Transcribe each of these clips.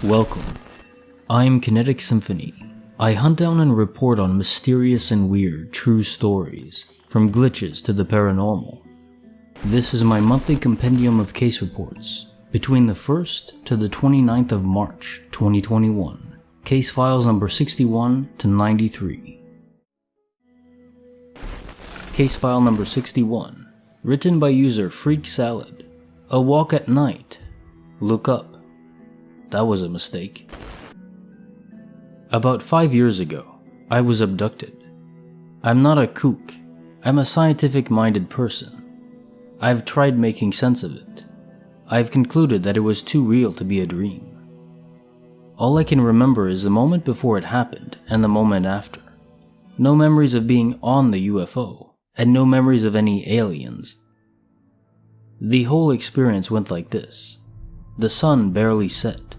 Welcome. I'm Kinetic Symphony. I hunt down and report on mysterious and weird true stories, from glitches to the paranormal. This is my monthly compendium of case reports, between the 1st to the 29th of March 2021. Case files number 61 to 93. Case file number 61, written by user Freak Salad. A walk at night. Look up. That was a mistake. About 5 years ago, I was abducted. I'm not a kook. I'm a scientific-minded person. I've tried making sense of it. I've concluded that it was too real to be a dream. All I can remember is the moment before it happened and the moment after. No memories of being on the UFO, and no memories of any aliens. The whole experience went like this. The sun barely set.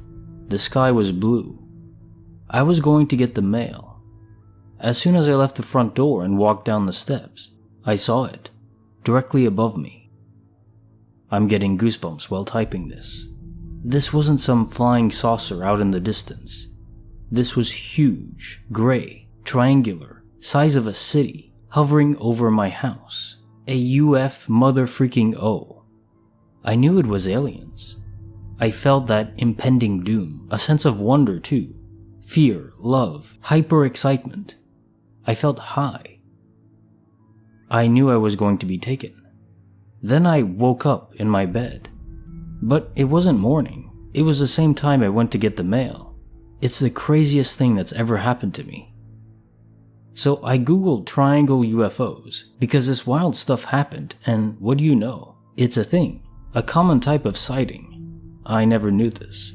The sky was blue. I was going to get the mail. As soon as I left the front door and walked down the steps, I saw it, directly above me. I'm getting goosebumps while typing this. This wasn't some flying saucer out in the distance. This was huge, gray, triangular, size of a city, hovering over my house. A UF mother-freaking-O. I knew it was aliens. I felt that impending doom, a sense of wonder too. Fear, love, hyper-excitement. I felt high. I knew I was going to be taken. Then I woke up in my bed. But it wasn't morning. It was the same time I went to get the mail. It's the craziest thing that's ever happened to me. So I googled triangle UFOs because this wild stuff happened, and what do you know? It's a thing, a common type of sighting. I never knew this.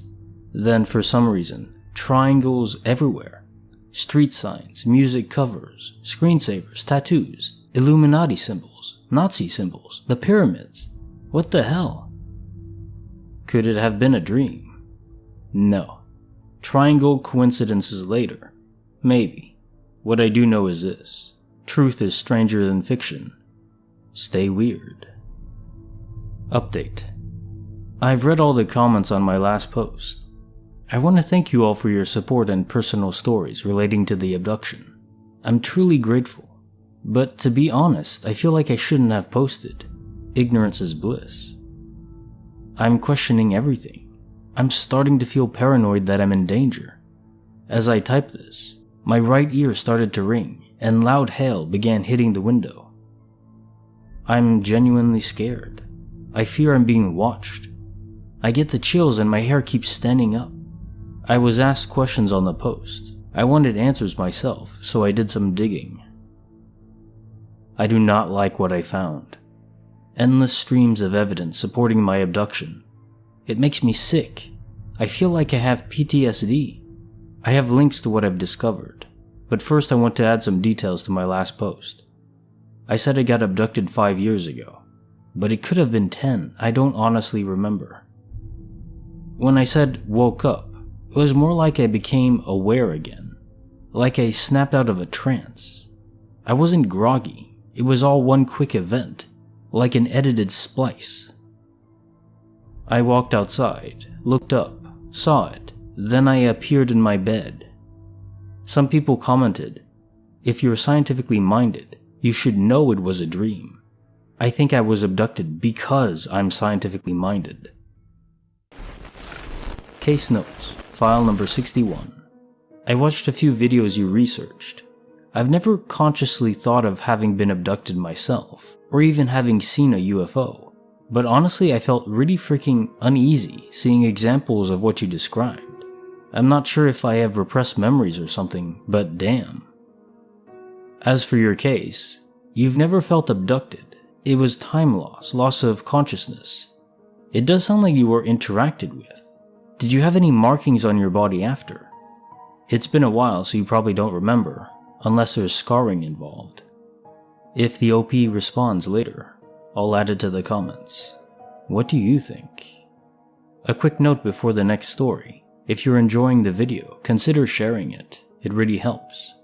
Then for some reason, triangles everywhere. Street signs, music covers, screensavers, tattoos, Illuminati symbols, Nazi symbols, the pyramids. What the hell? Could it have been a dream? No. Triangle coincidences later. Maybe. What I do know is this. Truth is stranger than fiction. Stay weird. Update. I've read all the comments on my last post. I want to thank you all for your support and personal stories relating to the abduction. I'm truly grateful. But to be honest, I feel like I shouldn't have posted. Ignorance is bliss. I'm questioning everything. I'm starting to feel paranoid that I'm in danger. As I type this, my right ear started to ring, and loud hail began hitting the window. I'm genuinely scared. I fear I'm being watched. I get the chills and my hair keeps standing up. I was asked questions on the post. I wanted answers myself, so I did some digging. I do not like what I found. Endless streams of evidence supporting my abduction. It makes me sick. I feel like I have PTSD. I have links to what I've discovered, but first I want to add some details to my last post. I said I got abducted 5 years ago, but it could have been 10, I don't honestly remember. When I said woke up, it was more like I became aware again, like I snapped out of a trance. I wasn't groggy, it was all one quick event, like an edited splice. I walked outside, looked up, saw it, then I appeared in my bed. Some people commented, if you're scientifically minded, you should know it was a dream. I think I was abducted because I'm scientifically minded. Case notes, file number 61. I watched a few videos you researched. I've never consciously thought of having been abducted myself, or even having seen a UFO, but honestly I felt really freaking uneasy seeing examples of what you described. I'm not sure if I have repressed memories or something, but damn. As for your case, you've never felt abducted. It was time loss, loss of consciousness. It does sound like you were interacted with. Did you have any markings on your body after? It's been a while, so you probably don't remember, unless there's scarring involved. If the OP responds later, I'll add it to the comments. What do you think? A quick note before the next story. If you're enjoying the video, consider sharing it. It really helps.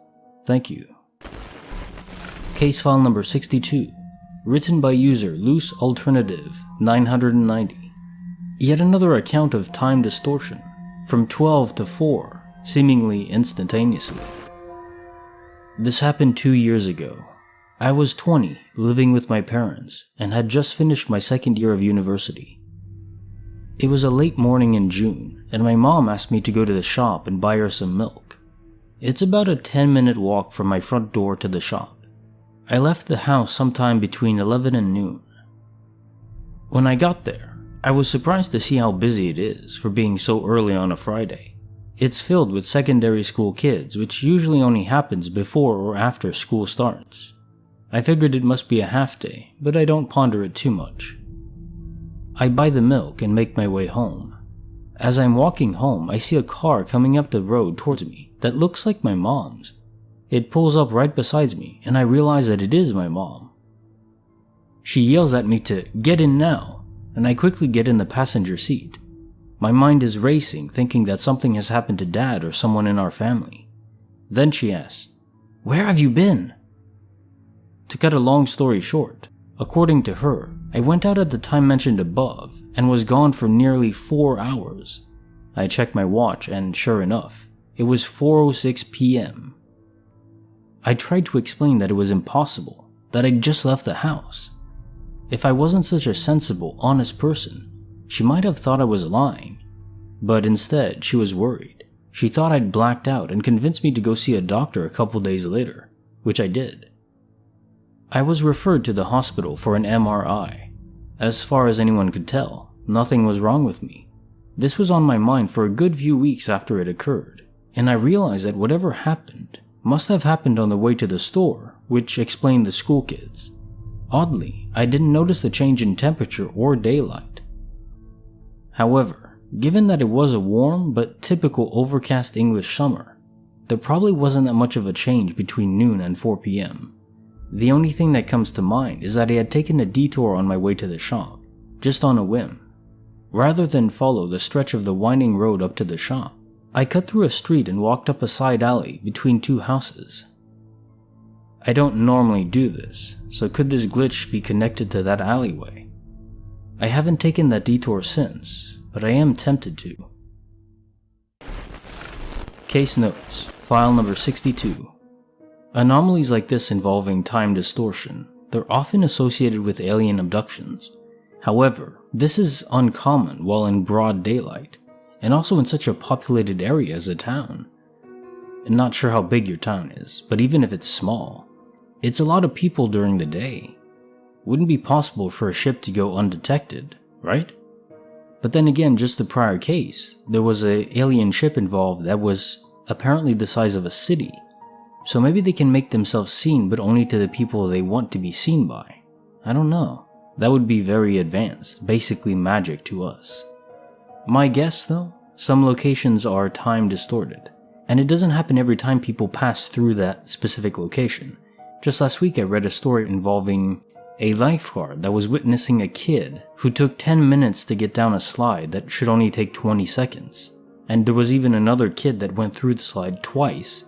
Thank you. Case file number 62. Written by user Loose Alternative 990. Yet another account of time distortion. from 12 to 4, seemingly instantaneously. This happened 2 years ago. I was 20, living with my parents, and had just finished my second year of university. It was a late morning in June, and my mom asked me to go to the shop and buy her some milk. It's about a 10-minute walk from my front door to the shop. I left the house sometime between 11 and noon. When I got there, I was surprised to see how busy it is for being so early on a Friday. It's filled with secondary school kids, which usually only happens before or after school starts. I figured it must be a half day, but I don't ponder it too much. I buy the milk and make my way home. As I'm walking home, I see a car coming up the road towards me that looks like my mom's. It pulls up right beside me, and I realize that it is my mom. She yells at me to get in now, and I quickly get in the passenger seat. My mind is racing, thinking that something has happened to Dad or someone in our family. Then she asks, "Where have you been?" To cut a long story short, according to her, I went out at the time mentioned above and was gone for nearly 4 hours. I checked my watch and sure enough, it was 4:06 p.m. I tried to explain that it was impossible, that I'd just left the house. If I wasn't such a sensible, honest person, she might have thought I was lying. But instead, she was worried. She thought I'd blacked out and convinced me to go see a doctor a couple days later, which I did. I was referred to the hospital for an MRI. As far as anyone could tell, nothing was wrong with me. This was on my mind for a good few weeks after it occurred, and I realized that whatever happened must have happened on the way to the store, which explained the school kids. Oddly, I didn't notice the change in temperature or daylight. However, given that it was a warm but typical overcast English summer, there probably wasn't that much of a change between noon and 4 p.m. The only thing that comes to mind is that I had taken a detour on my way to the shop, just on a whim. Rather than follow the stretch of the winding road up to the shop, I cut through a street and walked up a side alley between two houses. I don't normally do this, so could this glitch be connected to that alleyway? I haven't taken that detour since, but I am tempted to. Case notes, file number 62. Anomalies like this involving time distortion, they're often associated with alien abductions. However, this is uncommon while in broad daylight, and also in such a populated area as a town. I'm not sure how big your town is, but even if it's small, it's a lot of people during the day. Wouldn't be possible for a ship to go undetected, right? But then again, just the prior case, there was an alien ship involved that was apparently the size of a city. So maybe they can make themselves seen, but only to the people they want to be seen by. I don't know. That would be very advanced, basically magic to us. My guess though, some locations are time distorted, and it doesn't happen every time people pass through that specific location. Just last week I read a story involving a lifeguard that was witnessing a kid who took 10 minutes to get down a slide that should only take 20 seconds. And there was even another kid that went through the slide twice,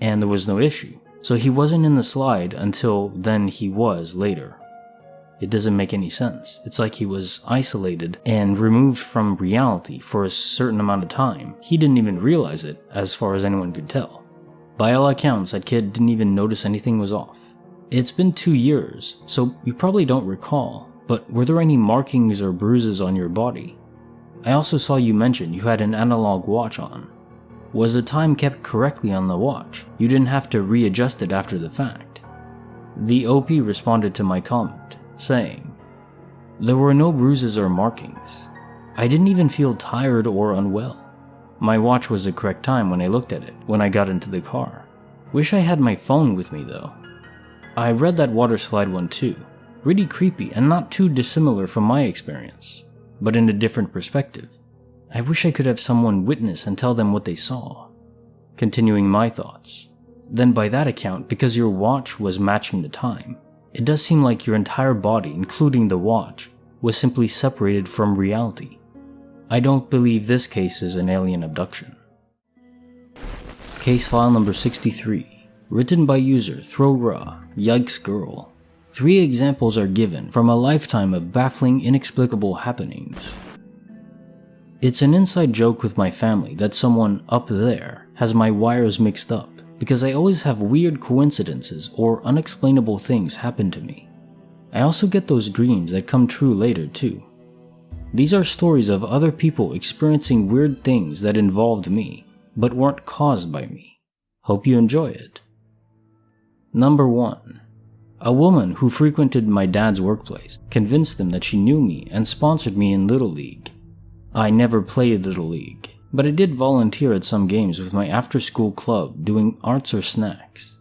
and there was no issue. So he wasn't in the slide until then he was later. It doesn't make any sense. It's like he was isolated and removed from reality for a certain amount of time. He didn't even realize it, as far as anyone could tell. By all accounts, that kid didn't even notice anything was off. It's been 2 years, so you probably don't recall, but were there any markings or bruises on your body? I also saw you mention you had an analog watch on. Was the time kept correctly on the watch? You didn't have to readjust it after the fact. The OP responded to my comment, saying, "There were no bruises or markings. I didn't even feel tired or unwell. My watch was the correct time when I looked at it when I got into the car. Wish I had my phone with me though." I read that water slide one too. Really creepy and not too dissimilar from my experience, but in a different perspective. I wish I could have someone witness and tell them what they saw. Continuing my thoughts. Then by that account, because your watch was matching the time, it does seem like your entire body, including the watch, was simply separated from reality. I don't believe this case is an alien abduction. Case file number 63, written by user Throwra, Yikes Girl. 3 examples are given from a lifetime of baffling, inexplicable happenings. It's an inside joke with my family that someone up there has my wires mixed up because I always have weird coincidences or unexplainable things happen to me. I also get those dreams that come true later too. These are stories of other people experiencing weird things that involved me, but weren't caused by me. Hope you enjoy it. Number 1. A woman who frequented my dad's workplace convinced him that she knew me and sponsored me in Little League. I never played Little League, but I did volunteer at some games with my after-school club doing arts or snacks.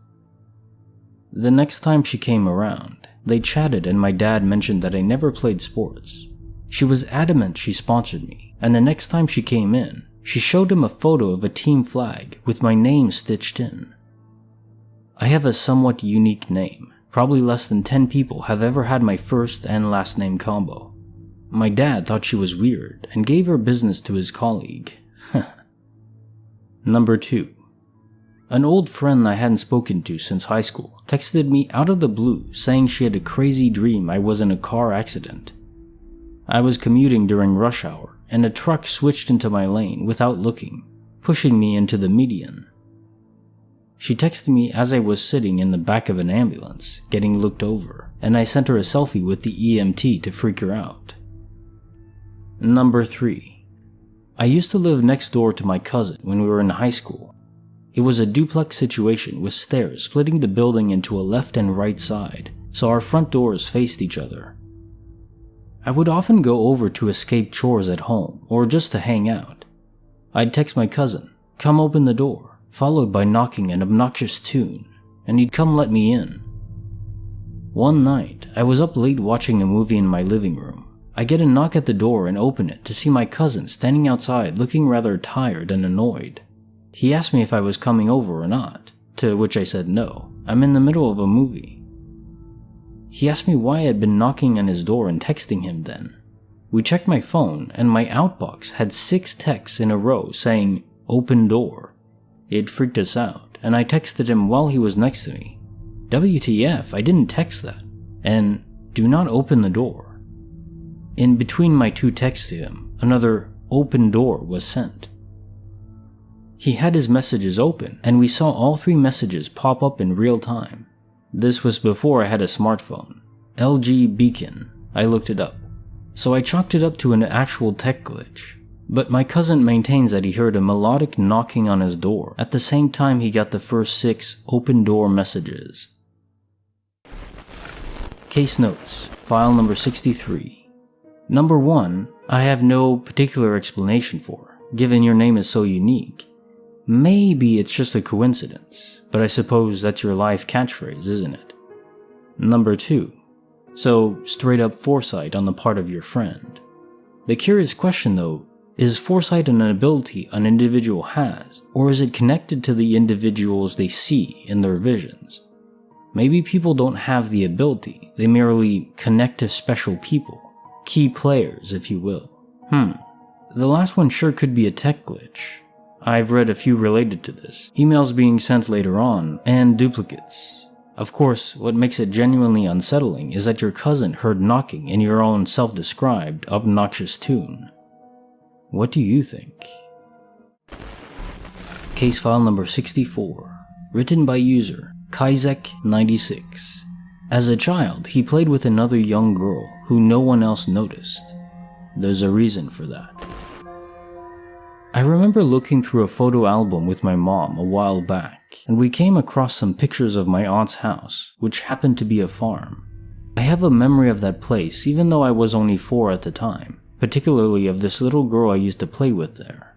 The next time she came around, they chatted and my dad mentioned that I never played sports. She was adamant she sponsored me, and the next time she came in, she showed him a photo of a team flag with my name stitched in. I have a somewhat unique name. Probably less than 10 people have ever had my first and last name combo. My dad thought she was weird and gave her business to his colleague. Number 2. An old friend I hadn't spoken to since high school texted me out of the blue saying she had a crazy dream I was in a car accident. I was commuting during rush hour and a truck switched into my lane without looking, pushing me into the median. She texted me as I was sitting in the back of an ambulance, getting looked over, and I sent her a selfie with the EMT to freak her out. Number 3. I used to live next door to my cousin when we were in high school. It was a duplex situation with stairs splitting the building into a left and right side, so our front doors faced each other. I would often go over to escape chores at home or just to hang out. I'd text my cousin, "Come open the door," followed by knocking an obnoxious tune, and he'd come let me in. One night, I was up late watching a movie in my living room. I get a knock at the door and open it to see my cousin standing outside looking rather tired and annoyed. He asked me if I was coming over or not, to which I said no, I'm in the middle of a movie. He asked me why I had been knocking on his door and texting him then. We checked my phone and my outbox had 6 texts in a row saying, "Open door." It freaked us out, and I texted him while he was next to me. WTF, I didn't text that. And "Do not open the door." In between my 2 texts to him, another "open door" was sent. He had his messages open, and we saw all 3 messages pop up in real time. This was before I had a smartphone. LG Beacon. I looked it up. So I chalked it up to an actual tech glitch. But my cousin maintains that he heard a melodic knocking on his door at the same time he got the first 6 open door messages. Case notes, file number 63. Number 1, I have no particular explanation for, given your name is so unique. Maybe it's just a coincidence, but I suppose that's your life catchphrase, isn't it? Number 2, so straight up foresight on the part of your friend. The curious question though, is foresight an ability an individual has, or is it connected to the individuals they see in their visions? Maybe people don't have the ability, they merely connect to special people, key players if you will. The last one sure could be a tech glitch. I've read a few related to this, emails being sent later on, and duplicates. Of course, what makes it genuinely unsettling is that your cousin heard knocking in your own self-described obnoxious tune. What do you think? Case file number 64, written by user Kaizek96. As a child, he played with another young girl who no one else noticed. There's a reason for that. I remember looking through a photo album with my mom a while back, and we came across some pictures of my aunt's house, which happened to be a farm. I have a memory of that place even though I was only 4 at the time. Particularly of this little girl I used to play with there.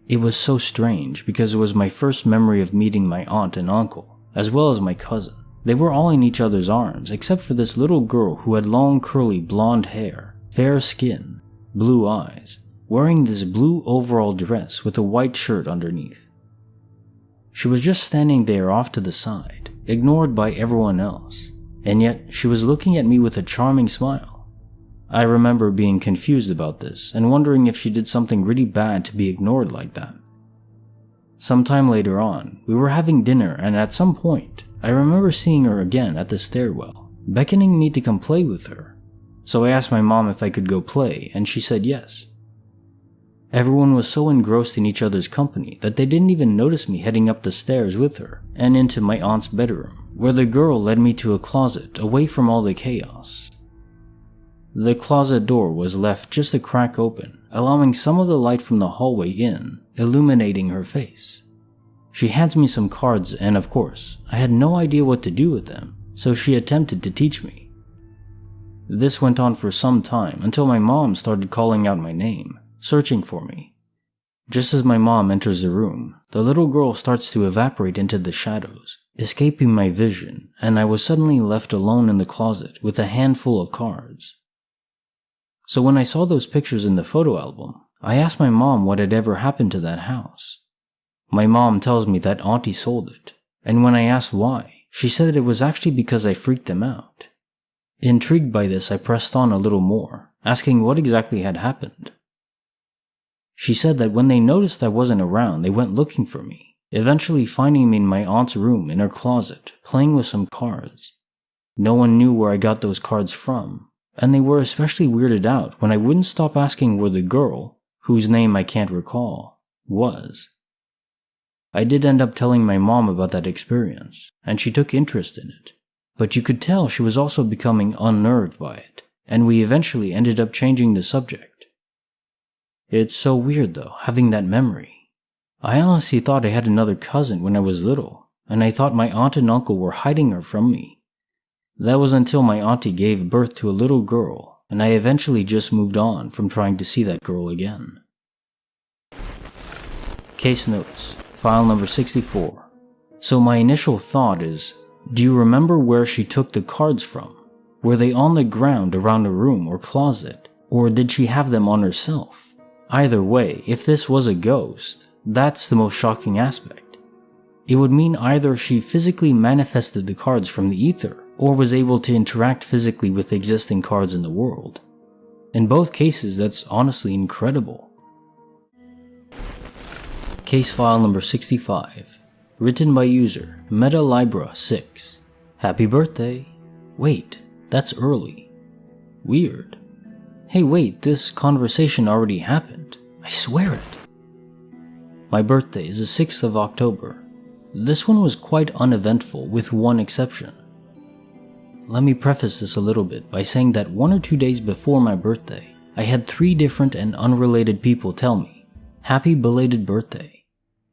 It was so strange because it was my first memory of meeting my aunt and uncle, as well as my cousin. They were all in each other's arms except for this little girl who had long curly blonde hair, fair skin, blue eyes, wearing this blue overall dress with a white shirt underneath. She was just standing there off to the side, ignored by everyone else, and yet she was looking at me with a charming smile. I remember being confused about this and wondering if she did something really bad to be ignored like that. Sometime later on, we were having dinner and at some point, I remember seeing her again at the stairwell, beckoning me to come play with her. So I asked my mom if I could go play and she said yes. Everyone was so engrossed in each other's company that they didn't even notice me heading up the stairs with her and into my aunt's bedroom, where the girl led me to a closet away from all the chaos. The closet door was left just a crack open, allowing some of the light from the hallway in, illuminating her face. She hands me some cards and, of course, I had no idea what to do with them, so she attempted to teach me. This went on for some time until my mom started calling out my name, searching for me. Just as my mom enters the room, the little girl starts to evaporate into the shadows, escaping my vision, and I was suddenly left alone in the closet with a handful of cards. So when I saw those pictures in the photo album, I asked my mom what had ever happened to that house. My mom tells me that Auntie sold it, and when I asked why, she said it was actually because I freaked them out. Intrigued by this, I pressed on a little more, asking what exactly had happened. She said that when they noticed I wasn't around, they went looking for me, eventually finding me in my aunt's room in her closet, playing with some cards. No one knew where I got those cards from, and they were especially weirded out when I wouldn't stop asking where the girl, whose name I can't recall, was. I did end up telling my mom about that experience, and she took interest in it, but you could tell she was also becoming unnerved by it, and we eventually ended up changing the subject. It's so weird though, having that memory. I honestly thought I had another cousin when I was little, and I thought my aunt and uncle were hiding her from me. That was until my auntie gave birth to a little girl, and I eventually just moved on from trying to see that girl again. Case notes, file number 64. So my initial thought is, do you remember where she took the cards from? Were they on the ground around a room or closet, or did she have them on herself? Either way, if this was a ghost, that's the most shocking aspect. It would mean either she physically manifested the cards from the ether, or was able to interact physically with existing cards in the world. In both cases, that's honestly incredible. Case file number 65. Written by user MetaLibra6. Happy birthday. Wait, that's early. Weird. Hey wait, this conversation already happened. I swear it. My birthday is the 6th of October. This one was quite uneventful with one exception. Let me preface this a little bit by saying that 1 or 2 days before my birthday, I had 3 different and unrelated people tell me, "Happy belated birthday,"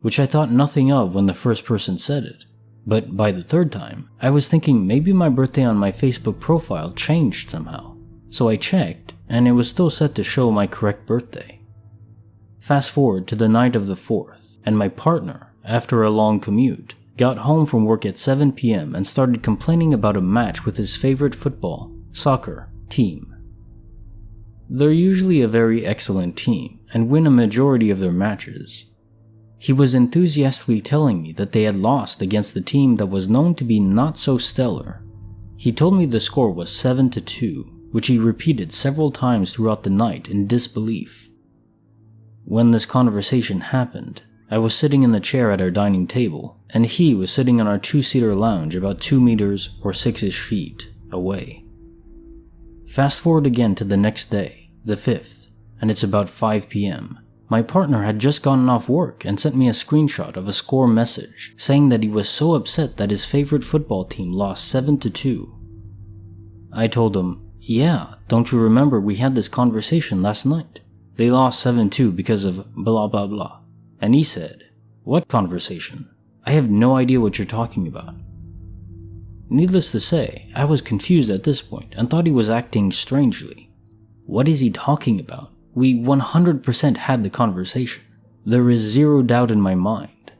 which I thought nothing of when the first person said it. But by the third time, I was thinking maybe my birthday on my Facebook profile changed somehow. So I checked, and it was still set to show my correct birthday. Fast forward to the night of the 4th, and my partner, after a long commute, got home from work at 7 p.m. and started complaining about a match with his favorite soccer team. They're usually a very excellent team and win a majority of their matches. He was enthusiastically telling me that they had lost against the team that was known to be not so stellar. He told me the score was 7-2, which he repeated several times throughout the night in disbelief. When this conversation happened, I was sitting in the chair at our dining table, and he was sitting on our 2-seater lounge about 2 meters or 6-ish feet away. Fast forward again to the next day, the 5th, and it's about 5 p.m. My partner had just gotten off work and sent me a screenshot of a score message saying that he was so upset that his favorite football team lost 7-2. I told him, "Yeah, don't you remember we had this conversation last night? They lost 7-2 because of blah blah blah." And he said, "What conversation? I have no idea what you're talking about." Needless to say, I was confused at this point and thought he was acting strangely. What is he talking about? We 100% had the conversation. There is zero doubt in my mind.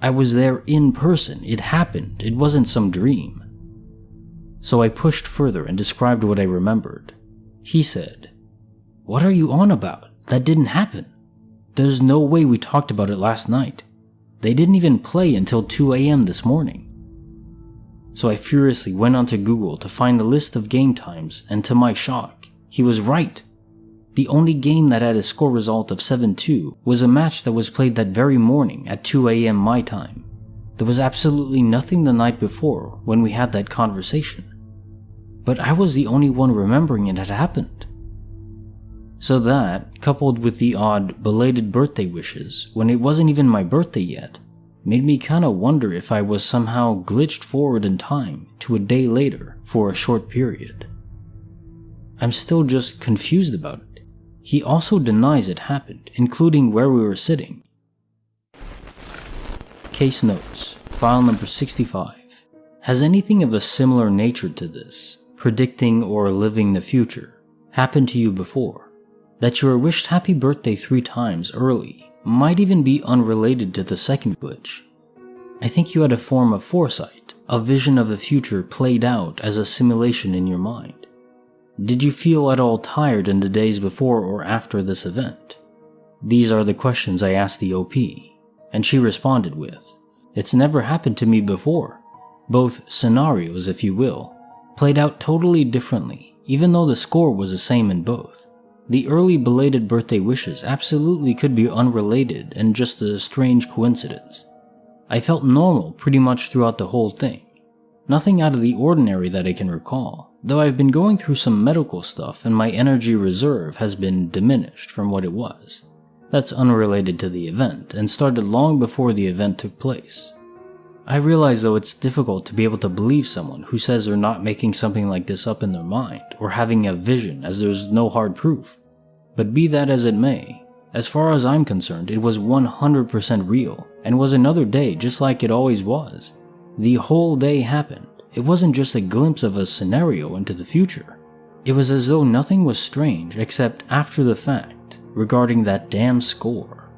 I was there in person. It happened. It wasn't some dream. So I pushed further and described what I remembered. He said, "What are you on about? That didn't happen. There's no way we talked about it last night. They didn't even play until 2 a.m. this morning." So I furiously went onto Google to find the list of game times, and to my shock, he was right. The only game that had a score result of 7-2 was a match that was played that very morning at 2 a.m. my time. There was absolutely nothing the night before when we had that conversation. But I was the only one remembering it had happened. So that, coupled with the odd belated birthday wishes when it wasn't even my birthday yet, made me kinda wonder if I was somehow glitched forward in time to a day later for a short period. I'm still just confused about it. He also denies it happened, including where we were sitting. Case notes, file number 65. Has anything of a similar nature to this, predicting or living the future, happened to you before? That you were wished happy birthday 3 times early might even be unrelated to the second glitch. I think you had a form of foresight, a vision of the future played out as a simulation in your mind. Did you feel at all tired in the days before or after this event? These are the questions I asked the OP, and she responded with, "It's never happened to me before." Both scenarios, if you will, played out totally differently, even though the score was the same in both. The early belated birthday wishes absolutely could be unrelated and just a strange coincidence. I felt normal pretty much throughout the whole thing. Nothing out of the ordinary that I can recall, though I've been going through some medical stuff and my energy reserve has been diminished from what it was. That's unrelated to the event and started long before the event took place. I realize though it's difficult to be able to believe someone who says they're not making something like this up in their mind or having a vision, as there's no hard proof. But be that as it may, as far as I'm concerned, it was 100% real and was another day just like it always was. The whole day happened. It wasn't just a glimpse of a scenario into the future. It was as though nothing was strange except after the fact regarding that damn score.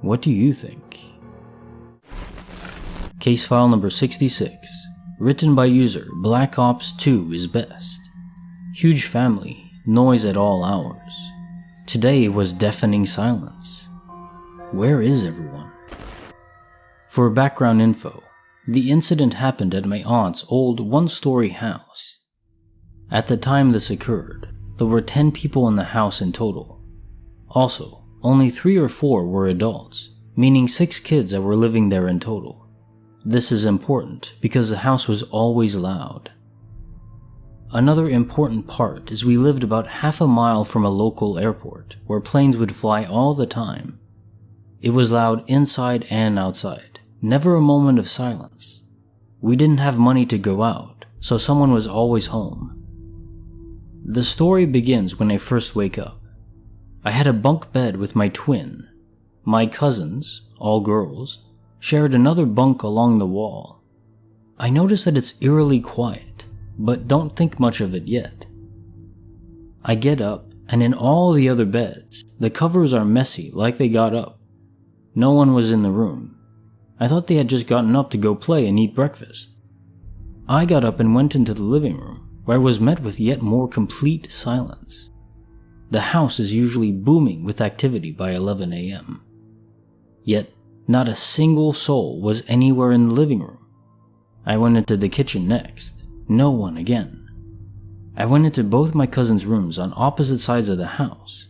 What do you think? Case file number 66, written by user Black Ops 2 is best. Huge family, noise at all hours. Today was deafening silence. Where is everyone? For background info, the incident happened at my aunt's old one-story house. At the time this occurred, there were 10 people in the house in total. Also, only 3 or 4 were adults, meaning 6 kids that were living there in total. This is important because the house was always loud. Another important part is we lived about half a mile from a local airport where planes would fly all the time. It was loud inside and outside, never a moment of silence. We didn't have money to go out, so someone was always home. The story begins when I first wake up. I had a bunk bed with my twin. My cousins, all girls, shared another bunk along the wall. I notice that it's eerily quiet, but don't think much of it yet. I get up, and in all the other beds, the covers are messy like they got up. No one was in the room. I thought they had just gotten up to go play and eat breakfast. I got up and went into the living room, where I was met with yet more complete silence. The house is usually booming with activity by 11 a.m. Yet, not a single soul was anywhere in the living room. I went into the kitchen next. No one again. I went into both my cousins' rooms on opposite sides of the house.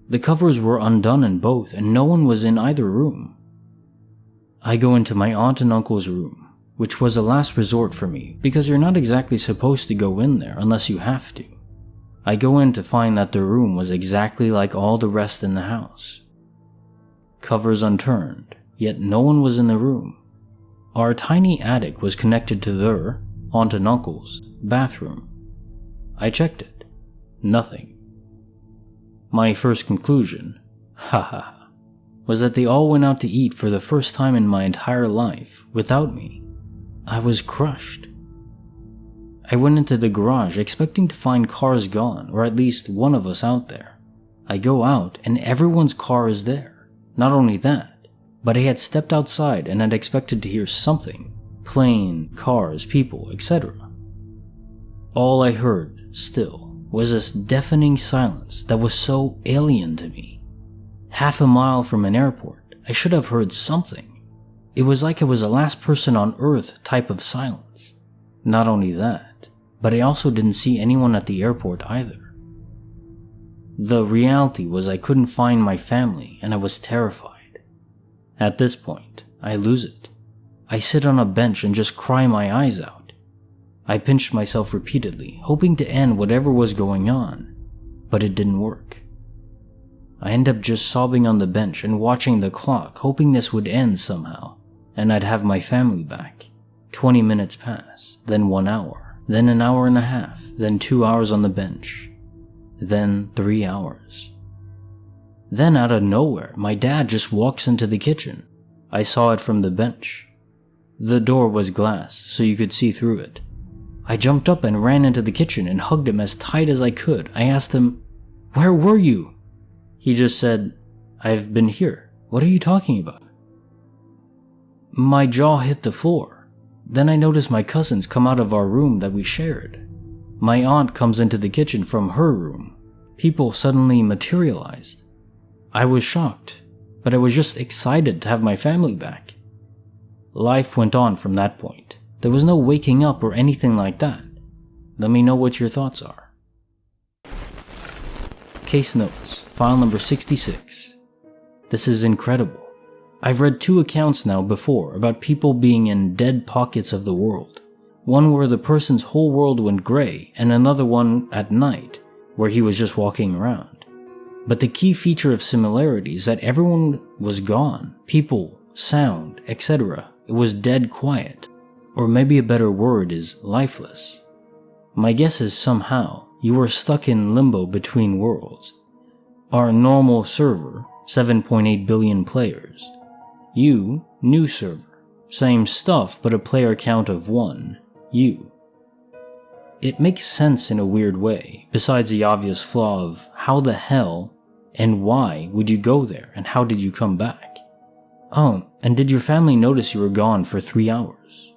The covers were undone in both and no one was in either room. I go into my aunt and uncle's room, which was a last resort for me because you're not exactly supposed to go in there unless you have to. I go in to find that their room was exactly like all the rest in the house. Covers unturned, yet no one was in the room. Our tiny attic was connected to their, aunt and uncle's, bathroom. I checked it. Nothing. My first conclusion, was that they all went out to eat for the first time in my entire life without me. I was crushed. I went into the garage expecting to find cars gone or at least one of us out there. I go out and everyone's car is there. Not only that, but I had stepped outside and had expected to hear something. Plane, cars, people, etc. All I heard, still, was this deafening silence that was so alien to me. Half a mile from an airport, I should have heard something. It was like I was the last person on Earth type of silence. Not only that, but I also didn't see anyone at the airport either. The reality was I couldn't find my family and I was terrified. At this point, I lose it. I sit on a bench and just cry my eyes out. I pinched myself repeatedly, hoping to end whatever was going on, but it didn't work. I end up just sobbing on the bench and watching the clock, hoping this would end somehow, and I'd have my family back. 20 minutes pass, then 1 hour, then an hour and a half, then 2 hours on the bench, then 3 hours. Then out of nowhere, my dad just walks into the kitchen. I saw it from the bench. The door was glass, so you could see through it. I jumped up and ran into the kitchen and hugged him as tight as I could. I asked him, "Where were you?" He just said, "I've been here. What are you talking about?" My jaw hit the floor. Then I noticed my cousins come out of our room that we shared. My aunt comes into the kitchen from her room. People suddenly materialized. I was shocked, but I was just excited to have my family back. Life went on from that point. There was no waking up or anything like that. Let me know what your thoughts are. Case notes, file number 66. This is incredible. I've read 2 accounts now before about people being in dead pockets of the world. One where the person's whole world went gray, and another one at night, where he was just walking around. But the key feature of similarity is that everyone was gone. People, sound, etc. It was dead quiet. Or maybe a better word is lifeless. My guess is somehow you were stuck in limbo between worlds. Our normal server, 7.8 billion players. You, new server. Same stuff, but a player count of 1. You. It makes sense in a weird way, besides the obvious flaw of how the hell and why would you go there and how did you come back? Oh, and did your family notice you were gone for 3 hours?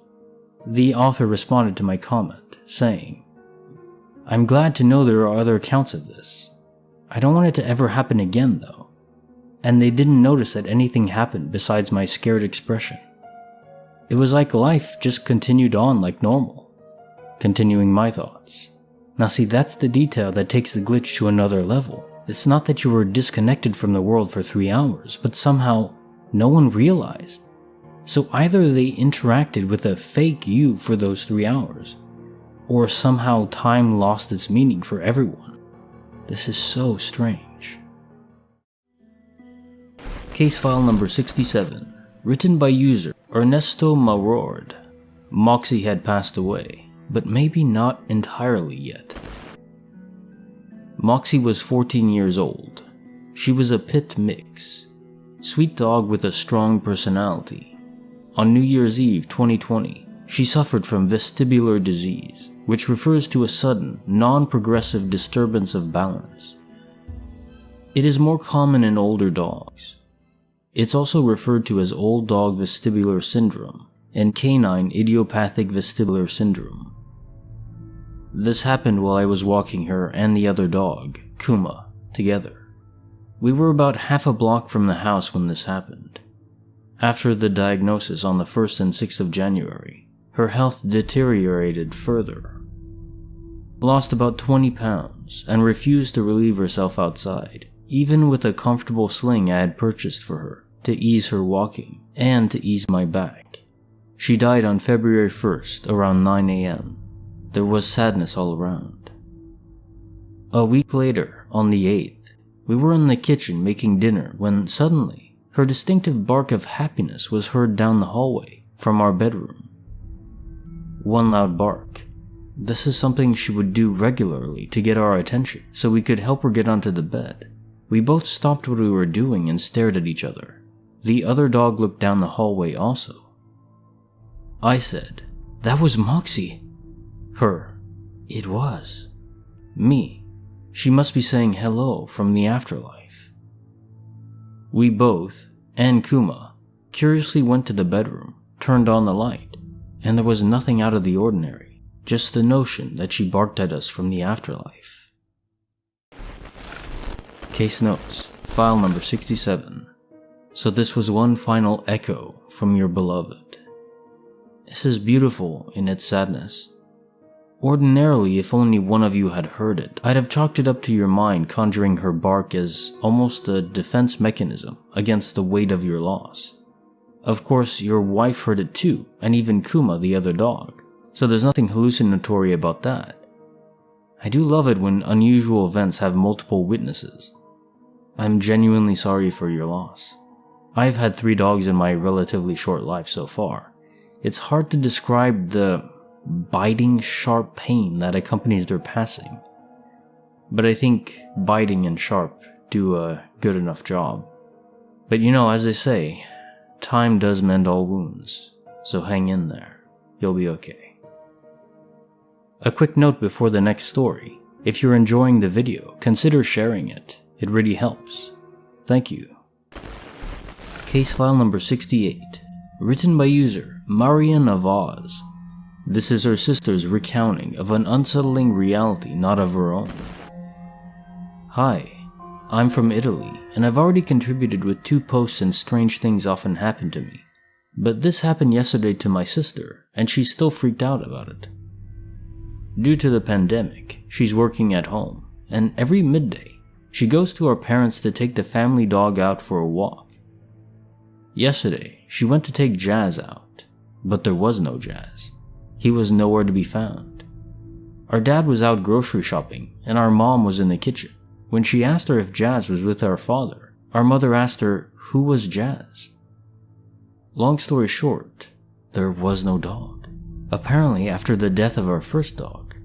The author responded to my comment, saying, "I'm glad to know there are other accounts of this. I don't want it to ever happen again though. And they didn't notice that anything happened besides my scared expression. It was like life just continued on like normal." Continuing my thoughts. Now see, that's the detail that takes the glitch to another level. It's not that you were disconnected from the world for 3 hours, but somehow no one realized. So either they interacted with a fake you for those 3 hours, or somehow time lost its meaning for everyone. This is so strange. Case file number 67, written by user Ernesto Marord. Moxie had passed away, but maybe not entirely yet. Moxie was 14 years old. She was a pit mix. Sweet dog with a strong personality. On New Year's Eve 2020, she suffered from vestibular disease, which refers to a sudden, non-progressive disturbance of balance. It is more common in older dogs. It's also referred to as old dog vestibular syndrome and canine idiopathic vestibular syndrome. This happened while I was walking her and the other dog, Kuma, together. We were about half a block from the house when this happened. After the diagnosis on the 1st and 6th of January, her health deteriorated further. Lost about 20 pounds and refused to relieve herself outside, even with a comfortable sling I had purchased for her to ease her walking and to ease my back. She died on February 1st around 9 a.m. There was sadness all around. A week later, on the 8th, we were in the kitchen making dinner when suddenly her distinctive bark of happiness was heard down the hallway from our bedroom. One loud bark. This is something she would do regularly to get our attention so we could help her get onto the bed. We both stopped what we were doing and stared at each other. The other dog looked down the hallway also. I said, "That was Moxie." Her, "It was." Me, "She must be saying hello from the afterlife." We both, and Kuma, curiously went to the bedroom, turned on the light, and there was nothing out of the ordinary, just the notion that she barked at us from the afterlife. Case notes, file number 67. So this was one final echo from your beloved. This is beautiful in its sadness. Ordinarily, if only one of you had heard it, I'd have chalked it up to your mind conjuring her bark as almost a defense mechanism against the weight of your loss. Of course, your wife heard it too, and even Kuma, the other dog, so there's nothing hallucinatory about that. I do love it when unusual events have multiple witnesses. I'm genuinely sorry for your loss. I've had 3 dogs in my relatively short life so far. It's hard to describe the biting, sharp pain that accompanies their passing. But I think biting and sharp do a good enough job. But as they say, time does mend all wounds, so hang in there. You'll be okay. A quick note before the next story. If you're enjoying the video, consider sharing it. It really helps. Thank you. Case file number 68. Written by user Marian of Oz. This is her sister's recounting of an unsettling reality not of her own. Hi, I'm from Italy, and I've already contributed with 2 posts and strange things often happen to me. But this happened yesterday to my sister, and she's still freaked out about it. Due to the pandemic, she's working at home, and every midday, she goes to our parents to take the family dog out for a walk. Yesterday, she went to take Jazz out, but there was no Jazz. He was nowhere to be found. Our dad was out grocery shopping, and our mom was in the kitchen. When she asked her if Jazz was with our father, our mother asked her who was Jazz. Long story short, there was no dog. Apparently, after the death of our first dog,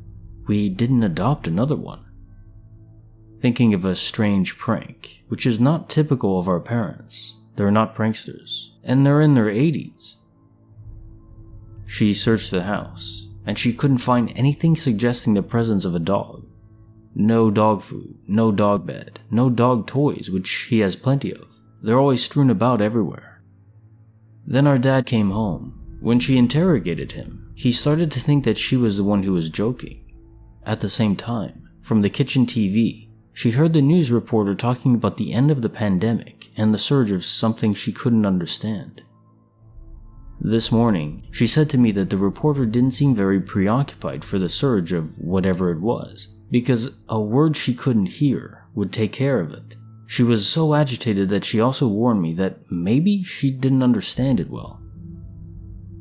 we didn't adopt another one. Thinking of a strange prank, which is not typical of our parents. They're not pranksters, and they're in their 80s. She searched the house, and she couldn't find anything suggesting the presence of a dog. No dog food, no dog bed, no dog toys, which he has plenty of. They're always strewn about everywhere. Then our dad came home. When she interrogated him, he started to think that she was the one who was joking. At the same time, from the kitchen TV, she heard the news reporter talking about the end of the pandemic and the surge of something she couldn't understand. This morning, she said to me that the reporter didn't seem very preoccupied for the surge of whatever it was, because a word she couldn't hear would take care of it. She was so agitated that she also warned me that maybe she didn't understand it well.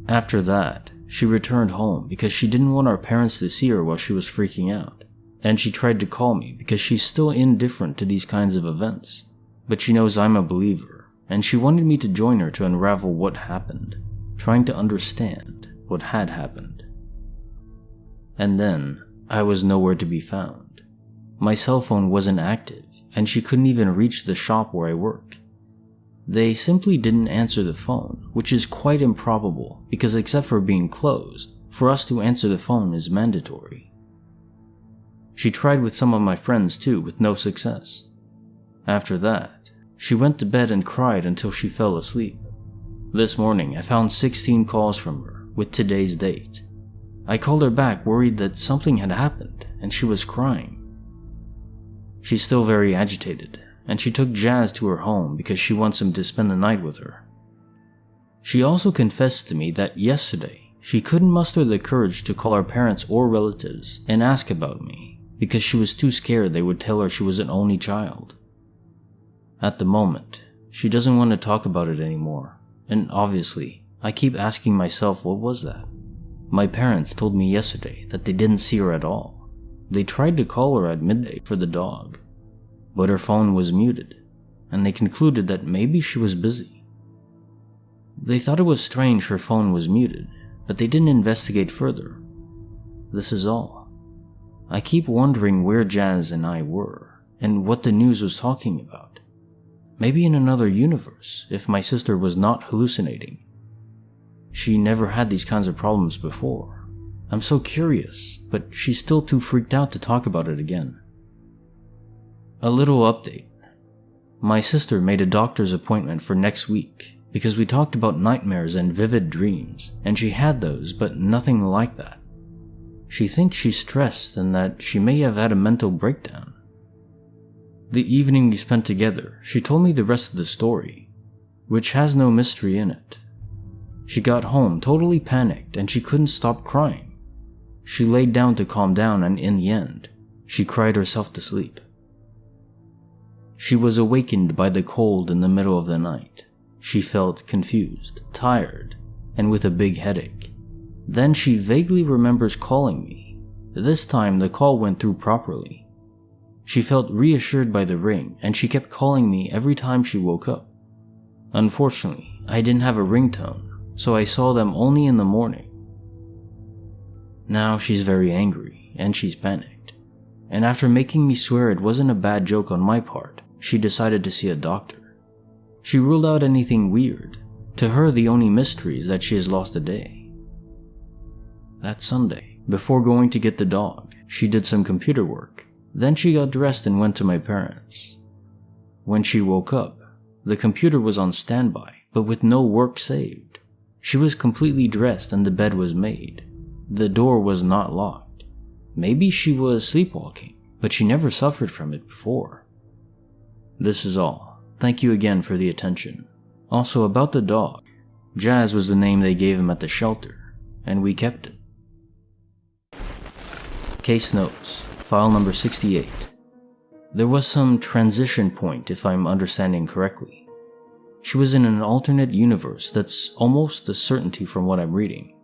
After that, she returned home because she didn't want our parents to see her while she was freaking out, and she tried to call me because she's still indifferent to these kinds of events. But she knows I'm a believer, and she wanted me to join her to unravel what happened, trying to understand what had happened. And then, I was nowhere to be found. My cell phone wasn't active, and she couldn't even reach the shop where I work. They simply didn't answer the phone, which is quite improbable because except for being closed, for us to answer the phone is mandatory. She tried with some of my friends too, with no success. After that, she went to bed and cried until she fell asleep. This morning, I found 16 calls from her, with today's date. I called her back worried that something had happened, and she was crying. She's still very agitated, and she took Jazz to her home because she wants him to spend the night with her. She also confessed to me that yesterday, she couldn't muster the courage to call our parents or relatives and ask about me, because she was too scared they would tell her she was an only child. At the moment, she doesn't want to talk about it anymore, and obviously, I keep asking myself what was that? My parents told me yesterday that they didn't see her at all. They tried to call her at midday for the dog, but her phone was muted, and they concluded that maybe she was busy. They thought it was strange her phone was muted, but they didn't investigate further. This is all. I keep wondering where Jazz and I were, and what the news was talking about. Maybe in another universe, if my sister was not hallucinating. She never had these kinds of problems before. I'm so curious, but she's still too freaked out to talk about it again. A little update. My sister made a doctor's appointment for next week because we talked about nightmares and vivid dreams, and she had those, but nothing like that. She thinks she's stressed and that she may have had a mental breakdown. The evening we spent together, she told me the rest of the story, which has no mystery in it. She got home totally panicked and she couldn't stop crying. She laid down to calm down and in the end, she cried herself to sleep. She was awakened by the cold in the middle of the night. She felt confused, tired, and with a big headache. Then she vaguely remembers calling me. This time the call went through properly. She felt reassured by the ring, and she kept calling me every time she woke up. Unfortunately, I didn't have a ringtone, so I saw them only in the morning. Now she's very angry, and she's panicked. And after making me swear it wasn't a bad joke on my part, she decided to see a doctor. She ruled out anything weird. To her, the only mystery is that she has lost a day. That Sunday, before going to get the dog, she did some computer work. Then she got dressed and went to my parents'. When she woke up, the computer was on standby, but with no work saved. She was completely dressed and the bed was made. The door was not locked. Maybe she was sleepwalking, but she never suffered from it before. This is all. Thank you again for the attention. Also, about the dog, Jazz was the name they gave him at the shelter, and we kept it. Case notes, file number 68. There was some transition point, if I'm understanding correctly. She was in an alternate universe that's almost a certainty from what I'm reading.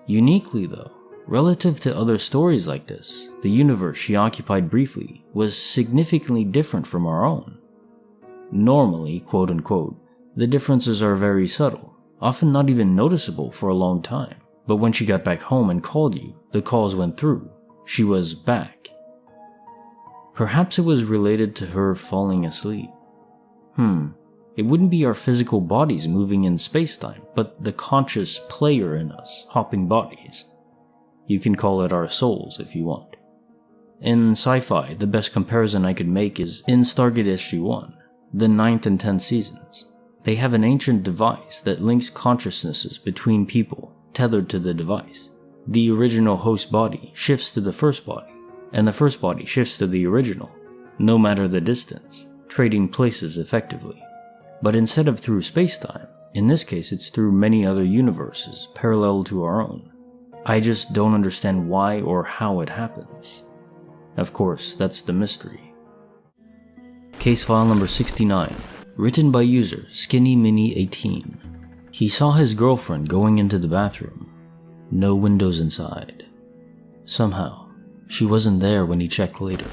Uniquely though, relative to other stories like this, the universe she occupied briefly was significantly different from our own. Normally, quote-unquote, the differences are very subtle, often not even noticeable for a long time. But when she got back home and called you, the calls went through. She was back. Perhaps it was related to her falling asleep. It wouldn't be our physical bodies moving in space-time, but the conscious player in us hopping bodies. You can call it our souls if you want. In sci-fi, the best comparison I could make is in Stargate SG-1, the 9th and 10th seasons. They have an ancient device that links consciousnesses between people, tethered to the device. The original host body shifts to the first body, and the first body shifts to the original, no matter the distance, trading places effectively. But instead of through space-time, in this case it's through many other universes parallel to our own. I just don't understand why or how it happens. Of course, that's the mystery. Case file number 69, written by user SkinnyMini18. He saw his girlfriend going into the bathroom. No windows inside. Somehow, she wasn't there when he checked later.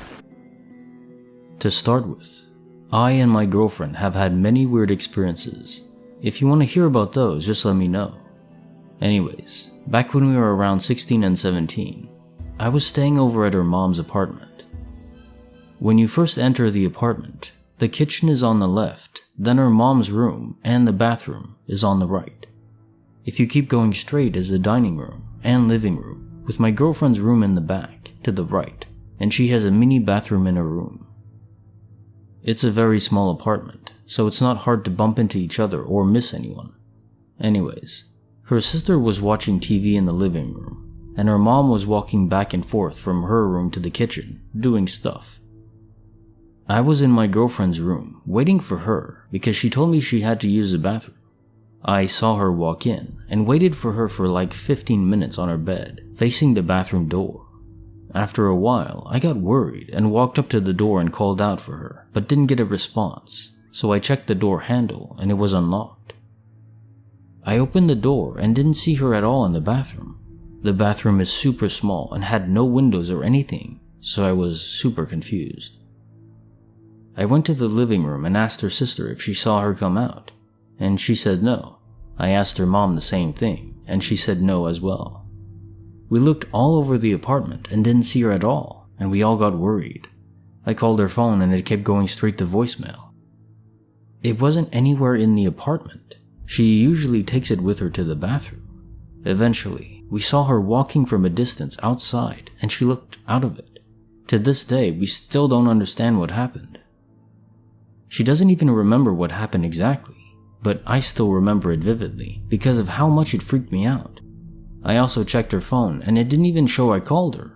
To start with, I and my girlfriend have had many weird experiences. If you want to hear about those, just let me know. Anyways, back when we were around 16 and 17, I was staying over at her mom's apartment. When you first enter the apartment, the kitchen is on the left, then her mom's room and the bathroom is on the right. If you keep going straight is the dining room and living room, with my girlfriend's room in the back, to the right, and she has a mini bathroom in her room. It's a very small apartment, so it's not hard to bump into each other or miss anyone. Anyways, her sister was watching TV in the living room, and her mom was walking back and forth from her room to the kitchen, doing stuff. I was in my girlfriend's room, waiting for her, because she told me she had to use the bathroom. I saw her walk in, and waited for her for like 15 minutes on her bed, facing the bathroom door. After a while, I got worried and walked up to the door and called out for her, but didn't get a response, so I checked the door handle and it was unlocked. I opened the door and didn't see her at all in the bathroom. The bathroom is super small and had no windows or anything, so I was super confused. I went to the living room and asked her sister if she saw her come out, and she said no. I asked her mom the same thing, and she said no as well. We looked all over the apartment and didn't see her at all, and we all got worried. I called her phone and it kept going straight to voicemail. It wasn't anywhere in the apartment. She usually takes it with her to the bathroom. Eventually, we saw her walking from a distance outside and she looked out of it. To this day, we still don't understand what happened. She doesn't even remember what happened exactly, but I still remember it vividly because of how much it freaked me out. I also checked her phone and it didn't even show I called her.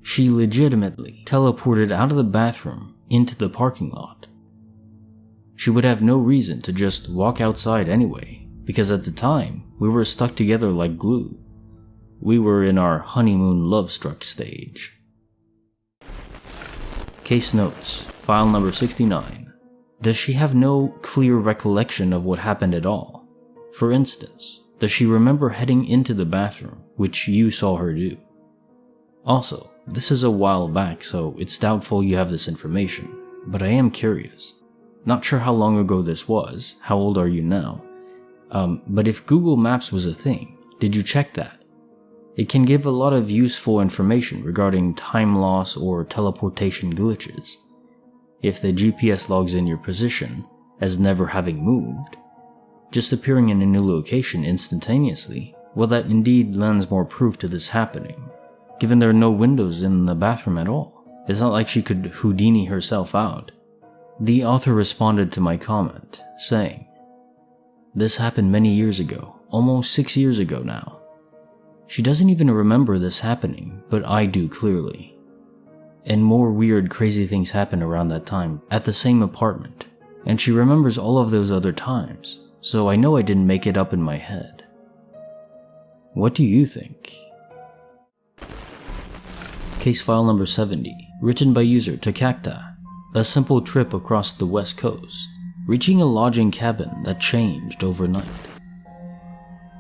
She legitimately teleported out of the bathroom into the parking lot. She would have no reason to just walk outside anyway, because at the time, we were stuck together like glue. We were in our honeymoon love-struck stage. Case notes, file number 69. Does she have no clear recollection of what happened at all? For instance, does she remember heading into the bathroom, which you saw her do? Also, This is a while back, so it's doubtful you have this information, but I am curious. Not sure how long ago this was, how old are you now? But if Google Maps was a thing, did you check that? It can give a lot of useful information regarding time loss or teleportation glitches. If the GPS logs in your position as never having moved, just appearing in a new location instantaneously, well, that indeed lends more proof to this happening, given there are no windows in the bathroom at all. It's not like she could Houdini herself out. The author responded to my comment, saying, "This happened many years ago, almost 6 years ago now. She doesn't even remember this happening, but I do clearly. And more weird, crazy things happened around that time at the same apartment, and she remembers all of those other times, so I know I didn't make it up in my head." What do you think? Case file number 70, written by user Takakta. A simple trip across the west coast, reaching a lodging cabin that changed overnight.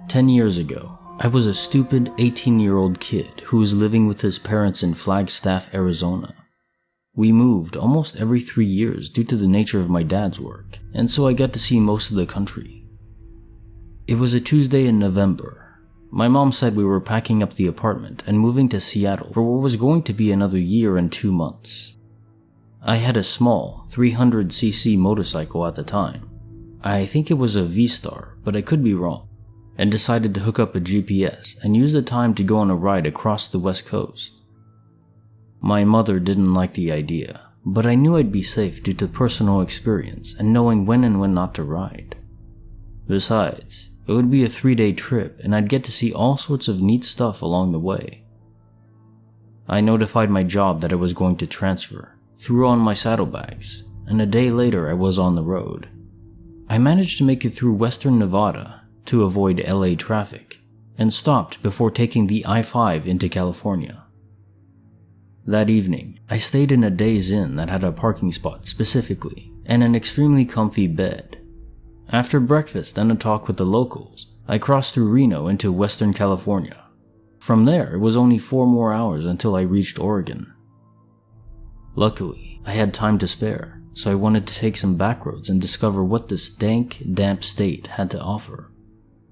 10 years ago, I was a stupid 18-year-old kid who was living with his parents in Flagstaff, Arizona. We moved almost every 3 years due to the nature of my dad's work, and so I got to see most of the country. It was a Tuesday in November. My mom said we were packing up the apartment and moving to Seattle for what was going to be another year and 2 months. I had a small 300cc motorcycle at the time. I think it was a V-Star, but I could be wrong, and decided to hook up a GPS and use the time to go on a ride across the west coast. My mother didn't like the idea, but I knew I'd be safe due to personal experience and knowing when and when not to ride. Besides, it would be a 3-day trip and I'd get to see all sorts of neat stuff along the way. I notified my job that I was going to transfer, threw on my saddlebags, and a day later I was on the road. I managed to make it through western Nevada to avoid LA traffic, and stopped before taking the I-5 into California. That evening, I stayed in a Days Inn that had a parking spot specifically, and an extremely comfy bed. After breakfast and a talk with the locals, I crossed through Reno into Western California. From there, it was only 4 more hours until I reached Oregon. Luckily, I had time to spare, so I wanted to take some back roads and discover what this dank, damp state had to offer.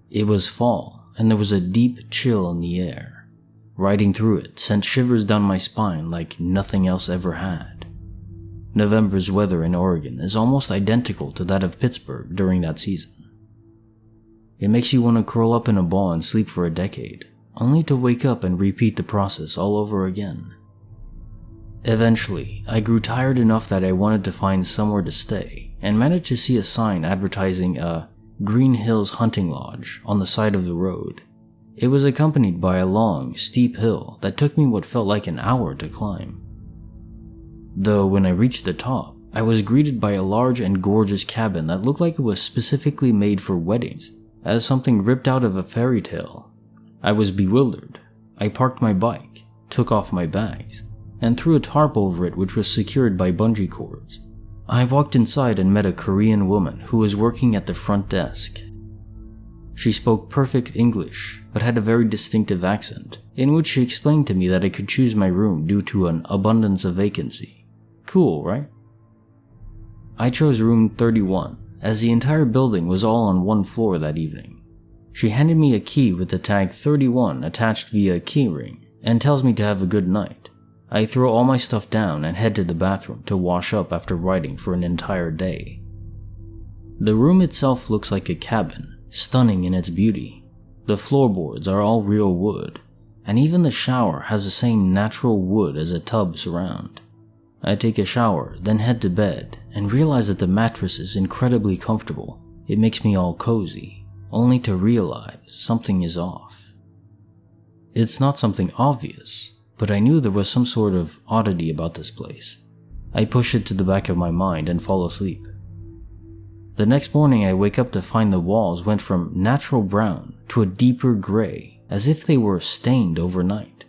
It was fall, and there was a deep chill in the air. Riding through it sent shivers down my spine like nothing else ever had. November's weather in Oregon is almost identical to that of Pittsburgh during that season. It makes you want to curl up in a ball and sleep for a decade, only to wake up and repeat the process all over again. Eventually, I grew tired enough that I wanted to find somewhere to stay, and managed to see a sign advertising a Green Hills Hunting Lodge on the side of the road. It was accompanied by a long, steep hill that took me what felt like an hour to climb. Though when I reached the top, I was greeted by a large and gorgeous cabin that looked like it was specifically made for weddings, as something ripped out of a fairy tale. I was bewildered. I parked my bike, took off my bags, and threw a tarp over it which was secured by bungee cords. I walked inside and met a Korean woman who was working at the front desk. She spoke perfect English, but had a very distinctive accent, in which she explained to me that I could choose my room due to an abundance of vacancy. Cool, right? I chose room 31, as the entire building was all on one floor that evening. She handed me a key with the tag 31 attached via keyring, and tells me to have a good night. I throw all my stuff down and head to the bathroom to wash up after riding for an entire day. The room itself looks like a cabin, stunning in its beauty. The floorboards are all real wood, and even the shower has the same natural wood as a tub surround. I take a shower, then head to bed, and realize that the mattress is incredibly comfortable. It makes me all cozy, only to realize something is off. It's not something obvious, but I knew there was some sort of oddity about this place. I push it to the back of my mind and fall asleep. The next morning I wake up to find the walls went from natural brown to a deeper gray, as if they were stained overnight.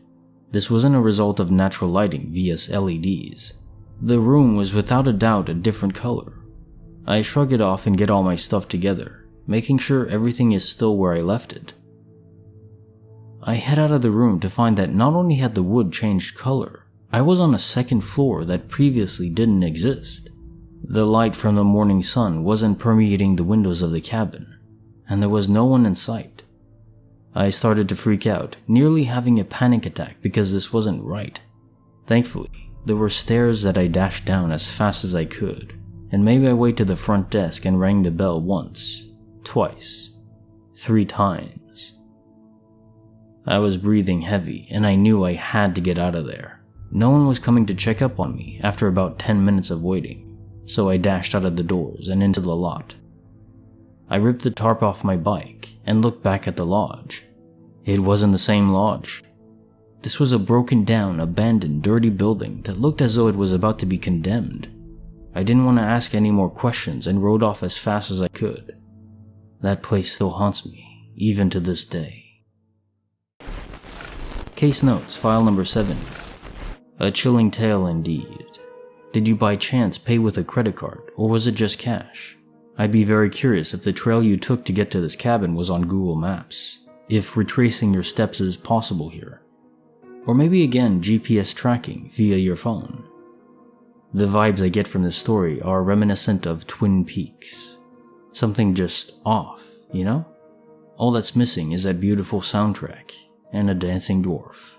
This wasn't a result of natural lighting via LEDs. The room was without a doubt a different color. I shrug it off and get all my stuff together, making sure everything is still where I left it. I head out of the room to find that not only had the wood changed color, I was on a second floor that previously didn't exist. The light from the morning sun wasn't permeating the windows of the cabin, and there was no one in sight. I started to freak out, nearly having a panic attack because this wasn't right. Thankfully, there were stairs that I dashed down as fast as I could, and made my way to the front desk and rang the bell once, twice, 3 times. I was breathing heavy, and I knew I had to get out of there. No one was coming to check up on me after about 10 minutes of waiting, so I dashed out of the doors and into the lot. I ripped the tarp off my bike and looked back at the lodge. It wasn't the same lodge. This was a broken down, abandoned, dirty building that looked as though it was about to be condemned. I didn't want to ask any more questions and rode off as fast as I could. That place still haunts me, even to this day. Case notes, file number 70. A chilling tale indeed. Did you by chance pay with a credit card, or was it just cash? I'd be very curious if the trail you took to get to this cabin was on Google Maps, if retracing your steps is possible here. Or maybe again GPS tracking via your phone. The vibes I get from this story are reminiscent of Twin Peaks. Something just off, you know? All that's missing is that beautiful soundtrack and a dancing dwarf.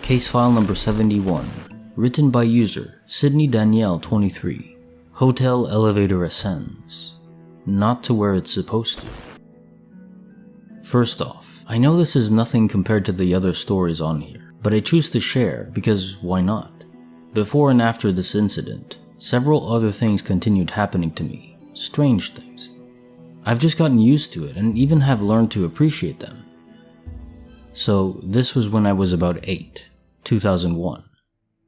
Case file number 71, written by user Sydney Danielle 23. Hotel elevator ascends, not to where it's supposed to. First off, I know this is nothing compared to the other stories on here, but I choose to share because why not? Before and after this incident, several other things continued happening to me, strange things. I've just gotten used to it and even have learned to appreciate them. So this was when I was about 8, 2001.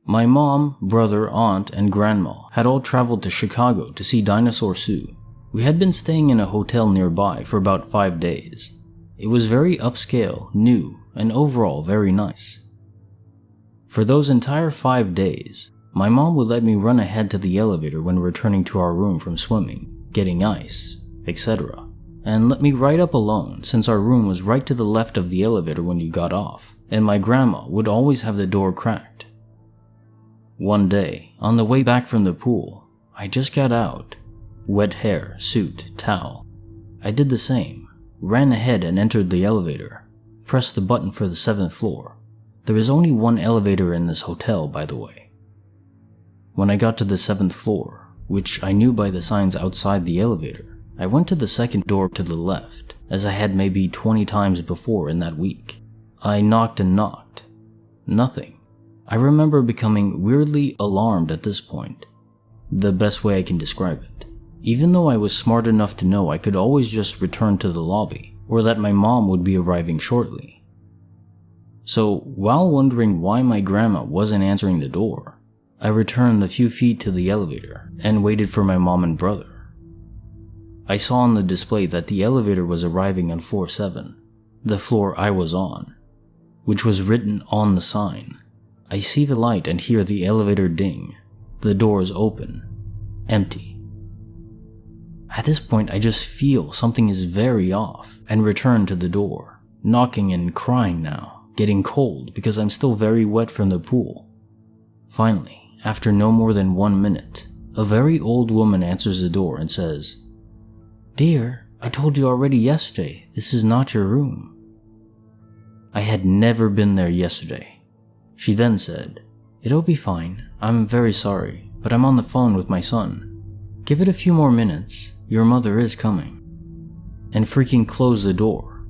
My mom, brother, aunt, and grandma had all traveled to Chicago to see Dinosaur Sue. We had been staying in a hotel nearby for about 5 days. It was very upscale, new, and overall very nice. For those entire 5 days, my mom would let me run ahead to the elevator when returning to our room from swimming, getting ice, etc., and let me ride up alone since our room was right to the left of the elevator when you got off, and my grandma would always have the door cracked. One day, on the way back from the pool, I just got out. Wet hair, suit, towel. I did the same, ran ahead and entered the elevator, pressed the button for the 7th floor. There is only one elevator in this hotel, by the way. When I got to the 7th floor, which I knew by the signs outside the elevator, I went to the second door to the left, as I had maybe 20 times before in that week. I knocked and knocked. Nothing. I remember becoming weirdly alarmed at this point. The best way I can describe it. Even though I was smart enough to know I could always just return to the lobby, or that my mom would be arriving shortly. So, while wondering why my grandma wasn't answering the door, I returned the few feet to the elevator and waited for my mom and brother. I saw on the display that the elevator was arriving on floor 7, the floor I was on, which was written on the sign. I see the light and hear the elevator ding. The doors open. Empty. At this point, I just feel something is very off and return to the door, knocking and crying now, getting cold because I'm still very wet from the pool. Finally, after no more than 1 minute, a very old woman answers the door and says, "Dear, I told you already yesterday, this is not your room." I had never been there yesterday. She then said, "It'll be fine, I'm very sorry, but I'm on the phone with my son. Give it a few more minutes, your mother is coming." And freaking closed the door.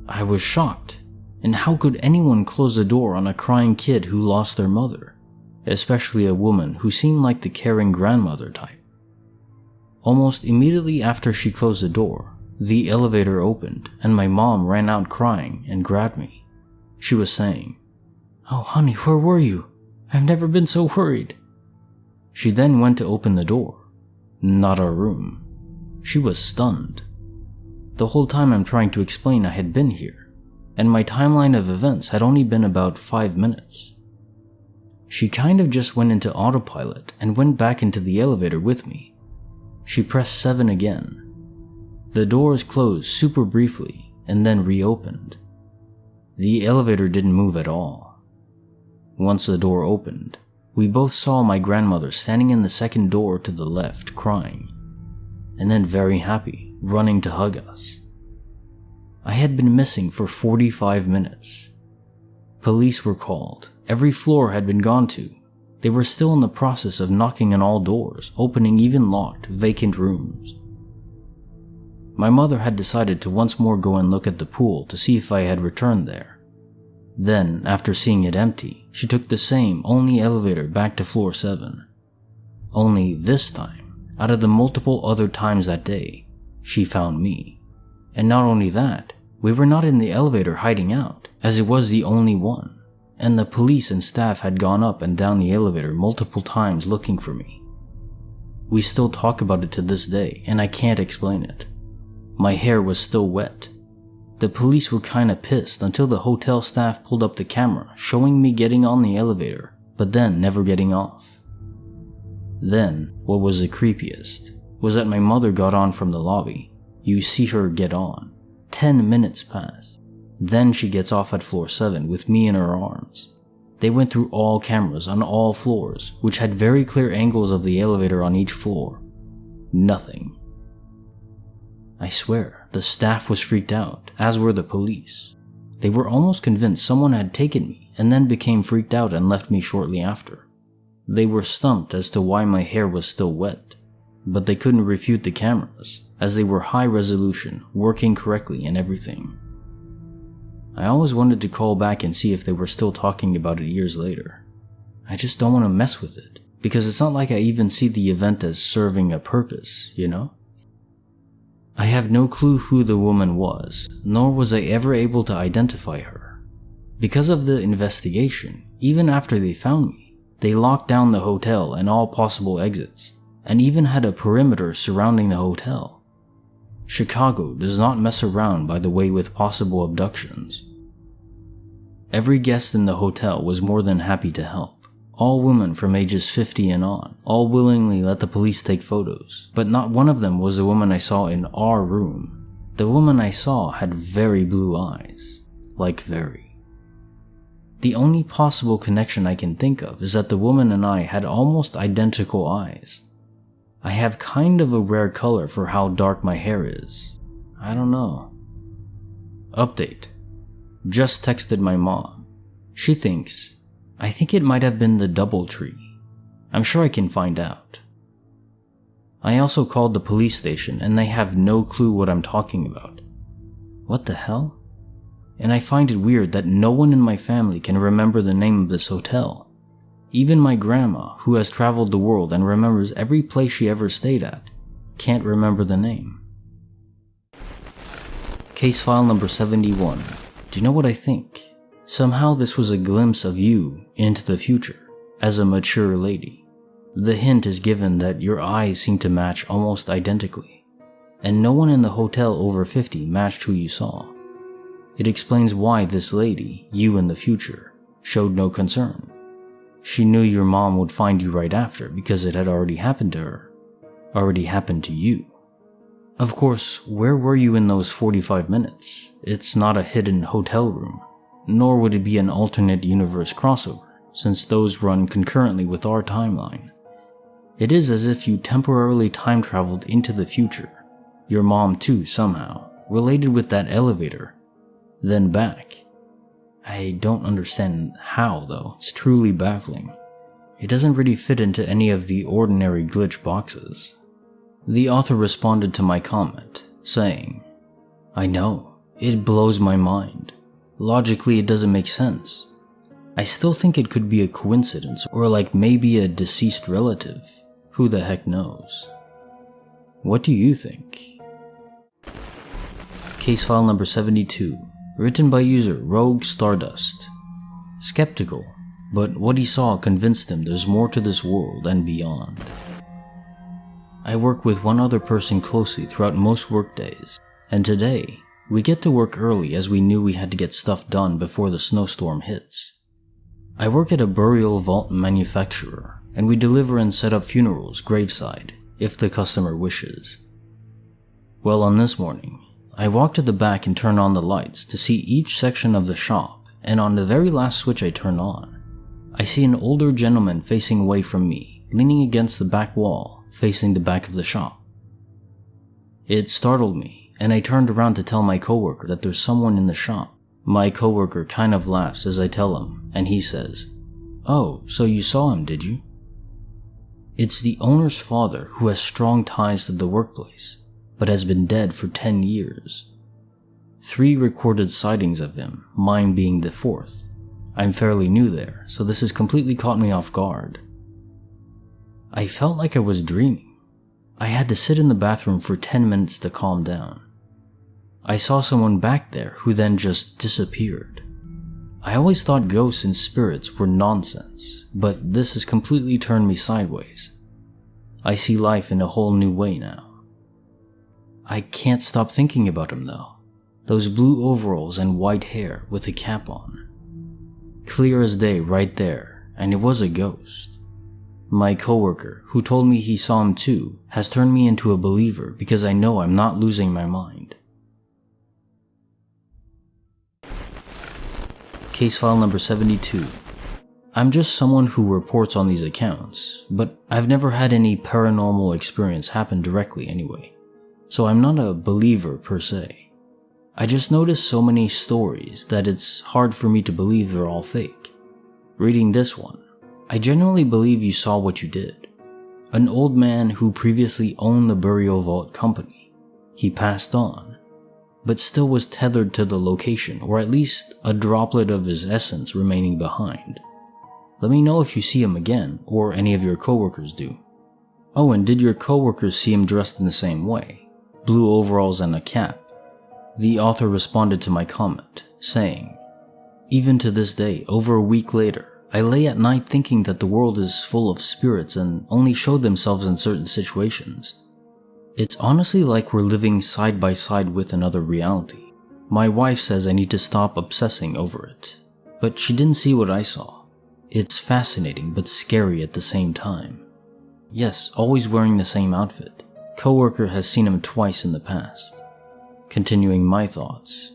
I was shocked, and how could anyone close the door on a crying kid who lost their mother, especially a woman who seemed like the caring grandmother type. Almost immediately after she closed the door, the elevator opened and my mom ran out crying and grabbed me. She was saying, "Oh honey, where were you? I've never been so worried." She then went to open the door. Not our room. She was stunned. The whole time I'm trying to explain I had been here, and my timeline of events had only been about 5 minutes. She kind of just went into autopilot and went back into the elevator with me. She pressed 7 again. The doors closed super briefly and then reopened, The elevator didn't move at all. Once the door opened, we both saw my grandmother standing in the second door to the left, crying, and then very happy, running to hug us. I had been missing for 45 minutes. Police were called. Every floor had been gone to. They were still in the process of knocking on all doors, opening even locked, vacant rooms. My mother had decided to once more go and look at the pool to see if I had returned there. Then, after seeing it empty, she took the same, only elevator back to floor 7. Only this time, out of the multiple other times that day, she found me. And not only that, we were not in the elevator hiding out, as it was the only one, and the police and staff had gone up and down the elevator multiple times looking for me. We still talk about it to this day, and I can't explain it. My hair was still wet. The police were kinda pissed until the hotel staff pulled up the camera showing me getting on the elevator, but then never getting off. Then, what was the creepiest was that my mother got on from the lobby. You see her get on. 10 minutes pass. Then she gets off at floor 7 with me in her arms. They went through all cameras on all floors, which had very clear angles of the elevator on each floor. Nothing. I swear, the staff was freaked out, as were the police. They were almost convinced someone had taken me and then became freaked out and left me shortly after. They were stumped as to why my hair was still wet, but they couldn't refute the cameras, as they were high resolution, working correctly and everything. I always wanted to call back and see if they were still talking about it years later. I just don't want to mess with it, because it's not like I even see the event as serving a purpose, you know? I have no clue who the woman was, nor was I ever able to identify her. Because of the investigation, even after they found me, they locked down the hotel and all possible exits, and even had a perimeter surrounding the hotel. Chicago does not mess around, by the way, with possible abductions. Every guest in the hotel was more than happy to help. All women from ages 50 and on, all willingly let the police take photos, but not one of them was the woman I saw in our room. The woman I saw had very blue eyes, like very. The only possible connection I can think of is that the woman and I had almost identical eyes. I have kind of a rare color for how dark my hair is. I don't know. Update. Just texted my mom. She thinks, I think it might have been the DoubleTree. I'm sure I can find out. I also called the police station and they have no clue what I'm talking about. What the hell? And I find it weird that no one in my family can remember the name of this hotel. Even my grandma, who has traveled the world and remembers every place she ever stayed at, can't remember the name. Case file number 71. Do you know what I think? Somehow this was a glimpse of you into the future, as a mature lady. The hint is given that your eyes seem to match almost identically, and no one in the hotel over 50 matched who you saw. It explains why this lady, you in the future, showed no concern. She knew your mom would find you right after because it had already happened to her. Already happened to you. Of course, where were you in those 45 minutes? It's not a hidden hotel room. Nor would it be an alternate universe crossover, since those run concurrently with our timeline. It is as if you temporarily time traveled into the future, your mom too somehow, related with that elevator, then back. I don't understand how though, it's truly baffling. It doesn't really fit into any of the ordinary glitch boxes. The author responded to my comment, saying, I know, it blows my mind. Logically, it doesn't make sense. I still think it could be a coincidence or like maybe a deceased relative. Who the heck knows? What do you think? Case file number 72, written by user Rogue Stardust. Skeptical, but what he saw convinced him there's more to this world and beyond. I work with one other person closely throughout most workdays, and today, we get to work early as we knew we had to get stuff done before the snowstorm hits. I work at a burial vault manufacturer, and we deliver and set up funerals graveside, if the customer wishes. Well, on this morning, I walk to the back and turn on the lights to see each section of the shop, and on the very last switch I turn on, I see an older gentleman facing away from me, leaning against the back wall, facing the back of the shop. It startled me, and I turned around to tell my coworker that there's someone in the shop. My coworker kind of laughs as I tell him, and he says, "Oh, so you saw him, did you?" It's the owner's father who has strong ties to the workplace, but has been dead for 10 years. 3 recorded sightings of him, mine being the 4th. I'm fairly new there, so this has completely caught me off guard. I felt like I was dreaming. I had to sit in the bathroom for 10 minutes to calm down. I saw someone back there who then just disappeared. I always thought ghosts and spirits were nonsense, but this has completely turned me sideways. I see life in a whole new way now. I can't stop thinking about him though. Those blue overalls and white hair with a cap on. Clear as day right there, and it was a ghost. My coworker, who told me he saw him too, has turned me into a believer because I know I'm not losing my mind. Case file number 72. I'm just someone who reports on these accounts, but I've never had any paranormal experience happen directly anyway, so I'm not a believer per se. I just noticed so many stories that it's hard for me to believe they're all fake. Reading this one, I genuinely believe you saw what you did. An old man who previously owned the burial vault company. He passed on, but still was tethered to the location, or at least a droplet of his essence remaining behind. Let me know if you see him again, or any of your coworkers do. Oh, and did your coworkers see him dressed in the same way? Blue overalls and a cap? The author responded to my comment, saying, "Even to this day, over a week later, I lay at night thinking that the world is full of spirits and only show themselves in certain situations. It's honestly like we're living side by side with another reality. My wife says I need to stop obsessing over it, but she didn't see what I saw. It's fascinating but scary at the same time. Yes, always wearing the same outfit. Coworker has seen him twice in the past." Continuing my thoughts.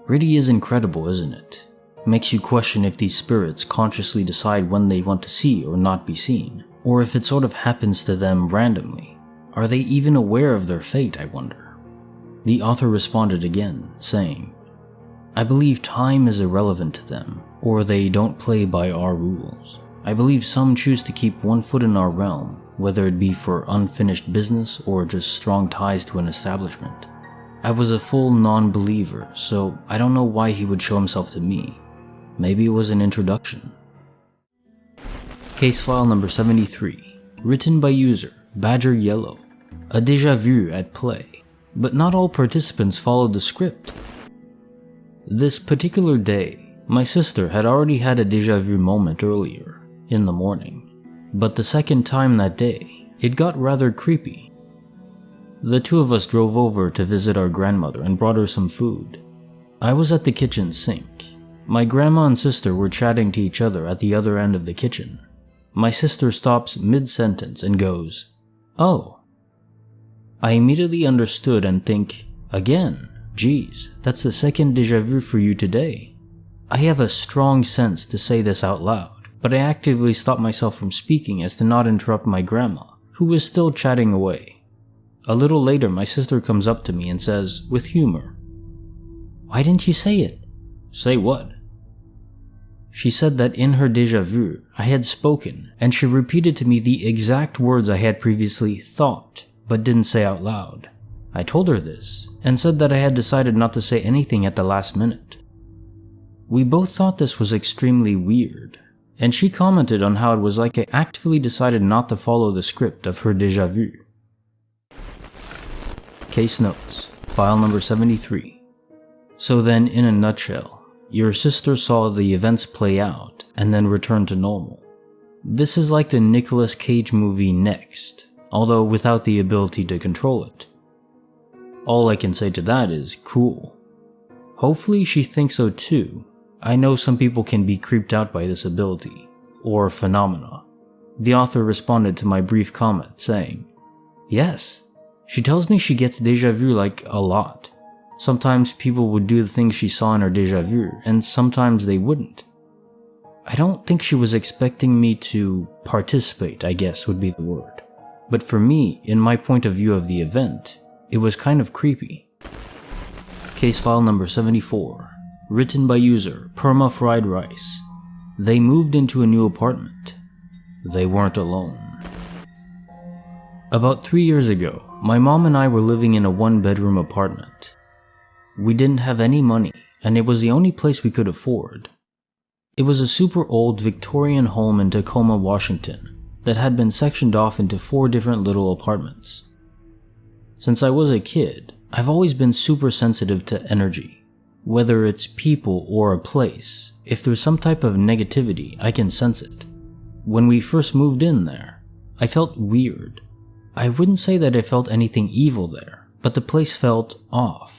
Really is incredible, isn't it? Makes you question if these spirits consciously decide when they want to see or not be seen, or if it sort of happens to them randomly. Are they even aware of their fate, I wonder? The author responded again, saying, "I believe time is irrelevant to them, or they don't play by our rules. I believe some choose to keep one foot in our realm, whether it be for unfinished business or just strong ties to an establishment. I was a full non-believer, so I don't know why he would show himself to me. Maybe it was an introduction." Case file number 73, written by user Badger Yellow. A déjà vu at play, but not all participants followed the script. This particular day, my sister had already had a déjà vu moment earlier, in the morning, but the second time that day, it got rather creepy. The two of us drove over to visit our grandmother and brought her some food. I was at the kitchen sink. My grandma and sister were chatting to each other at the other end of the kitchen. My sister stops mid-sentence and goes, "Oh." I immediately understood and think, again, geez, that's the second déjà vu for you today. I have a strong sense to say this out loud, but I actively stopped myself from speaking as to not interrupt my grandma, who was still chatting away. A little later, my sister comes up to me and says, with humor, "Why didn't you say it?" "Say what?" She said that in her déjà vu, I had spoken, and she repeated to me the exact words I had previously thought, but didn't say out loud. I told her this, and said that I had decided not to say anything at the last minute. We both thought this was extremely weird, and she commented on how it was like I actively decided not to follow the script of her déjà vu. Case notes, file number 73. So then, in a nutshell, your sister saw the events play out and then return to normal. This is like the Nicolas Cage movie Next, although without the ability to control it. All I can say to that is cool. Hopefully she thinks so too. I know some people can be creeped out by this ability, or phenomena. The author responded to my brief comment saying, "Yes, she tells me she gets déjà vu like a lot. Sometimes people would do the things she saw in her déjà vu, and sometimes they wouldn't. I don't think she was expecting me to participate, I guess would be the word. But for me, in my point of view of the event, it was kind of creepy. Case file number 74. Written by user Perma Fried Rice. They moved into a new apartment. They weren't alone. About 3 years ago, my mom and I were living in a one-bedroom apartment. We didn't have any money, and it was the only place we could afford. It was a super old Victorian home in Tacoma, Washington, that had been sectioned off into 4 different little apartments. Since I was a kid, I've always been super sensitive to energy. Whether it's people or a place, if there's some type of negativity, I can sense it. When we first moved in there, I felt weird. I wouldn't say that I felt anything evil there, but the place felt off.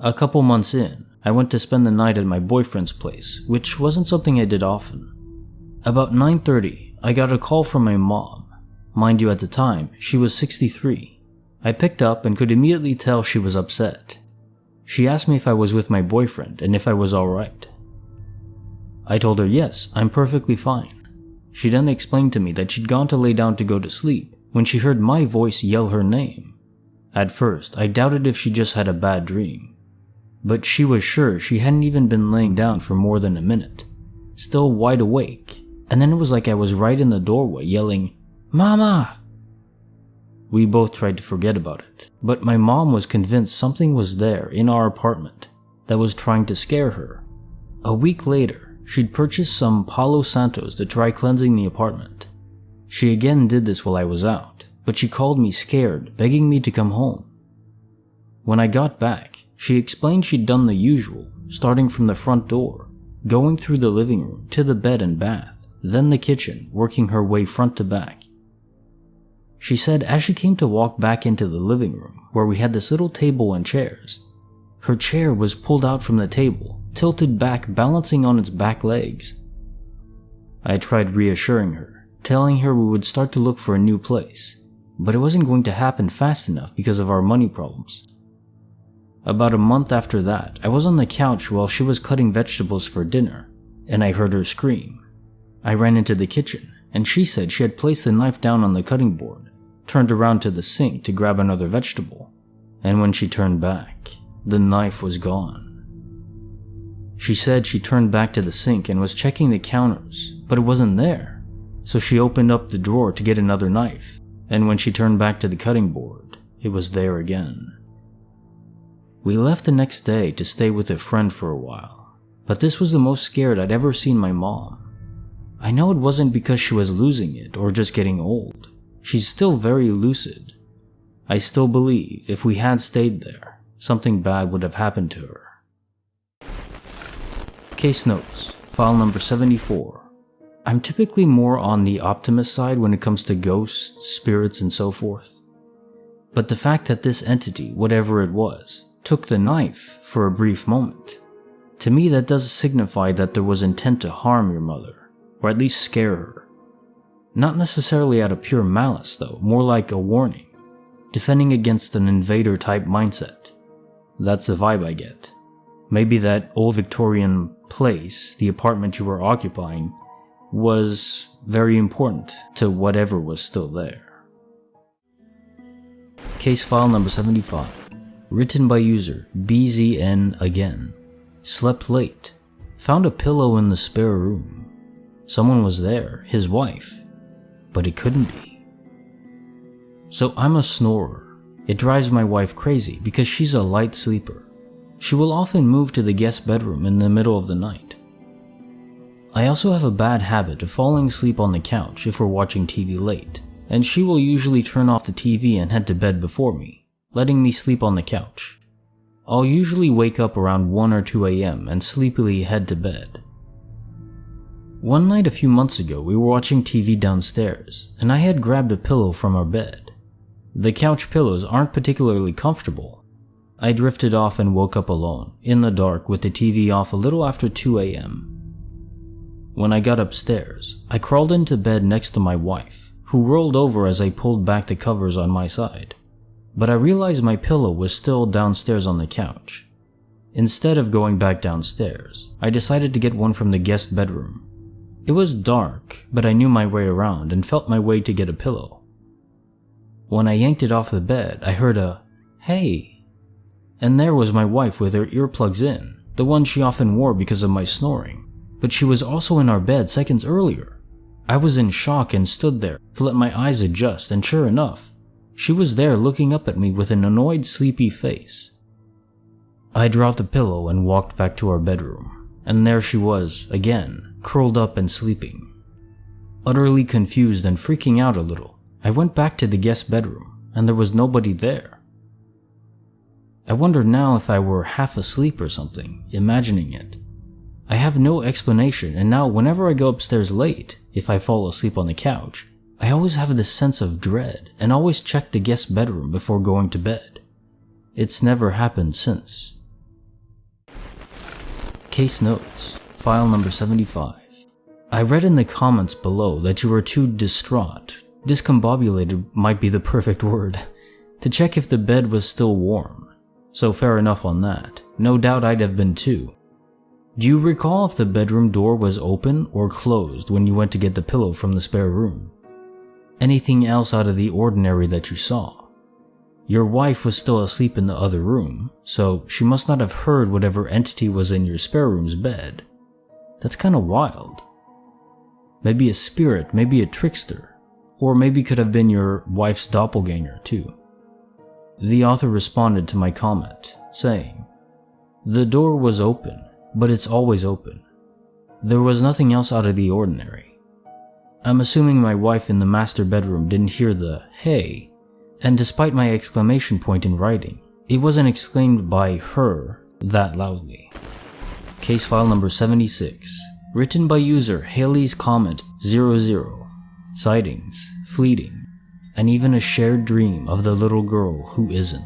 A couple months in, I went to spend the night at my boyfriend's place, which wasn't something I did often. About 9:30, I got a call from my mom. Mind you, at the time, she was 63. I picked up and could immediately tell she was upset. She asked me if I was with my boyfriend and if I was alright. I told her yes, I'm perfectly fine. She then explained to me that she'd gone to lay down to go to sleep when she heard my voice yell her name. At first, I doubted if she just had a bad dream. But she was sure she hadn't even been laying down for more than a minute, still wide awake, and then it was like I was right in the doorway yelling, "Mama!" We both tried to forget about it, but my mom was convinced something was there in our apartment that was trying to scare her. A week later, she'd purchased some Palo Santos to try cleansing the apartment. She again did this while I was out, but she called me scared, begging me to come home. When I got back, she explained she'd done the usual, starting from the front door, going through the living room to the bed and bath, then the kitchen, working her way front to back. She said as she came to walk back into the living room, where we had this little table and chairs, her chair was pulled out from the table, tilted back, balancing on its back legs. I tried reassuring her, telling her we would start to look for a new place, but it wasn't going to happen fast enough because of our money problems. About a month after that, I was on the couch while she was cutting vegetables for dinner, and I heard her scream. I ran into the kitchen, and she said she had placed the knife down on the cutting board, turned around to the sink to grab another vegetable, and when she turned back, the knife was gone. She said she turned back to the sink and was checking the counters, but it wasn't there, so she opened up the drawer to get another knife, and when she turned back to the cutting board, it was there again. We left the next day to stay with a friend for a while, but this was the most scared I'd ever seen my mom. I know it wasn't because she was losing it or just getting old. She's still very lucid. I still believe if we had stayed there, something bad would have happened to her. Case notes, file number 74. I'm typically more on the optimist side when it comes to ghosts, spirits, and so forth. But the fact that this entity, whatever it was, took the knife for a brief moment, to me that does signify that there was intent to harm your mother, or at least scare her. Not necessarily out of pure malice though, more like a warning, defending against an invader type mindset. That's the vibe I get. Maybe that old Victorian place, the apartment you were occupying, was very important to whatever was still there. Case file number 75. Written by user BZN again. Slept late. Found a pillow in the spare room. Someone was there, his wife, but it couldn't be. So I'm a snorer. It drives my wife crazy because she's a light sleeper. She will often move to the guest bedroom in the middle of the night. I also have a bad habit of falling asleep on the couch if we're watching TV late, and she will usually turn off the TV and head to bed before me, letting me sleep on the couch. I'll usually wake up around 1 or 2 a.m. and sleepily head to bed. One night a few months ago, we were watching TV downstairs, and I had grabbed a pillow from our bed. The couch pillows aren't particularly comfortable. I drifted off and woke up alone, in the dark with the TV off a little after 2 a.m. When I got upstairs, I crawled into bed next to my wife, who rolled over as I pulled back the covers on my side. but I realized my pillow was still downstairs on the couch. Instead of going back downstairs, I decided to get one from the guest bedroom. It was dark, but I knew my way around and felt my way to get a pillow. When I yanked it off the bed, I heard a, "Hey." And there was my wife with her earplugs in, the ones she often wore because of my snoring. But she was also in our bed seconds earlier. I was in shock and stood there to let my eyes adjust, and sure enough, she was there looking up at me with an annoyed, sleepy face. I dropped the pillow and walked back to our bedroom, and there she was, again, curled up and sleeping. Utterly confused and freaking out a little, I went back to the guest bedroom, and there was nobody there. I wonder now if I were half asleep or something, imagining it. I have no explanation, and now whenever I go upstairs late, if I fall asleep on the couch, I always have this sense of dread and always check the guest bedroom before going to bed. It's never happened since. Case notes, file number 75. I read in the comments below that you were too distraught, discombobulated might be the perfect word, to check if the bed was still warm. So fair enough on that, no doubt I'd have been too. Do you recall if the bedroom door was open or closed when you went to get the pillow from the spare room? Anything else out of the ordinary that you saw? Your wife was still asleep in the other room, so she must not have heard whatever entity was in your spare room's bed. That's kinda wild. Maybe a spirit, maybe a trickster, or maybe could have been your wife's doppelganger too. The author responded to my comment, saying, "The door was open, but it's always open. There was nothing else out of the ordinary. I'm assuming my wife in the master bedroom didn't hear the 'hey', and despite my exclamation point in writing, it wasn't exclaimed by her that loudly." Case file number 76, written by user Haley's Comment 00, sightings, fleeting, and even a shared dream of the little girl who isn't.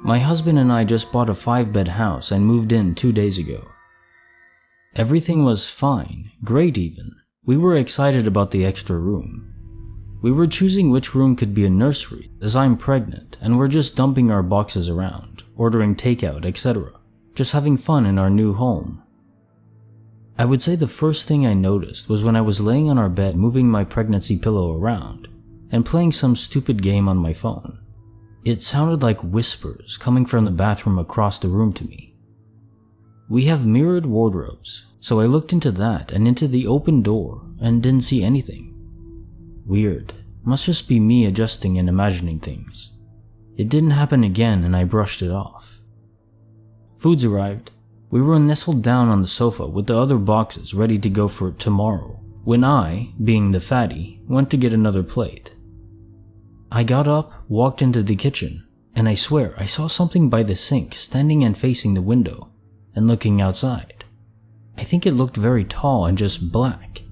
My husband and I just bought a 5-bed house and moved in 2 days ago. Everything was fine, great even. We were excited about the extra room. We were choosing which room could be a nursery, as I'm pregnant, and we're just dumping our boxes around, ordering takeout, etc. Just having fun in our new home. I would say the first thing I noticed was when I was laying on our bed moving my pregnancy pillow around, and playing some stupid game on my phone. It sounded like whispers coming from the bathroom across the room to me. We have mirrored wardrobes, so I looked into that and into the open door and didn't see anything. Weird. Must just be me adjusting and imagining things. It didn't happen again and I brushed it off. Foods arrived. We were nestled down on the sofa with the other boxes ready to go for tomorrow, when I, being the fatty, went to get another plate. I got up, walked into the kitchen, and I swear I saw something by the sink standing and facing the window and looking outside. I think it looked very tall and just black.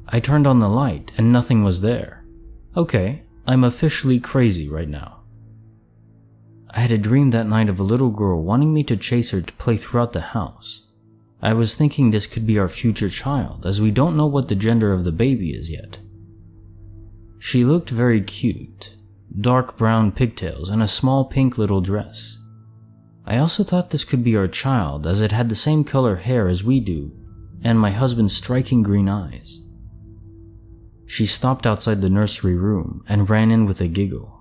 I turned on the light and nothing was there. Okay, I'm officially crazy right now. I had a dream that night of a little girl wanting me to chase her to play throughout the house. I was thinking this could be our future child, as we don't know what the gender of the baby is yet. She looked very cute, dark brown pigtails and a small pink little dress. I also thought this could be our child, as it had the same color hair as we do, and my husband's striking green eyes. She stopped outside the nursery room and ran in with a giggle.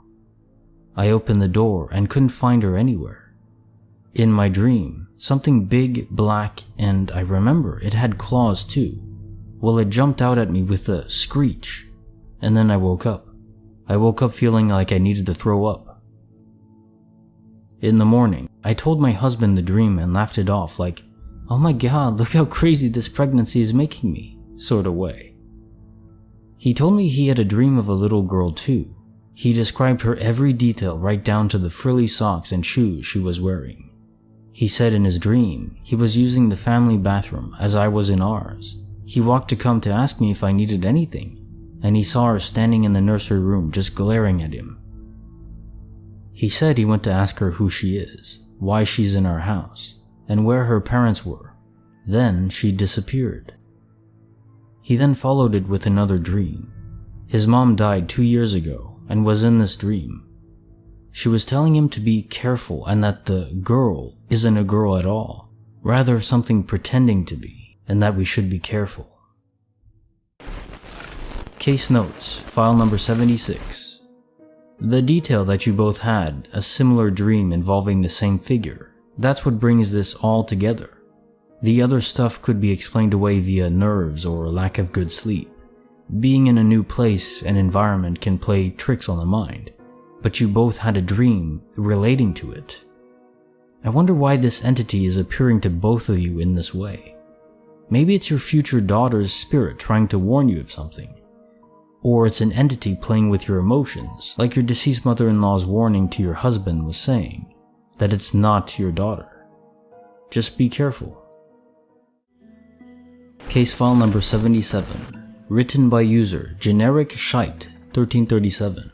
I opened the door and couldn't find her anywhere. In my dream, something big, black, and I remember it had claws too. Well, it jumped out at me with a screech, and then I woke up. I woke up feeling like I needed to throw up. In the morning, I told my husband the dream and laughed it off like, "Oh my god, look how crazy this pregnancy is making me," sort of way. He told me he had a dream of a little girl too. He described her every detail right down to the frilly socks and shoes she was wearing. He said in his dream, he was using the family bathroom as I was in ours. He walked to come to ask me if I needed anything, and he saw her standing in the nursery room just glaring at him. He said he went to ask her who she is, why she's in our house, and where her parents were. Then she disappeared. He then followed it with another dream. His mom died 2 years ago and was in this dream. She was telling him to be careful and that the girl isn't a girl at all, rather something pretending to be, and that we should be careful. Case notes, file number 76. The detail that you both had a similar dream involving the same figure, that's what brings this all together. The other stuff could be explained away via nerves or lack of good sleep. Being in a new place and environment can play tricks on the mind, but you both had a dream relating to it. I wonder why this entity is appearing to both of you in this way. Maybe it's your future daughter's spirit trying to warn you of something. Or it's an entity playing with your emotions, like your deceased mother-in-law's warning to your husband was saying, that it's not your daughter. Just be careful. Case file number 77, written by user Generic Shite 1337.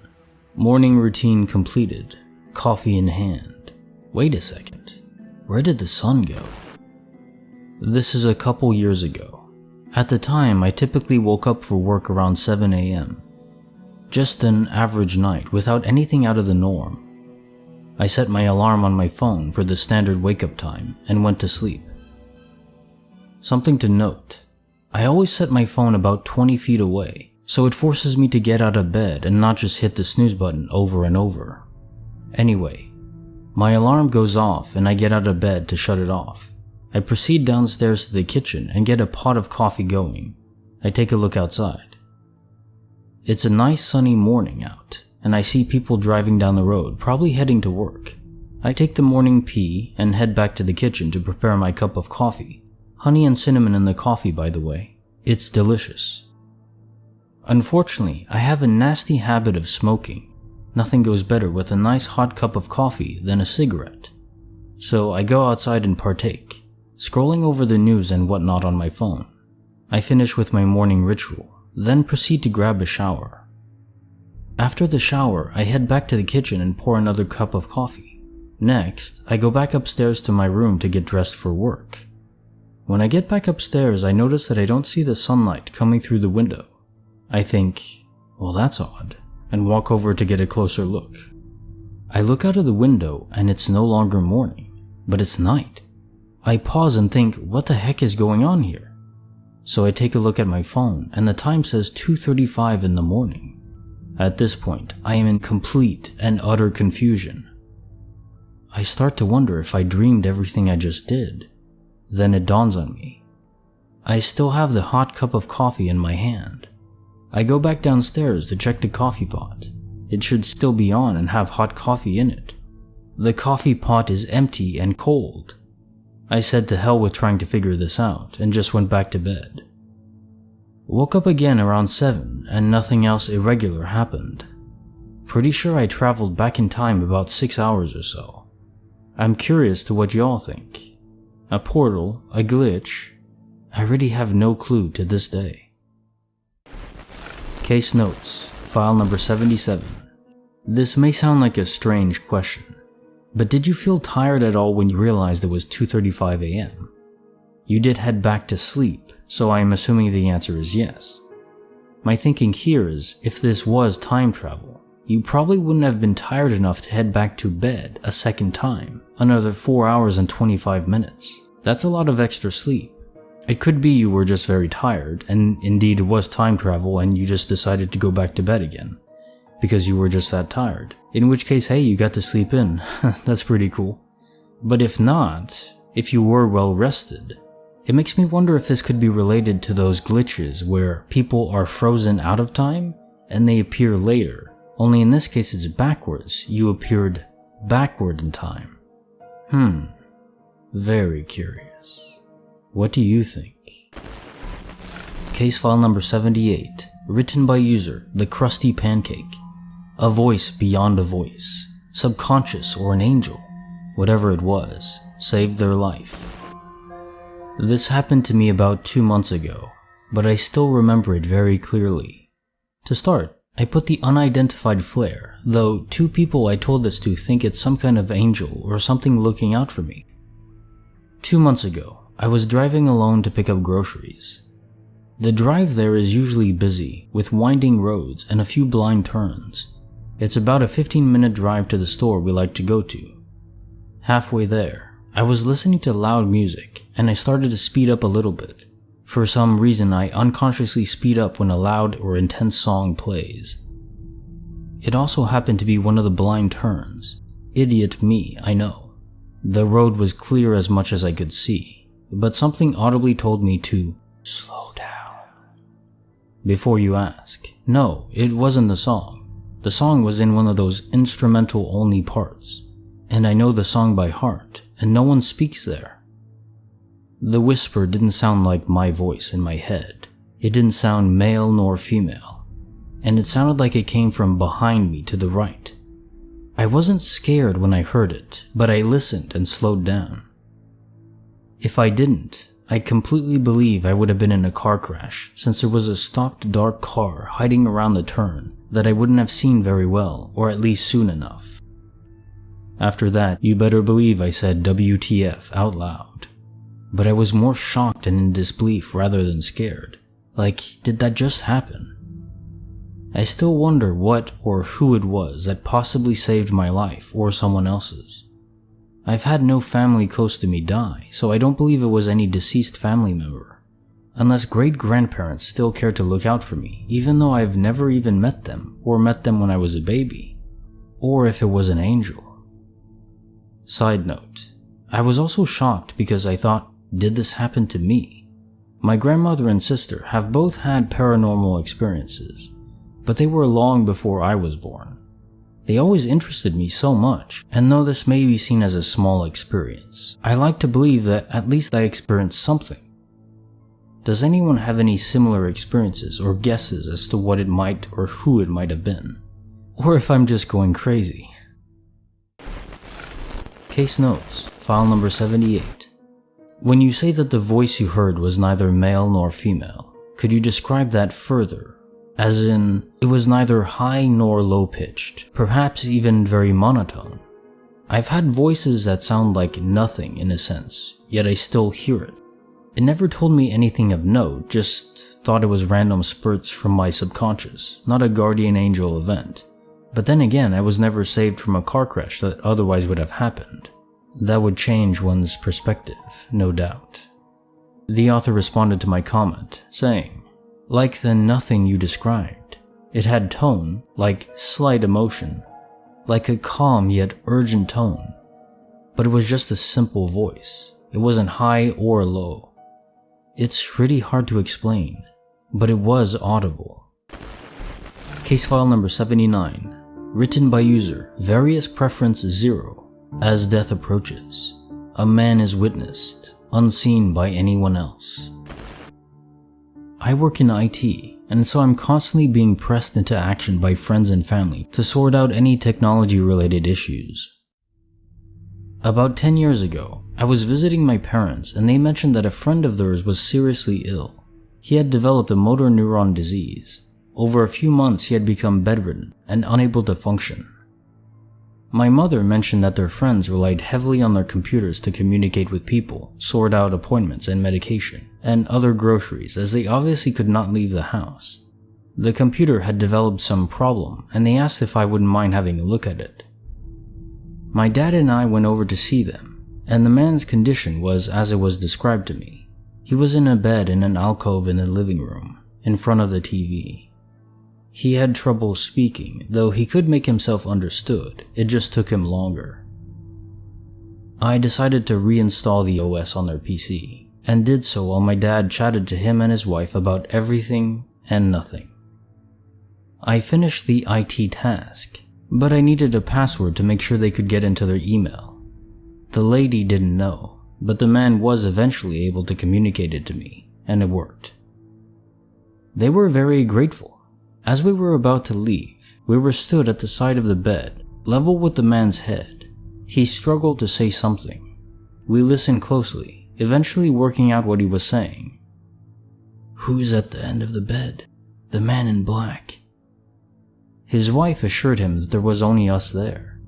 Morning routine completed, coffee in hand. Wait a second, where did the sun go? This is a couple years ago. At the time, I typically woke up for work around 7 a.m. Just an average night without anything out of the norm. I set my alarm on my phone for the standard wake-up time and went to sleep. Something to note, I always set my phone about 20 feet away, so it forces me to get out of bed and not just hit the snooze button over and over. Anyway, my alarm goes off and I get out of bed to shut it off. I proceed downstairs to the kitchen and get a pot of coffee going. I take a look outside. It's a nice sunny morning out, and I see people driving down the road, probably heading to work. I take the morning pee and head back to the kitchen to prepare my cup of coffee. Honey and cinnamon in the coffee, by the way. It's delicious. Unfortunately, I have a nasty habit of smoking. Nothing goes better with a nice hot cup of coffee than a cigarette. So I go outside and partake, scrolling over the news and whatnot on my phone. I finish with my morning ritual, then proceed to grab a shower. After the shower, I head back to the kitchen and pour another cup of coffee. Next, I go back upstairs to my room to get dressed for work. When I get back upstairs, I notice that I don't see the sunlight coming through the window. I think, well, that's odd, and walk over to get a closer look. I look out of the window and it's no longer morning, but it's night. I pause and think, what the heck is going on here? So I take a look at my phone and the time says 2:35 in the morning. At this point, I am in complete and utter confusion. I start to wonder if I dreamed everything I just did. Then it dawns on me. I still have the hot cup of coffee in my hand. I go back downstairs to check the coffee pot. It should still be on and have hot coffee in it. The coffee pot is empty and cold. I said to hell with trying to figure this out and just went back to bed. Woke up again around 7 and nothing else irregular happened. Pretty sure I traveled back in time about 6 hours or so. I'm curious to what y'all think. A portal, a glitch? I really have no clue to this day. Case notes, file number 77. This may sound like a strange question, but did you feel tired at all when you realized it was 2:35 a.m.? You did head back to sleep, so I am assuming the answer is yes. My thinking here is, if this was time travel, you probably wouldn't have been tired enough to head back to bed a second time, another 4 hours and 25 minutes. That's a lot of extra sleep. It could be you were just very tired, and indeed it was time travel and you just decided to go back to bed again, because you were just that tired. In which case, hey, you got to sleep in. That's pretty cool. But if not, if you were well rested, it makes me wonder if this could be related to those glitches where people are frozen out of time and they appear later. Only in this case it's backwards. You appeared backward in time. Very curious. What do you think? Case file number 78, written by user The Crusty Pancake. A voice beyond a voice, subconscious or an angel, whatever it was, saved their life. This happened to me about 2 months ago, but I still remember it very clearly. To start, I put the unidentified flare, though 2 people I told this to think it's some kind of angel or something looking out for me. 2 months ago, I was driving alone to pick up groceries. The drive there is usually busy, with winding roads and a few blind turns. It's about a 15-minute drive to the store we like to go to. Halfway there, I was listening to loud music and I started to speed up a little bit. For some reason, I unconsciously speed up when a loud or intense song plays. It also happened to be one of the blind turns. Idiot me, I know. The road was clear as much as I could see, but something audibly told me to slow down. Before you ask, no, it wasn't the song. The song was in one of those instrumental-only parts, and I know the song by heart, and no one speaks there. The whisper didn't sound like my voice in my head. It didn't sound male nor female, and it sounded like it came from behind me to the right. I wasn't scared when I heard it, but I listened and slowed down. If I didn't, I completely believe I would have been in a car crash, since there was a stopped dark car hiding around the turn that I wouldn't have seen very well, or at least soon enough. After that, you better believe I said WTF out loud. But I was more shocked and in disbelief rather than scared. Like, did that just happen? I still wonder what or who it was that possibly saved my life or someone else's. I've had no family close to me die, so I don't believe it was any deceased family member. Unless great-grandparents still care to look out for me, even though I've never even met them or met them when I was a baby. Or if it was an angel. Side note, I was also shocked because I thought, did this happen to me? My grandmother and sister have both had paranormal experiences, but they were long before I was born. They always interested me so much, and though this may be seen as a small experience, I like to believe that at least I experienced something. Does anyone have any similar experiences or guesses as to what it might or who it might have been? Or if I'm just going crazy? Case notes, file number 78. When you say that the voice you heard was neither male nor female, could you describe that further? As in, it was neither high nor low-pitched, perhaps even very monotone. I've had voices that sound like nothing in a sense, yet I still hear it. It never told me anything of note, just thought it was random spurts from my subconscious, not a guardian angel event. But then again, I was never saved from a car crash that otherwise would have happened. That would change one's perspective, no doubt. The author responded to my comment, saying, like the nothing you described, it had tone, like slight emotion, like a calm yet urgent tone. But it was just a simple voice. It wasn't high or low. It's really hard to explain, but it was audible. Case file number 79, written by user Various Preference 0. As death approaches, a man is witnessed, unseen by anyone else. I work in IT, and so I'm constantly being pressed into action by friends and family to sort out any technology-related issues. About 10 years ago, I was visiting my parents and they mentioned that a friend of theirs was seriously ill. He had developed a motor neuron disease. Over a few months he had become bedridden and unable to function. My mother mentioned that their friends relied heavily on their computers to communicate with people, sort out appointments and medication, and other groceries as they obviously could not leave the house. The computer had developed some problem and they asked if I wouldn't mind having a look at it. My dad and I went over to see them, and the man's condition was as it was described to me. He was in a bed in an alcove in the living room, in front of the TV. He had trouble speaking, though he could make himself understood, it just took him longer. I decided to reinstall the OS on their PC, and did so while my dad chatted to him and his wife about everything and nothing. I finished the IT task, but I needed a password to make sure they could get into their email. The lady didn't know, but the man was eventually able to communicate it to me, and it worked. They were very grateful. As we were about to leave, we were stood at the side of the bed, level with the man's head. He struggled to say something. We listened closely, eventually working out what he was saying. "Who is at the end of the bed? The man in black." His wife assured him that there was only us there.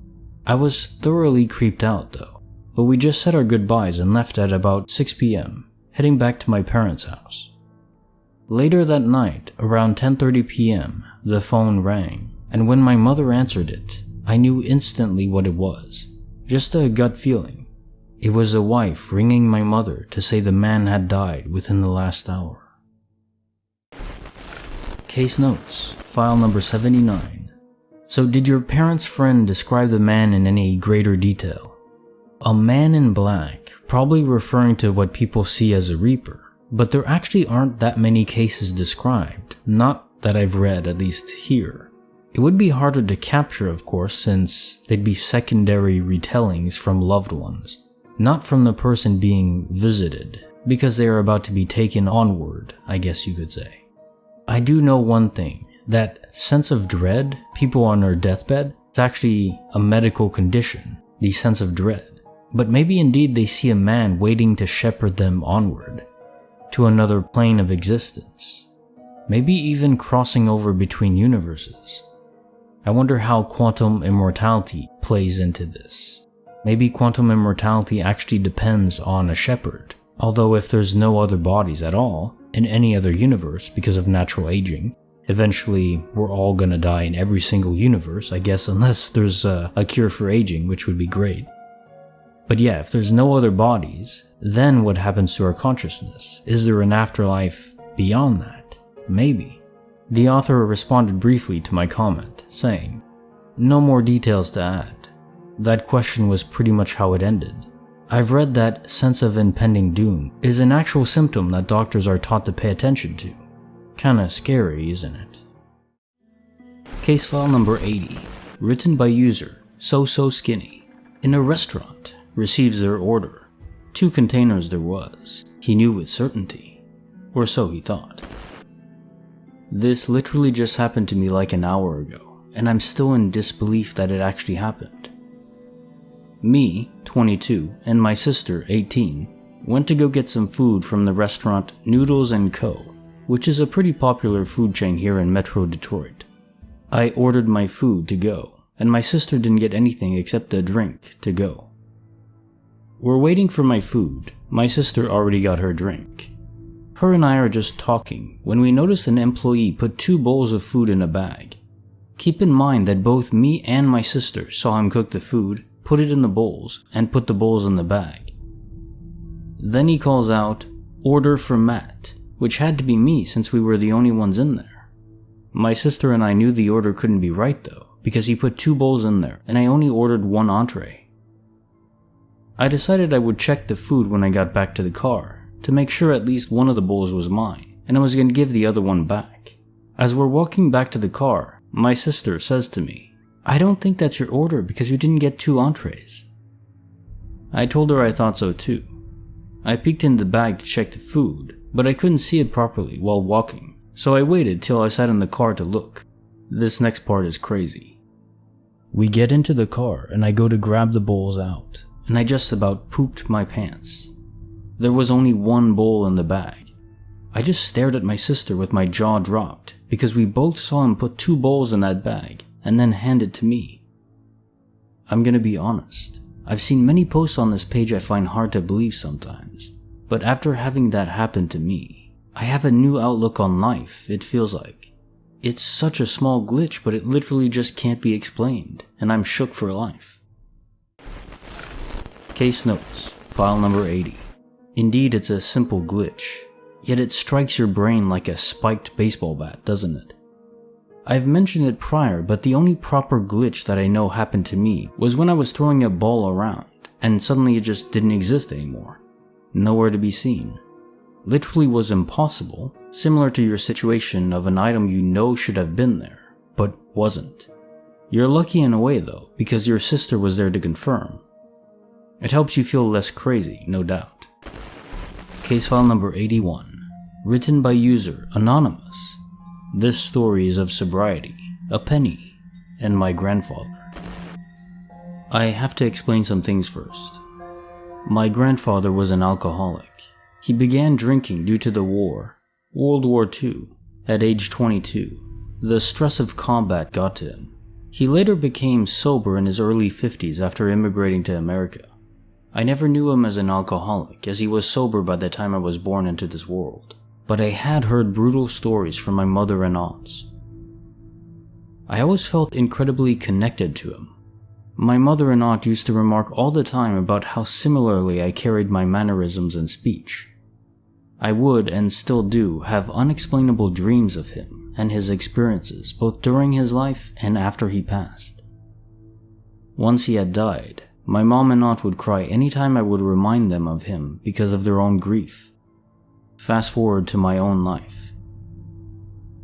I was thoroughly creeped out though, but we just said our goodbyes and left at about 6 p.m., heading back to my parents' house. Later that night, around 10:30 p.m., the phone rang, and when my mother answered it, I knew instantly what it was. Just a gut feeling. It was a wife ringing my mother to say the man had died within the last hour. Case notes, file number 79. So did your parents' friend describe the man in any greater detail? A man in black, probably referring to what people see as a reaper, but there actually aren't that many cases described, not that I've read, at least here. It would be harder to capture, of course, since they'd be secondary retellings from loved ones, not from the person being visited, because they are about to be taken onward, I guess you could say. I do know one thing, that sense of dread, people on their deathbed, it's actually a medical condition, the sense of dread. But maybe indeed they see a man waiting to shepherd them onward, to another plane of existence. Maybe even crossing over between universes. I wonder how quantum immortality plays into this. Maybe quantum immortality actually depends on a shepherd, although if there's no other bodies at all, in any other universe because of natural aging, eventually we're all gonna die in every single universe, I guess, unless there's a cure for aging, which would be great. But yeah, if there's no other bodies, then what happens to our consciousness? Is there an afterlife beyond that? Maybe. The author responded briefly to my comment, saying, "No more details to add. That question was pretty much how it ended. I've read that sense of impending doom is an actual symptom that doctors are taught to pay attention to. Kinda scary, isn't it?" Case file number 80, written by user So Skinny. In a restaurant, receives their order. 2 containers there was. He knew with certainty. Or so he thought. This literally just happened to me like an hour ago, and I'm still in disbelief that it actually happened. Me, 22, and my sister, 18, went to go get some food from the restaurant Noodles & Co., which is a pretty popular food chain here in Metro Detroit. I ordered my food to go, and my sister didn't get anything except a drink to go. We're waiting for my food. My sister already got her drink. Her and I are just talking when we noticed an employee put 2 bowls of food in a bag. Keep in mind that both me and my sister saw him cook the food, put it in the bowls, and put the bowls in the bag. Then he calls out, "Order for Matt," which had to be me since we were the only ones in there. My sister and I knew the order couldn't be right though, because he put 2 bowls in there and I only ordered 1 entree. I decided I would check the food when I got back to the car, to make sure at least one of the bowls was mine, and I was going to give the other one back. As we're walking back to the car, my sister says to me, "I don't think that's your order because you didn't get 2 entrees." I told her I thought so too. I peeked in the bag to check the food, but I couldn't see it properly while walking, so I waited till I sat in the car to look. This next part is crazy. We get into the car and I go to grab the bowls out, and I just about pooped my pants. There was only 1 bowl in the bag. I just stared at my sister with my jaw dropped because we both saw him put 2 bowls in that bag and then hand it to me. I'm gonna be honest, I've seen many posts on this page I find hard to believe sometimes, but after having that happen to me, I have a new outlook on life, it feels like. It's such a small glitch, but it literally just can't be explained, and I'm shook for life. Case notes, file number 80. Indeed, it's a simple glitch, yet it strikes your brain like a spiked baseball bat, doesn't it? I've mentioned it prior, but the only proper glitch that I know happened to me was when I was throwing a ball around, and suddenly it just didn't exist anymore. Nowhere to be seen. Literally was impossible, similar to your situation of an item you know should have been there, but wasn't. You're lucky in a way though, because your sister was there to confirm. It helps you feel less crazy, no doubt. Case file number 81, written by user Anonymous. This story is of sobriety, a penny, and my grandfather. I have to explain some things first. My grandfather was an alcoholic. He began drinking due to the war, World War II, at age 22. The stress of combat got to him. He later became sober in his early 50s after immigrating to America. I never knew him as an alcoholic, as he was sober by the time I was born into this world, but I had heard brutal stories from my mother and aunts. I always felt incredibly connected to him. My mother and aunt used to remark all the time about how similarly I carried my mannerisms and speech. I would, and still do, have unexplainable dreams of him and his experiences both during his life and after he passed. Once he had died, my mom and aunt would cry anytime I would remind them of him because of their own grief. Fast forward to my own life.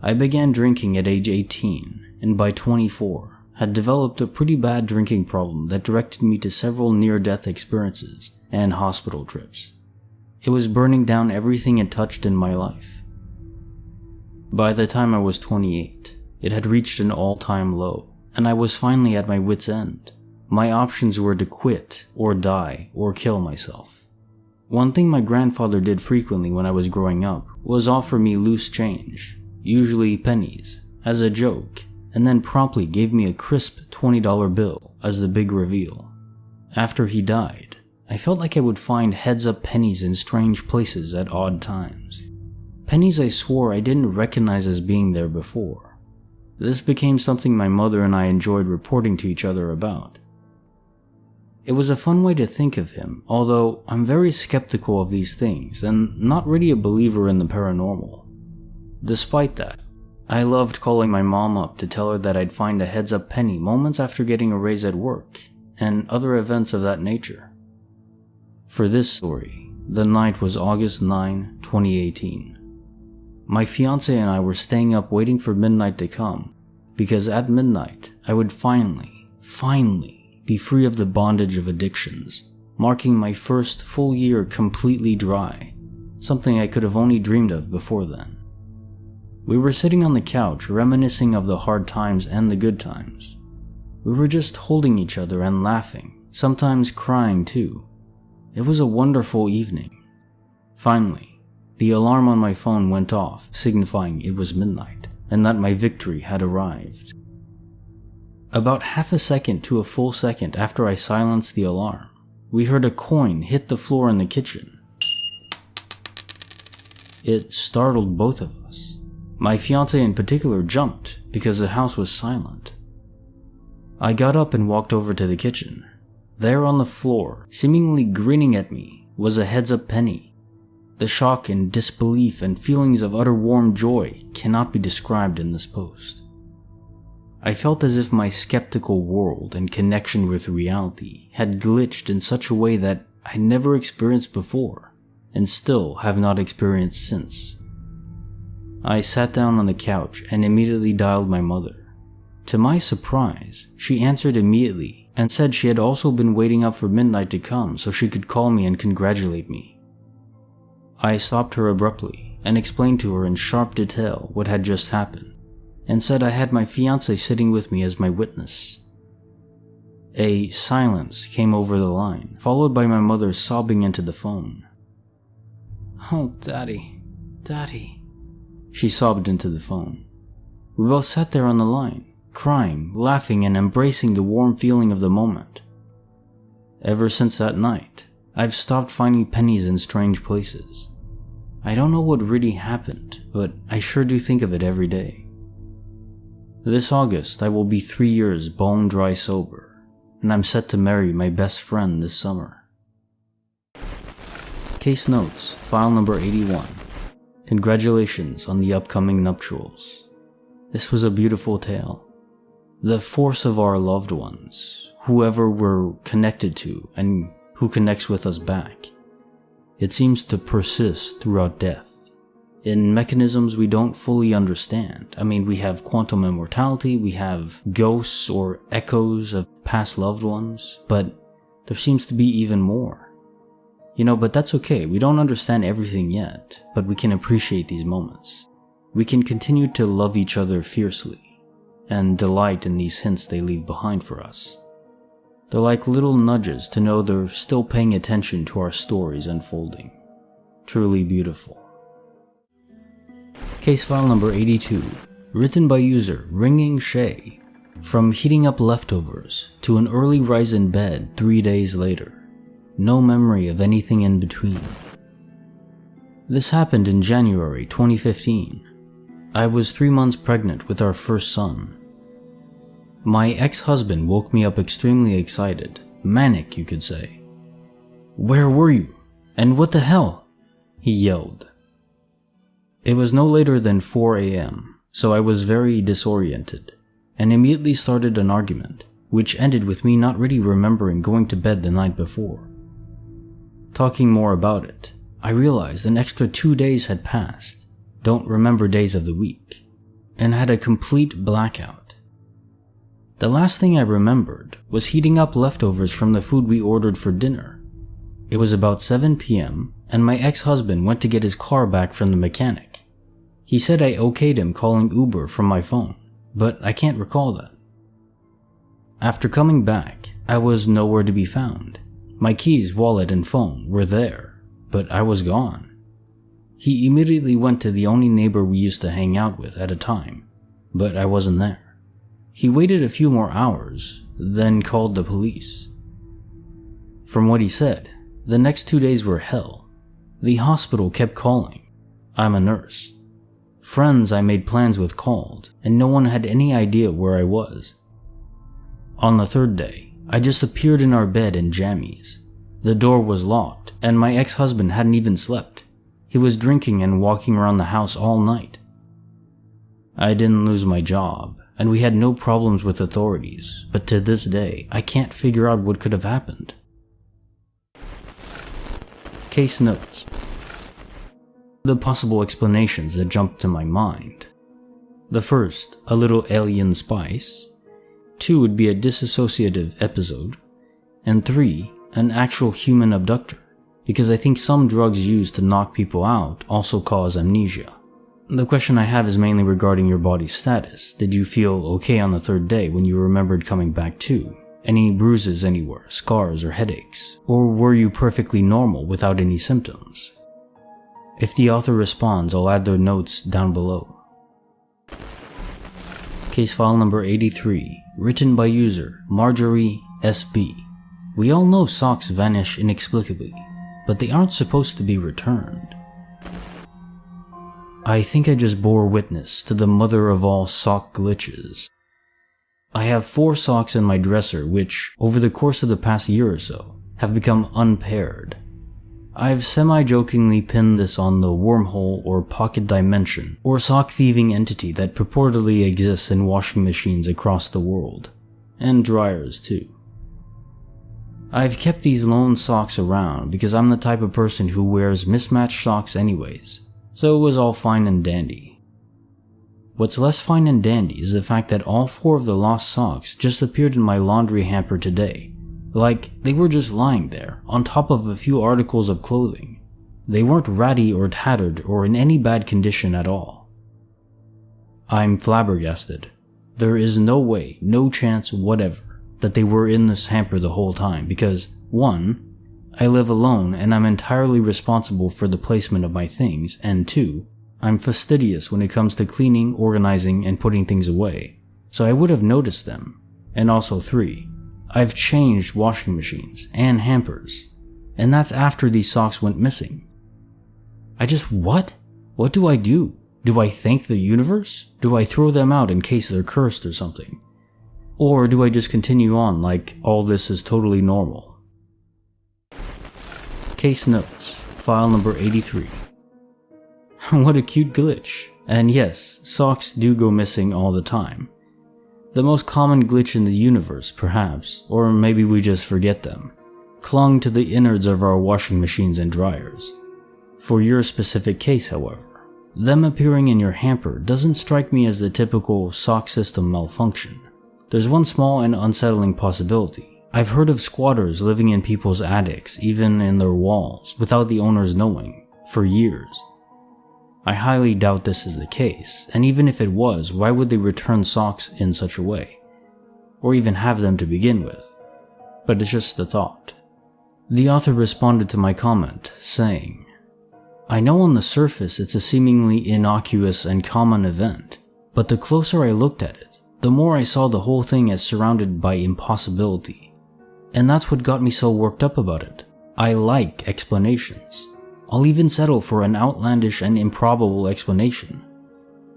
I began drinking at age 18, and by 24, had developed a pretty bad drinking problem that directed me to several near-death experiences and hospital trips. It was burning down everything it touched in my life. By the time I was 28, it had reached an all-time low, and I was finally at my wit's end. My options were to quit, or die, or kill myself. One thing my grandfather did frequently when I was growing up was offer me loose change, usually pennies, as a joke, and then promptly gave me a crisp $20 bill as the big reveal. After he died, I felt like I would find heads-up pennies in strange places at odd times. Pennies I swore I didn't recognize as being there before. This became something my mother and I enjoyed reporting to each other about. It was a fun way to think of him, although I'm very skeptical of these things and not really a believer in the paranormal. Despite that, I loved calling my mom up to tell her that I'd find a heads-up penny moments after getting a raise at work, and other events of that nature. For this story, the night was August 9, 2018. My fiancé and I were staying up waiting for midnight to come, because at midnight I would finally be free of the bondage of addictions, marking my first full year completely dry, something I could have only dreamed of before then. We were sitting on the couch reminiscing of the hard times and the good times. We were just holding each other and laughing, sometimes crying too. It was a wonderful evening. Finally, the alarm on my phone went off, signifying it was midnight and that my victory had arrived. About half a second to a full second after I silenced the alarm, we heard a coin hit the floor in the kitchen. It startled both of us. My fiancé in particular jumped because the house was silent. I got up and walked over to the kitchen. There on the floor, seemingly grinning at me, was a heads-up penny. The shock and disbelief and feelings of utter warm joy cannot be described in this post. I felt as if my skeptical world and connection with reality had glitched in such a way that I never experienced before, and still have not experienced since. I sat down on the couch and immediately dialed my mother. To my surprise, she answered immediately and said she had also been waiting up for midnight to come so she could call me and congratulate me. I stopped her abruptly and explained to her in sharp detail what had just happened, and said I had my fiancé sitting with me as my witness. A silence came over the line, followed by my mother sobbing into the phone. "Oh, Daddy, Daddy," she sobbed into the phone. We both sat there on the line, crying, laughing, and embracing the warm feeling of the moment. Ever since that night, I've stopped finding pennies in strange places. I don't know what really happened, but I sure do think of it every day. This August, I will be 3 years bone dry sober, and I'm set to marry my best friend this summer. Case notes, file number 81. Congratulations on the upcoming nuptials. This was a beautiful tale. The force of our loved ones, whoever we're connected to and who connects with us back, it seems to persist throughout death, in mechanisms we don't fully understand. I mean, we have quantum immortality, we have ghosts or echoes of past loved ones, but there seems to be even more. But that's okay. We don't understand everything yet, but we can appreciate these moments. We can continue to love each other fiercely and delight in these hints they leave behind for us. They're like little nudges to know they're still paying attention to our stories unfolding. Truly beautiful. Case file number 82, written by user Ringing Shay. From heating up leftovers to an early rise in bed 3 days later. No memory of anything in between. This happened in January 2015. I was 3 months pregnant with our first son. My ex-husband woke me up extremely excited, manic you could say. "Where were you? And what the hell?" he yelled. It was no later than 4 a.m., so I was very disoriented, and immediately started an argument, which ended with me not really remembering going to bed the night before. Talking more about it, I realized an extra 2 days had passed, don't remember days of the week, and had a complete blackout. The last thing I remembered was heating up leftovers from the food we ordered for dinner. It was about 7 p.m., and my ex-husband went to get his car back from the mechanic. He said I okayed him calling Uber from my phone, but I can't recall that. After coming back, I was nowhere to be found. My keys, wallet, and phone were there, but I was gone. He immediately went to the only neighbor we used to hang out with at a time, but I wasn't there. He waited a few more hours, then called the police. From what he said, the next 2 days were hell. The hospital kept calling. I'm a nurse. Friends I made plans with called, and no one had any idea where I was. On the third day, I just appeared in our bed in jammies. The door was locked, and my ex-husband hadn't even slept. He was drinking and walking around the house all night. I didn't lose my job, and we had no problems with authorities, but to this day, I can't figure out what could have happened. Case notes. The possible explanations that jumped to my mind. The first, a little alien spice. 2 would be a dissociative episode. And 3, an actual human abductor, because I think some drugs used to knock people out also cause amnesia. The question I have is mainly regarding your body's status. Did you feel okay on the third day when you remembered coming back to? Any bruises anywhere, scars or headaches? Or were you perfectly normal without any symptoms? If the author responds, I'll add their notes down below. Case file number 83, written by user Marjorie SB. We all know socks vanish inexplicably, but they aren't supposed to be returned. I think I just bore witness to the mother of all sock glitches. I have 4 socks in my dresser which, over the course of the past year or so, have become unpaired. I've semi-jokingly pinned this on the wormhole or pocket dimension or sock thieving entity that purportedly exists in washing machines across the world, and dryers too. I've kept these lone socks around because I'm the type of person who wears mismatched socks anyways, so it was all fine and dandy. What's less fine and dandy is the fact that all 4 of the lost socks just appeared in my laundry hamper today. Like, they were just lying there, on top of a few articles of clothing. They weren't ratty or tattered or in any bad condition at all. I'm flabbergasted. There is no way, no chance whatever, that they were in this hamper the whole time because, 1, I live alone and I'm entirely responsible for the placement of my things, and 2, I'm fastidious when it comes to cleaning, organizing, and putting things away, so I would have noticed them. And also 3, I've changed washing machines and hampers, and that's after these socks went missing. What? What do I do? Do I thank the universe? Do I throw them out in case they're cursed or something? Or do I just continue on like all this is totally normal? Case notes, file number 83. What a cute glitch. And yes, socks do go missing all the time. The most common glitch in the universe, perhaps, or maybe we just forget them, clung to the innards of our washing machines and dryers. For your specific case, however, them appearing in your hamper doesn't strike me as the typical sock system malfunction. There's one small and unsettling possibility. I've heard of squatters living in people's attics, even in their walls, without the owners knowing, for years. I highly doubt this is the case, and even if it was, why would they return socks in such a way? Or even have them to begin with? But it's just a thought. The author responded to my comment, saying, I know on the surface it's a seemingly innocuous and common event, but the closer I looked at it, the more I saw the whole thing as surrounded by impossibility. And that's what got me so worked up about it. I like explanations. I'll even settle for an outlandish and improbable explanation.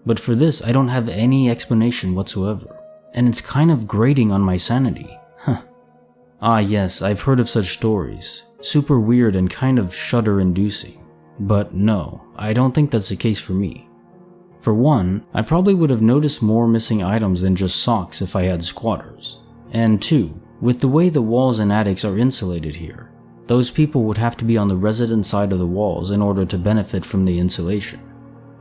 But for this, I don't have any explanation whatsoever. and it's kind of grating on my sanity. Huh. Ah yes, I've heard of such stories. Super weird and kind of shudder-inducing. But no, I don't think that's the case for me. For one, I probably would have noticed more missing items than just socks if I had squatters. And two, with the way the walls and attics are insulated here, those people would have to be on the resident side of the walls in order to benefit from the insulation.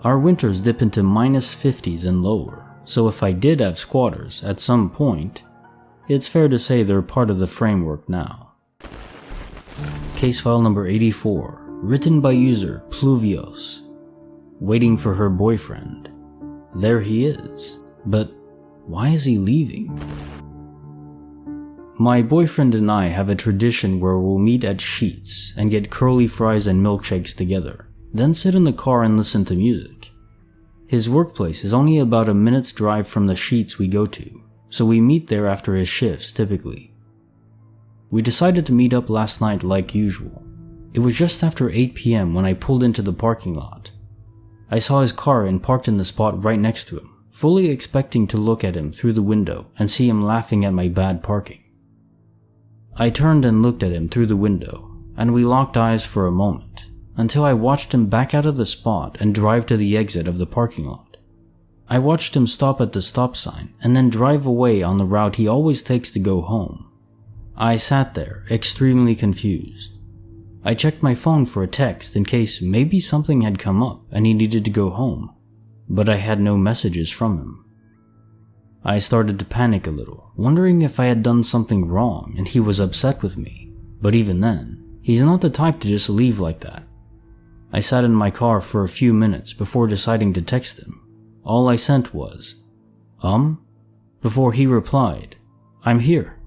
Our winters dip into -50s and lower, so if I did have squatters at some point, it's fair to say they're part of the framework now. Case file number 84, written by user Pluvios. Waiting for her boyfriend. There he is, but why is he leaving? My boyfriend and I have a tradition where we'll meet at Sheets and get curly fries and milkshakes together, then sit in the car and listen to music. His workplace is only about a minute's drive from the Sheets we go to, so we meet there after his shifts typically. We decided to meet up last night like usual. It was just after 8 p.m. when I pulled into the parking lot. I saw his car and parked in the spot right next to him, fully expecting to look at him through the window and see him laughing at my bad parking. I turned and looked at him through the window, and we locked eyes for a moment, until I watched him back out of the spot and drive to the exit of the parking lot. I watched him stop at the stop sign and then drive away on the route he always takes to go home. I sat there, extremely confused. I checked my phone for a text in case maybe something had come up and he needed to go home, but I had no messages from him. I started to panic a little, wondering if I had done something wrong and he was upset with me, but even then, he's not the type to just leave like that. I sat in my car for a few minutes before deciding to text him. All I sent was, before he replied, "I'm here."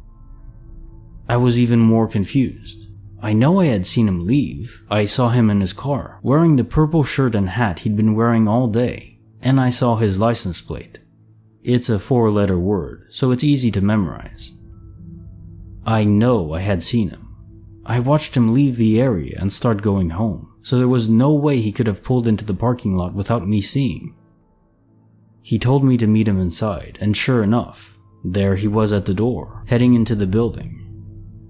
I was even more confused. I know I had seen him leave. I saw him in his car, wearing the purple shirt and hat he'd been wearing all day, and I saw his license plate. It's a 4-letter word, so it's easy to memorize. I know I had seen him. I watched him leave the area and start going home, so there was no way he could have pulled into the parking lot without me seeing. He told me to meet him inside, and sure enough, there he was at the door, heading into the building.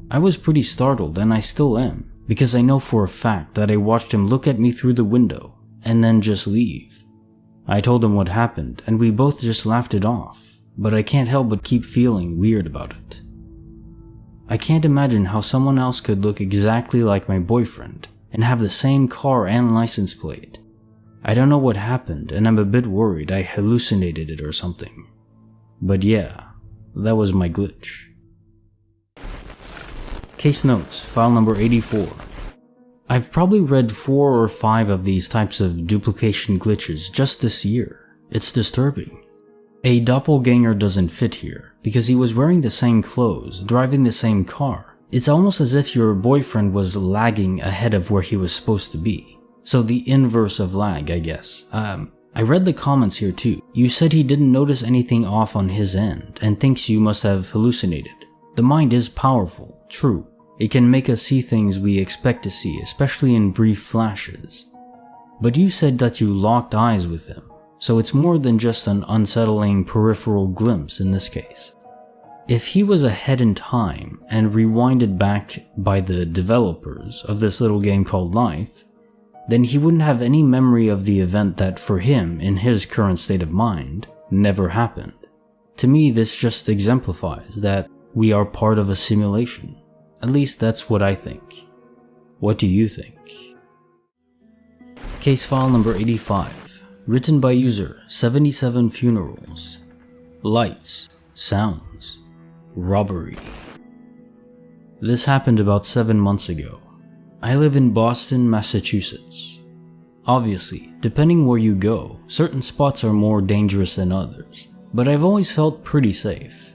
I was pretty startled, and I still am, because I know for a fact that I watched him look at me through the window, and then just leave. I told him what happened, and we both just laughed it off, but I can't help but keep feeling weird about it. I can't imagine how someone else could look exactly like my boyfriend, and have the same car and license plate. I don't know what happened, and I'm a bit worried I hallucinated it or something. But yeah, that was my glitch. Case notes, file number 84. I've probably read 4 or 5 of these types of duplication glitches just this year. It's disturbing. A doppelganger doesn't fit here, because he was wearing the same clothes, driving the same car. It's almost as if your boyfriend was lagging ahead of where he was supposed to be. So the inverse of lag, I guess. I read the comments here too. You said he didn't notice anything off on his end, and thinks you must have hallucinated. The mind is powerful, true. It can make us see things we expect to see, especially in brief flashes. But you said that you locked eyes with him, so it's more than just an unsettling peripheral glimpse in this case. If he was ahead in time and rewinded back by the developers of this little game called life, then he wouldn't have any memory of the event that for him, in his current state of mind, never happened. To me, this just exemplifies that we are part of a simulation. At least that's what I think. What do you think? Case file number 85, written by user 77 Funerals. Lights, sounds, robbery. This happened about 7 months ago. I live in Boston, Massachusetts. Obviously, depending where you go, certain spots are more dangerous than others, but I've always felt pretty safe.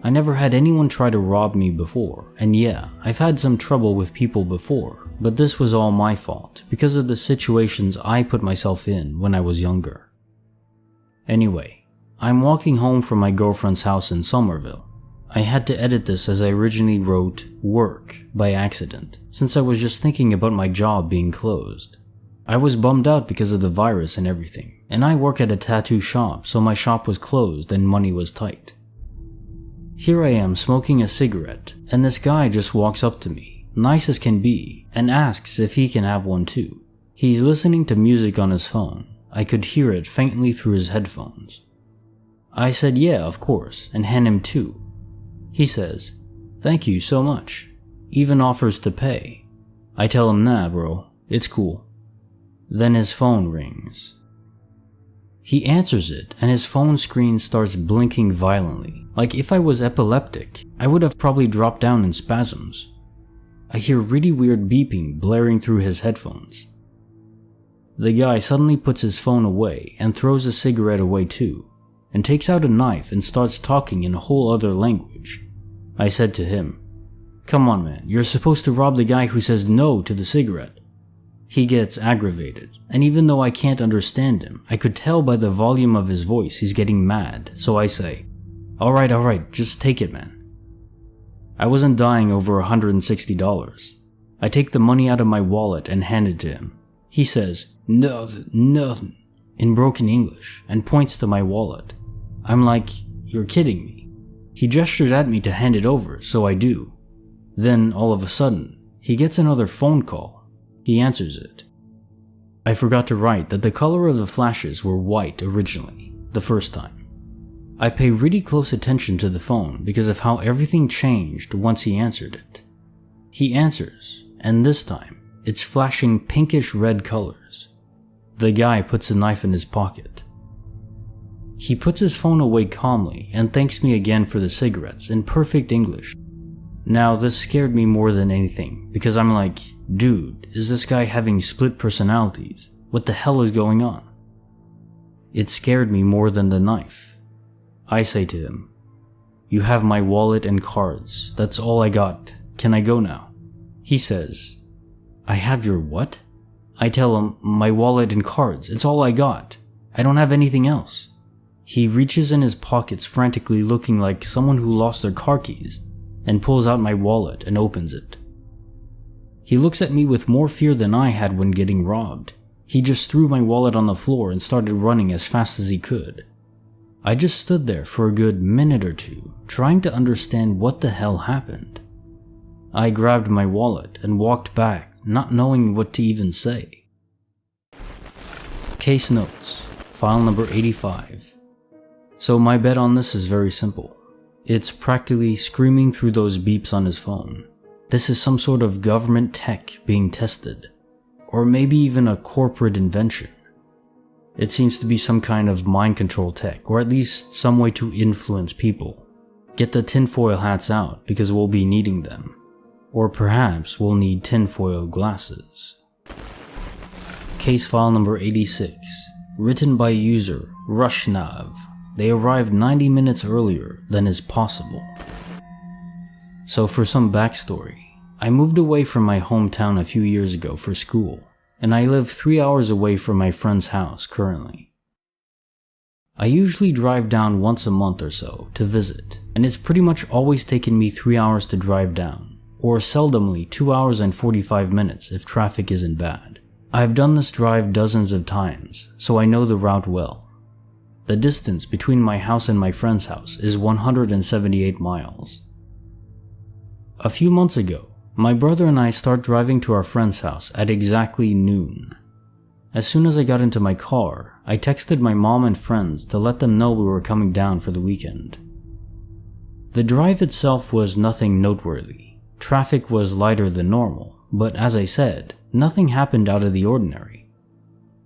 I never had anyone try to rob me before, and yeah, I've had some trouble with people before, but this was all my fault because of the situations I put myself in when I was younger. Anyway, I'm walking home from my girlfriend's house in Somerville. I had to edit this as I originally wrote work by accident, since I was just thinking about my job being closed. I was bummed out because of the virus and everything, and I work at a tattoo shop, so my shop was closed and money was tight. Here I am smoking a cigarette, and this guy just walks up to me, nice as can be, and asks if he can have one too. He's listening to music on his phone. I could hear it faintly through his headphones. I said yeah, of course, and hand him two. He says, "Thank you so much." Even offers to pay. I tell him, "Nah bro, it's cool." Then his phone rings. He answers it, and his phone screen starts blinking violently. Like if I was epileptic, I would have probably dropped down in spasms. I hear really weird beeping blaring through his headphones. The guy suddenly puts his phone away and throws a cigarette away too, and takes out a knife and starts talking in a whole other language. I said to him, "Come on man, you're supposed to rob the guy who says no to the cigarette." He gets aggravated, and even though I can't understand him, I could tell by the volume of his voice he's getting mad, so I say, Alright, just take it man." I wasn't dying over $160. I take the money out of my wallet and hand it to him. He says, nothing, in broken English, and points to my wallet. I'm like, "You're kidding me." He gestures at me to hand it over, so I do. Then, all of a sudden, he gets another phone call. He answers it. I forgot to write that the color of the flashes were white originally, the first time. I pay really close attention to the phone because of how everything changed once he answered it. He answers, and this time, it's flashing pinkish red colors. The guy puts a knife in his pocket. He puts his phone away calmly and thanks me again for the cigarettes in perfect English. Now this scared me more than anything because I'm like, dude, is this guy having split personalities? What the hell is going on? It scared me more than the knife. I say to him, "You have my wallet and cards. That's all I got. Can I go now?" He says, "I have your what?" I tell him, "My wallet and cards. It's all I got. I don't have anything else." He reaches in his pockets frantically looking like someone who lost their car keys and pulls out my wallet and opens it. He looks at me with more fear than I had when getting robbed. He just threw my wallet on the floor and started running as fast as he could. I just stood there for a good minute or two, trying to understand what the hell happened. I grabbed my wallet and walked back, not knowing what to even say. Case notes, file number 85. So my bet on this is very simple. It's practically screaming through those beeps on his phone. This is some sort of government tech being tested, or maybe even a corporate invention. It seems to be some kind of mind control tech, or at least some way to influence people. Get the tinfoil hats out because we'll be needing them. Or perhaps we'll need tinfoil glasses. Case file number 86, written by user Rushnav. They arrived 90 minutes earlier than is possible. So for some backstory, I moved away from my hometown a few years ago for school, and I live 3 hours away from my friend's house currently. I usually drive down once a month or so to visit, and it's pretty much always taken me 3 hours to drive down, or seldomly 2 hours and 45 minutes if traffic isn't bad. I've done this drive dozens of times, so I know the route well. The distance between my house and my friend's house is 178 miles. A few months ago, my brother and I start driving to our friend's house at exactly noon. As soon as I got into my car, I texted my mom and friends to let them know we were coming down for the weekend. The drive itself was nothing noteworthy. Traffic was lighter than normal, but as I said, nothing happened out of the ordinary.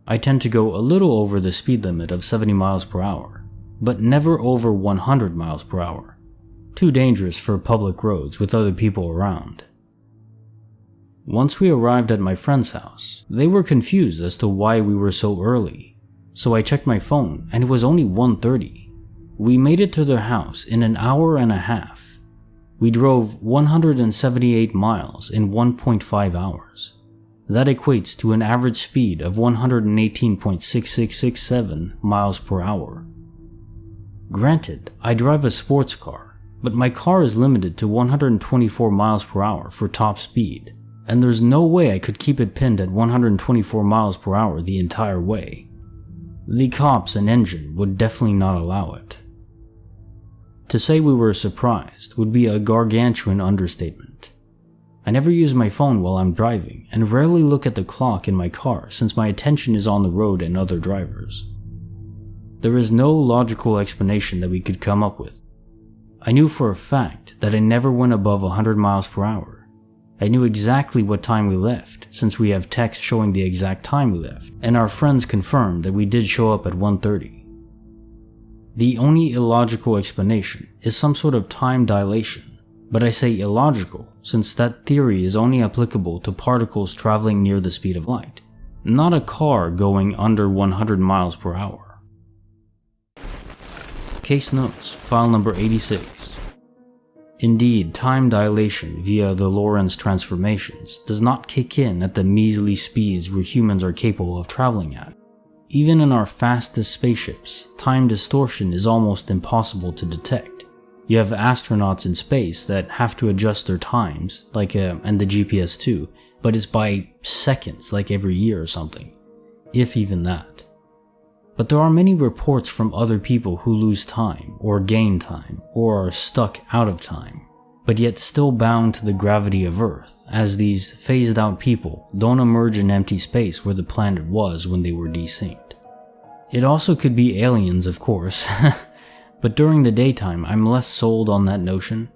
I tend to go a little over the speed limit of 70 miles per hour, but never over 100 miles per hour. Too dangerous for public roads with other people around. Once we arrived at my friend's house, they were confused as to why we were so early, so I checked my phone and it was only 1:30. We made it to their house in an hour and a half. We drove 178 miles in 1.5 hours. That equates to an average speed of 118.6667 miles per hour. Granted, I drive a sports car, but my car is limited to 124 miles per hour for top speed, and there's no way I could keep it pinned at 124 miles per hour the entire way. The cops and engine would definitely not allow it. To say we were surprised would be a gargantuan understatement. I never use my phone while I'm driving and rarely look at the clock in my car since my attention is on the road and other drivers. There is no logical explanation that we could come up with. I knew for a fact that I never went above 100 miles per hour. I knew exactly what time we left since we have text showing the exact time we left, and our friends confirmed that we did show up at 1:30. The only illogical explanation is some sort of time dilation, but I say illogical since that theory is only applicable to particles traveling near the speed of light, not a car going under 100 miles per hour. Case notes, file number 86. Indeed, time dilation via the Lorentz transformations does not kick in at the measly speeds where humans are capable of traveling at. Even in our fastest spaceships, time distortion is almost impossible to detect. You have astronauts in space that have to adjust their times, and the GPS too, but it's by seconds, like every year or something, if even that. But there are many reports from other people who lose time, or gain time, or are stuck out of time, but yet still bound to the gravity of Earth, as these phased out people don't emerge in empty space where the planet was when they were desynced. It also could be aliens, of course, but during the daytime I'm less sold on that notion.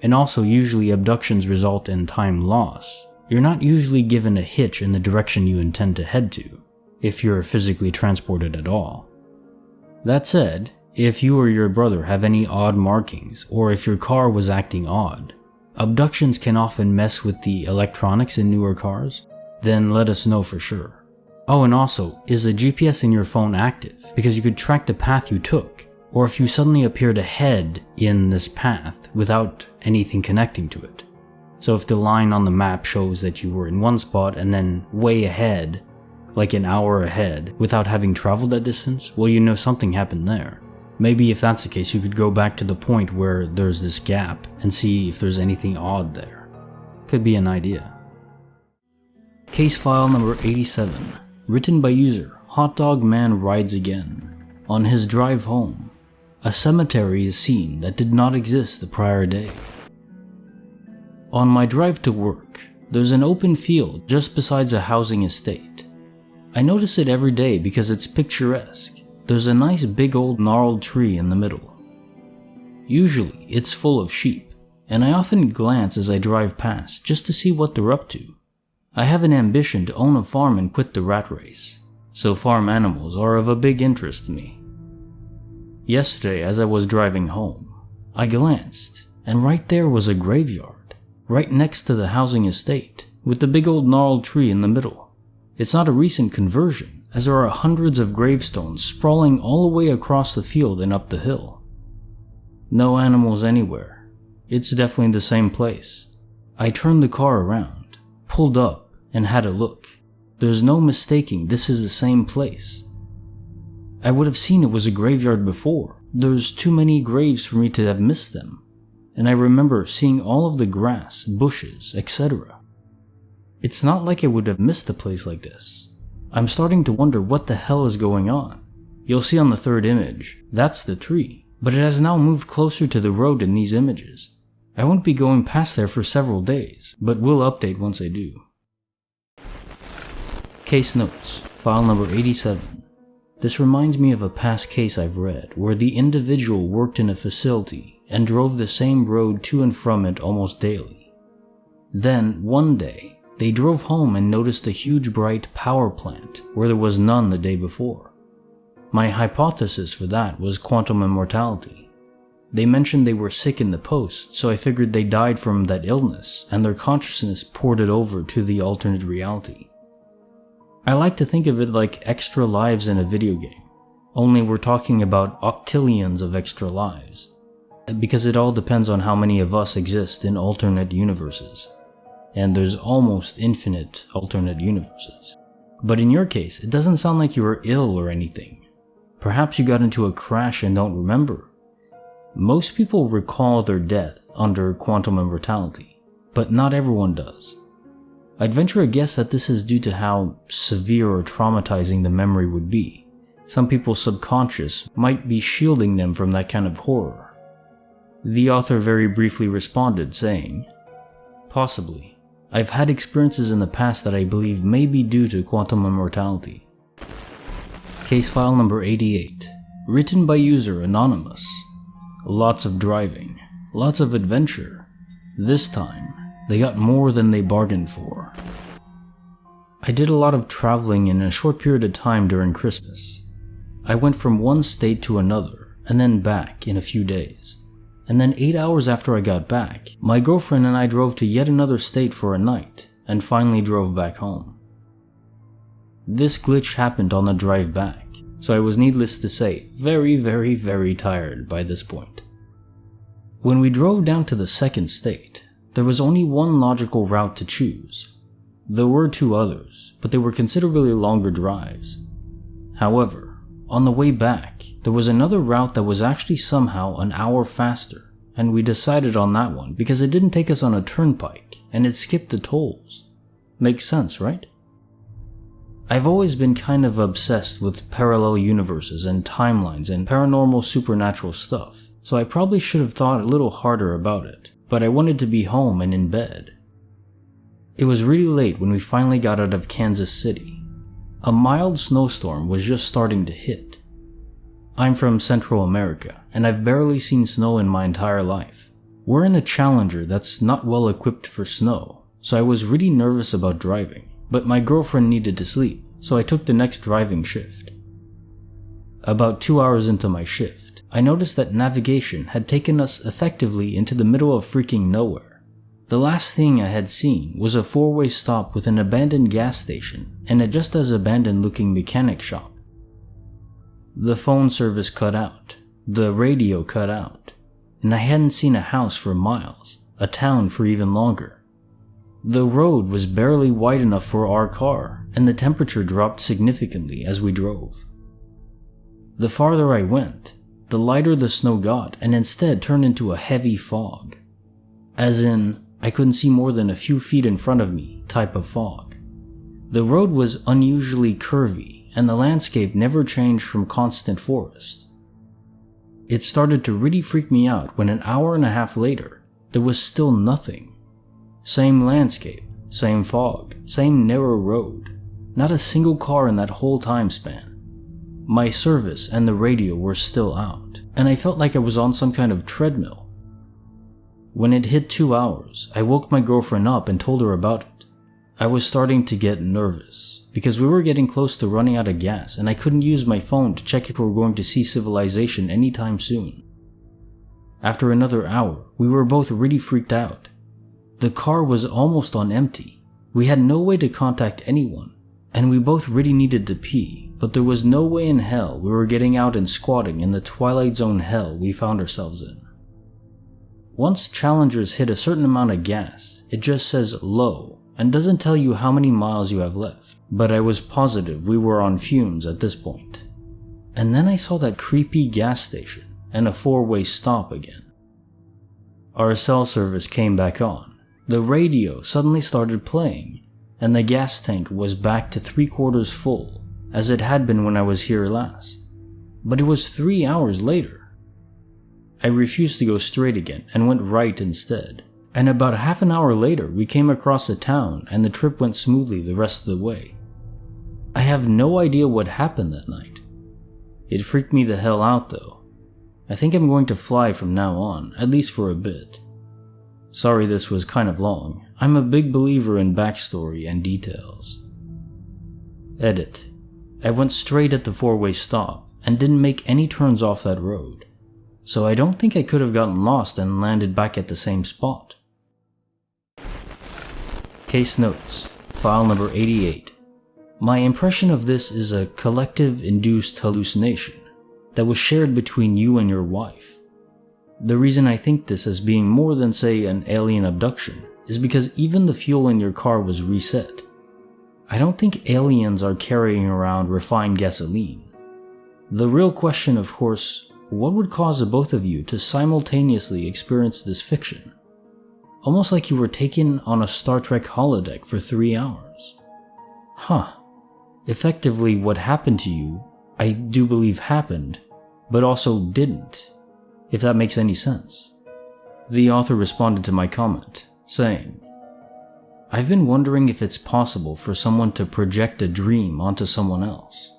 And also usually abductions result in time loss. You're not usually given a hitch in the direction you intend to head to, if you're physically transported at all. That said, if you or your brother have any odd markings, or if your car was acting odd, abductions can often mess with the electronics in newer cars, then let us know for sure. Oh, and also, is the GPS in your phone active? Because you could track the path you took, or if you suddenly appeared ahead in this path without anything connecting to it. So if the line on the map shows that you were in one spot and then way ahead, like an hour ahead, without having traveled that distance, well, you know something happened there. Maybe if that's the case, you could go back to the point where there's this gap and see if there's anything odd there. Could be an idea. Case file number 87, written by user Hot Dog Man Rides Again. On his drive home, a cemetery is seen that did not exist the prior day. On my drive to work, there's an open field just besides a housing estate. I notice it every day because it's picturesque. There's a nice big old gnarled tree in the middle. Usually, it's full of sheep, and I often glance as I drive past just to see what they're up to. I have an ambition to own a farm and quit the rat race, so farm animals are of a big interest to me. Yesterday, as I was driving home, I glanced, and right there was a graveyard, right next to the housing estate, with the big old gnarled tree in the middle. It's not a recent conversion, as there are hundreds of gravestones sprawling all the way across the field and up the hill. No animals anywhere. It's definitely the same place. I turned the car around, pulled up, and had a look. There's no mistaking this is the same place. I would have seen it was a graveyard before. There's too many graves for me to have missed them. And I remember seeing all of the grass, bushes, etc. It's not like I would have missed a place like this. I'm starting to wonder what the hell is going on. You'll see on the third image, that's the tree, but it has now moved closer to the road in these images. I won't be going past there for several days, but will update once I do. Case notes, file number 87. This reminds me of a past case I've read where the individual worked in a facility and drove the same road to and from it almost daily. Then, one day, they drove home and noticed a huge bright power plant where there was none the day before. My hypothesis for that was quantum immortality. They mentioned they were sick in the post, so I figured they died from that illness and their consciousness ported over to the alternate reality. I like to think of it like extra lives in a video game, only we're talking about octillions of extra lives, because it all depends on how many of us exist in alternate universes. And there's almost infinite alternate universes. But in your case, it doesn't sound like you were ill or anything. Perhaps you got into a crash and don't remember. Most people recall their death under quantum immortality, but not everyone does. I'd venture a guess that this is due to how severe or traumatizing the memory would be. Some people's subconscious might be shielding them from that kind of horror. The author very briefly responded, saying, "Possibly. I've had experiences in the past that I believe may be due to quantum immortality." Case file number 88. Written by user Anonymous. Lots of driving. Lots of adventure. This time, they got more than they bargained for. I did a lot of traveling in a short period of time during Christmas. I went from one state to another, and then back in a few days. And then 8 hours after I got back, my girlfriend and I drove to yet another state for a night, and finally drove back home. This glitch happened on the drive back, so I was needless to say very tired by this point. When we drove down to the second state, there was only one logical route to choose. There were two others, but they were considerably longer drives. However, on the way back, there was another route that was actually somehow an hour faster, and we decided on that one because it didn't take us on a turnpike, and it skipped the tolls. Makes sense, right? I've always been kind of obsessed with parallel universes and timelines and paranormal supernatural stuff, so I probably should have thought a little harder about it, but I wanted to be home and in bed. It was really late when we finally got out of Kansas City. A mild snowstorm was just starting to hit. I'm from Central America, and I've barely seen snow in my entire life. We're in a Challenger that's not well equipped for snow, so I was really nervous about driving, but my girlfriend needed to sleep, so I took the next driving shift. About 2 hours into my shift, I noticed that navigation had taken us effectively into the middle of freaking nowhere. The last thing I had seen was a four-way stop with an abandoned gas station and a just as abandoned looking mechanic shop. The phone service cut out, the radio cut out, and I hadn't seen a house for miles, a town for even longer. The road was barely wide enough for our car, and the temperature dropped significantly as we drove. The farther I went, the lighter the snow got and instead turned into a heavy fog. As in, I couldn't see more than a few feet in front of me type of fog. The road was unusually curvy, and the landscape never changed from constant forest. It started to really freak me out when an hour and a half later, there was still nothing. Same landscape, same fog, same narrow road, not a single car in that whole time span. My service and the radio were still out, and I felt like I was on some kind of treadmill. When it hit 2 hours, I woke my girlfriend up and told her about it. I was starting to get nervous, because we were getting close to running out of gas and I couldn't use my phone to check if we were going to see civilization anytime soon. After another hour, we were both really freaked out. The car was almost on empty. We had no way to contact anyone, and we both really needed to pee, but there was no way in hell we were getting out and squatting in the Twilight Zone hell we found ourselves in. Once Challengers hit a certain amount of gas, it just says low and doesn't tell you how many miles you have left, but I was positive we were on fumes at this point. And then I saw that creepy gas station and a four-way stop again. Our cell service came back on, the radio suddenly started playing, and the gas tank was back to 3/4 full, as it had been when I was here last. But it was 3 hours later. I refused to go straight again and went right instead, and about half an hour later we came across a town and the trip went smoothly the rest of the way. I have no idea what happened that night. It freaked me the hell out though. I think I'm going to fly from now on, at least for a bit. Sorry this was kind of long. I'm a big believer in backstory and details. Edit. I went straight at the four-way stop and didn't make any turns off that road, so I don't think I could have gotten lost and landed back at the same spot. Case notes, file number 88. My impression of this is a collective induced hallucination that was shared between you and your wife. The reason I think this as being more than, say, an alien abduction is because even the fuel in your car was reset. I don't think aliens are carrying around refined gasoline. The real question, of course, what would cause the both of you to simultaneously experience this fiction? Almost like you were taken on a Star Trek holodeck for 3 hours. Effectively, what happened to you, I do believe happened, but also didn't, if that makes any sense. The author responded to my comment, saying, "I've been wondering if it's possible for someone to project a dream onto someone else.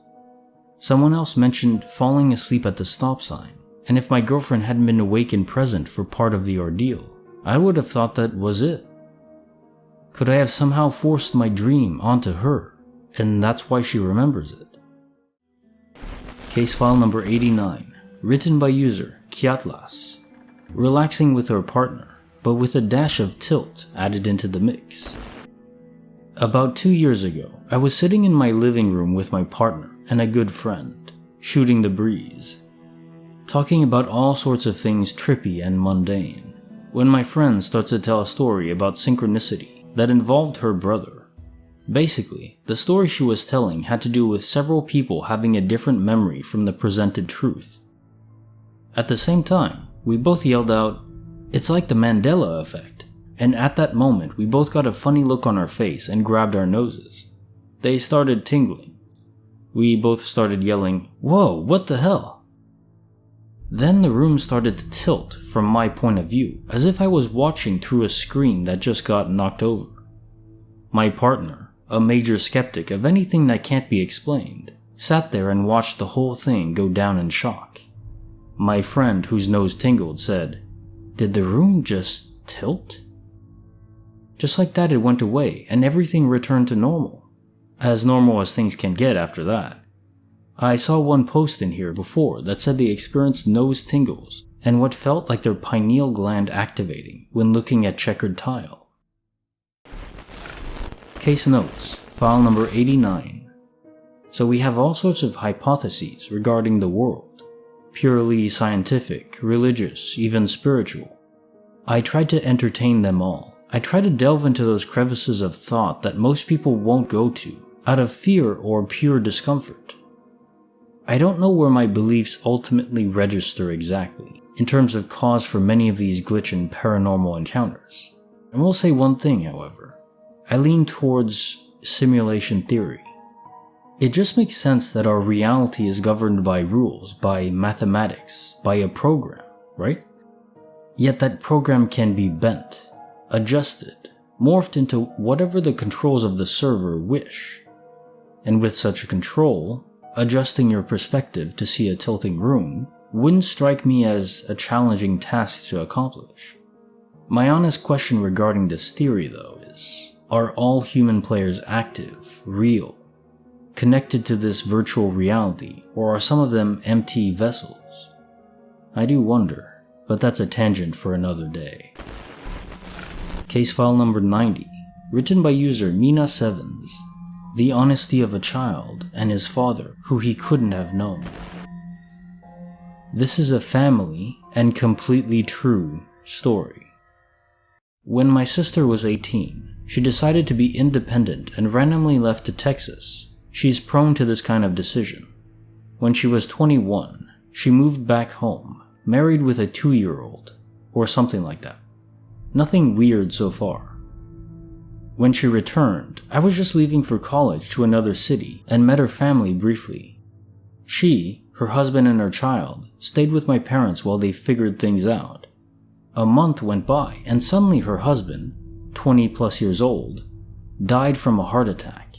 Someone else mentioned falling asleep at the stop sign, and if my girlfriend hadn't been awake and present for part of the ordeal, I would have thought that was it. Could I have somehow forced my dream onto her, and that's why she remembers it?" Case file number 89, written by user Kiatlas. Relaxing with her partner, but with a dash of tilt added into the mix. About 2 years ago, I was sitting in my living room with my partner and a good friend, shooting the breeze, talking about all sorts of things trippy and mundane, when my friend starts to tell a story about synchronicity that involved her brother. Basically, the story she was telling had to do with several people having a different memory from the presented truth. At the same time, we both yelled out, "It's like the Mandela effect," and at that moment we both got a funny look on our face and grabbed our noses. They started tingling. We both started yelling, "Whoa, what the hell?" Then the room started to tilt from my point of view, as if I was watching through a screen that just got knocked over. My partner, a major skeptic of anything that can't be explained, sat there and watched the whole thing go down in shock. My friend, whose nose tingled, said, "Did the room just tilt?" Just like that, it went away and everything returned to normal. As normal as things can get after that. I saw one post in here before that said they experienced nose tingles and what felt like their pineal gland activating when looking at checkered tile. Case notes, file number 89. So we have all sorts of hypotheses regarding the world. Purely scientific, religious, even spiritual. I tried to entertain them all. I tried to delve into those crevices of thought that most people won't go to, out of fear or pure discomfort. I don't know where my beliefs ultimately register exactly, in terms of cause for many of these glitch and paranormal encounters. I will say one thing, however. I lean towards simulation theory. It just makes sense that our reality is governed by rules, by mathematics, by a program, right? Yet that program can be bent, adjusted, morphed into whatever the controls of the server wish. And with such a control, adjusting your perspective to see a tilting room wouldn't strike me as a challenging task to accomplish. My honest question regarding this theory, though, is, are all human players active, real, connected to this virtual reality, or are some of them empty vessels? I do wonder, but that's a tangent for another day. Case file number 90, written by user Mina Sevens. The honesty of a child and his father who he couldn't have known. This is a family and completely true story. When my sister was 18, she decided to be independent and randomly left to Texas. She's prone to this kind of decision. When she was 21, she moved back home, married with a 2-year-old, or something like that. Nothing weird so far. When she returned, I was just leaving for college to another city and met her family briefly. She, her husband and her child, stayed with my parents while they figured things out. A month went by and suddenly her husband, 20 plus years old, died from a heart attack.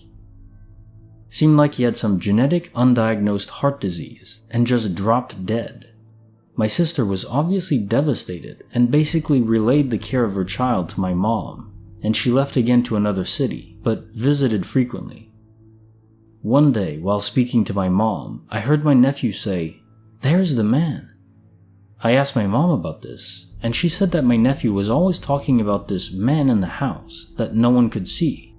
Seemed like he had some genetic undiagnosed heart disease and just dropped dead. My sister was obviously devastated and basically relayed the care of her child to my mom, and she left again to another city, but visited frequently. One day, while speaking to my mom, I heard my nephew say, "There's the man." I asked my mom about this, and she said that my nephew was always talking about this man in the house that no one could see.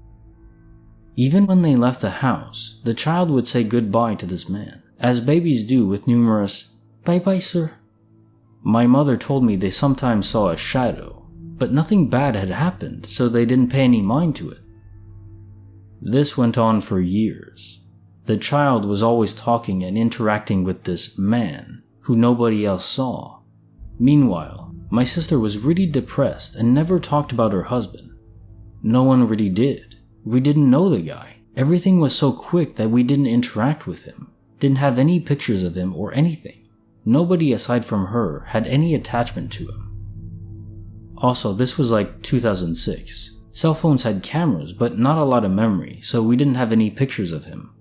Even when they left the house, the child would say goodbye to this man, as babies do with numerous, "Bye-bye, sir." My mother told me they sometimes saw a shadow, but nothing bad had happened, so they didn't pay any mind to it. This went on for years. The child was always talking and interacting with this man, who nobody else saw. Meanwhile, my sister was really depressed and never talked about her husband. No one really did. We didn't know the guy. Everything was so quick that we didn't interact with him, didn't have any pictures of him or anything. Nobody aside from her had any attachment to him. Also, this was like 2006. Cell phones had cameras, but not a lot of memory, so we didn't have any pictures of him.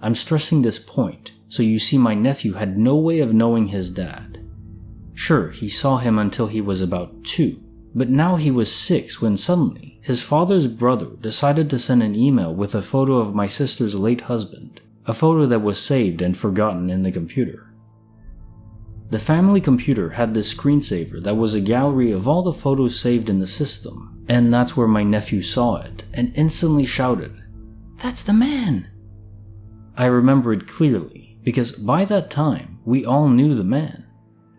I'm stressing this point, so you see my nephew had no way of knowing his dad. Sure, he saw him until he was about 2, but now he was 6 when suddenly his father's brother decided to send an email with a photo of my sister's late husband, a photo that was saved and forgotten in the computer. The family computer had this screensaver that was a gallery of all the photos saved in the system, and that's where my nephew saw it and instantly shouted, "That's the man!" I remember it clearly because by that time we all knew the man.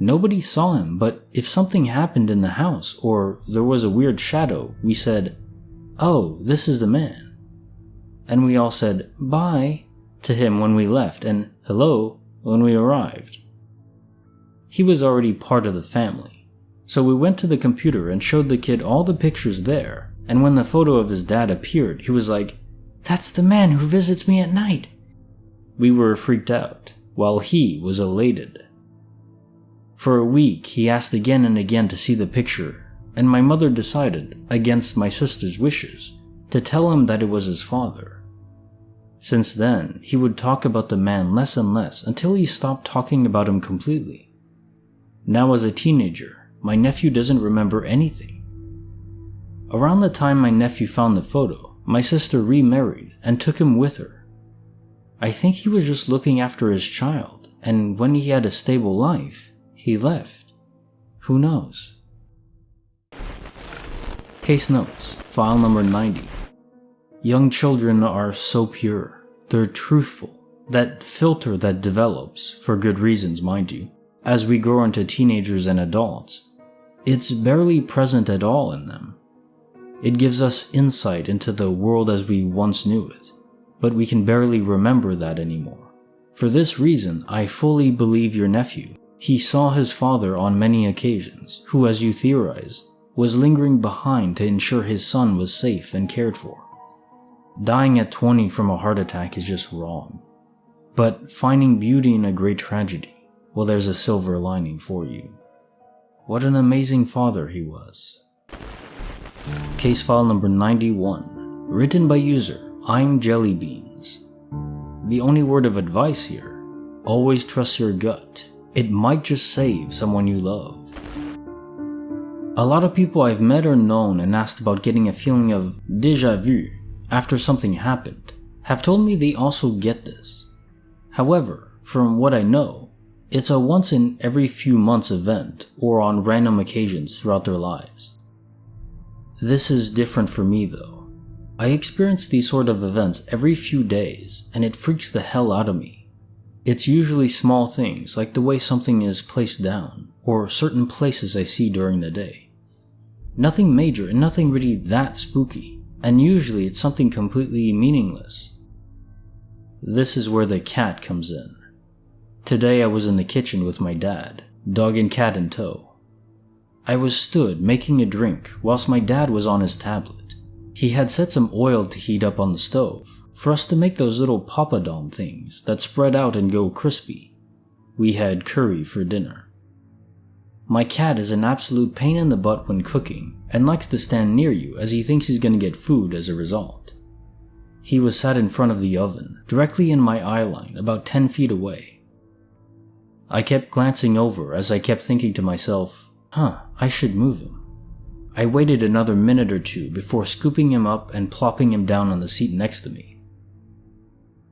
Nobody saw him, but if something happened in the house or there was a weird shadow, we said, "Oh, this is the man." And we all said bye to him when we left and hello when we arrived. He was already part of the family, so we went to the computer and showed the kid all the pictures there, and when the photo of his dad appeared, he was like, "That's the man who visits me at night." We were freaked out, while he was elated. For a week, he asked again and again to see the picture, and my mother decided, against my sister's wishes, to tell him that it was his father. Since then, he would talk about the man less and less until he stopped talking about him completely. Now as a teenager, my nephew doesn't remember anything. Around the time my nephew found the photo, my sister remarried and took him with her. I think he was just looking after his child, and when he had a stable life, he left. Who knows? Case notes, file number 90. Young children are so pure. They're truthful. That filter that develops, for good reasons mind you, as we grow into teenagers and adults, it's barely present at all in them. It gives us insight into the world as we once knew it, but we can barely remember that anymore. For this reason, I fully believe your nephew. He saw his father on many occasions, who, as you theorize, was lingering behind to ensure his son was safe and cared for. Dying at 20 from a heart attack is just wrong. But finding beauty in a great tragedy, well, there's a silver lining for you. What an amazing father he was. Case file number 91, written by user I'm Jellybeans. The only word of advice here, always trust your gut. It might just save someone you love. A lot of people I've met or known and asked about getting a feeling of déjà vu after something happened have told me they also get this. However, from what I know, it's a once in every few months event or on random occasions throughout their lives. This is different for me though. I experience these sort of events every few days and it freaks the hell out of me. It's usually small things like the way something is placed down or certain places I see during the day. Nothing major and nothing really that spooky, and usually it's something completely meaningless. This is where the cat comes in. Today I was in the kitchen with my dad, dog and cat in tow. I was stood making a drink whilst my dad was on his tablet. He had set some oil to heat up on the stove for us to make those little papadom things that spread out and go crispy. We had curry for dinner. My cat is an absolute pain in the butt when cooking and likes to stand near you as he thinks he's going to get food as a result. He was sat in front of the oven, directly in my eye line, about 10 feet away. I kept glancing over as I kept thinking to myself, I should move him. I waited another minute or two before scooping him up and plopping him down on the seat next to me.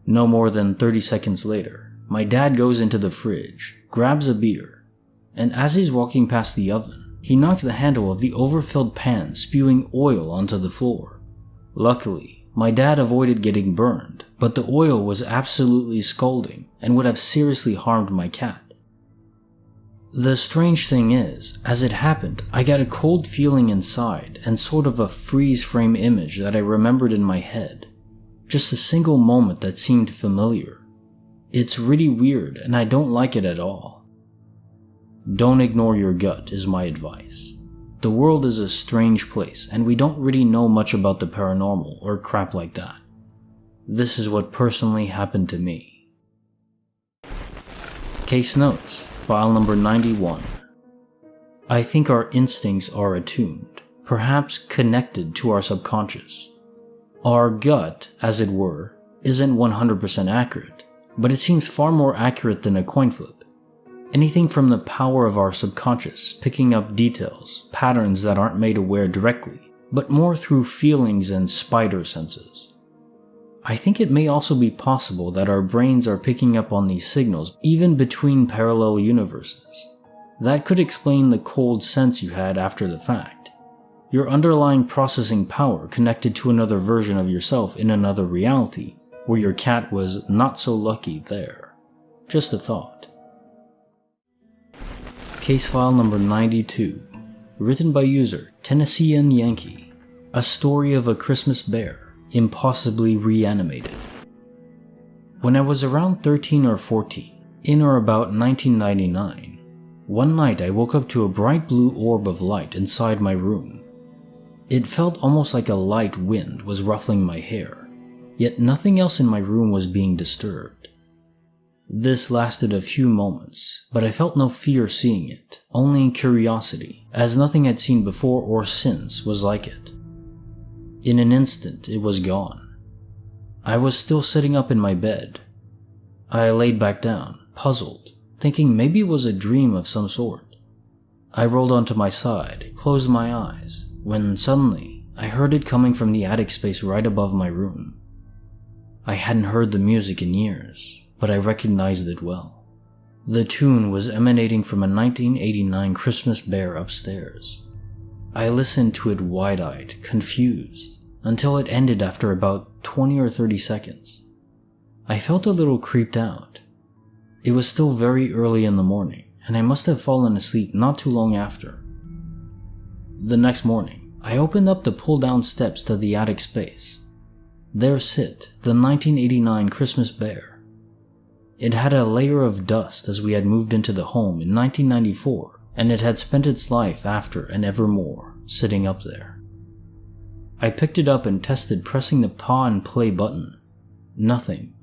No more than 30 seconds later, my dad goes into the fridge, grabs a beer, and as he's walking past the oven, he knocks the handle of the overfilled pan spewing oil onto the floor. Luckily, my dad avoided getting burned, but the oil was absolutely scalding and would have seriously harmed my cat. The strange thing is, as it happened, I got a cold feeling inside and sort of a freeze frame image that I remembered in my head. Just a single moment that seemed familiar. It's really weird and I don't like it at all. Don't ignore your gut is my advice. The world is a strange place and we don't really know much about the paranormal or crap like that. This is what personally happened to me. Case notes. File number 91. I think our instincts are attuned, perhaps connected to our subconscious. Our gut, as it were, isn't 100% accurate, but it seems far more accurate than a coin flip. Anything from the power of our subconscious picking up details, patterns that aren't made aware directly, but more through feelings and spider senses. I think it may also be possible that our brains are picking up on these signals even between parallel universes. That could explain the cold sense you had after the fact. Your underlying processing power connected to another version of yourself in another reality, where your cat was not so lucky there. Just a thought. Case file number 92, written by user Tennessean Yankee. A story of a Christmas bear, impossibly reanimated. When I was around 13 or 14, in or about 1999, one night I woke up to a bright blue orb of light inside my room. It felt almost like a light wind was ruffling my hair, yet nothing else in my room was being disturbed. This lasted a few moments, but I felt no fear seeing it, only curiosity, as nothing I'd seen before or since was like it. In an instant, it was gone. I was still sitting up in my bed. I laid back down, puzzled, thinking maybe it was a dream of some sort. I rolled onto my side, closed my eyes, when suddenly I heard it coming from the attic space right above my room. I hadn't heard the music in years, but I recognized it well. The tune was emanating from a 1989 Christmas bear upstairs. I listened to it wide-eyed, confused, until it ended after about 20 or 30 seconds. I felt a little creeped out. It was still very early in the morning, and I must have fallen asleep not too long after. The next morning, I opened up the pull-down steps to the attic space. There sit the 1989 Christmas bear. It had a layer of dust as we had moved into the home in 1994, and it had spent its life after and evermore sitting up there. I picked it up and tested pressing the paw and play button. Nothing.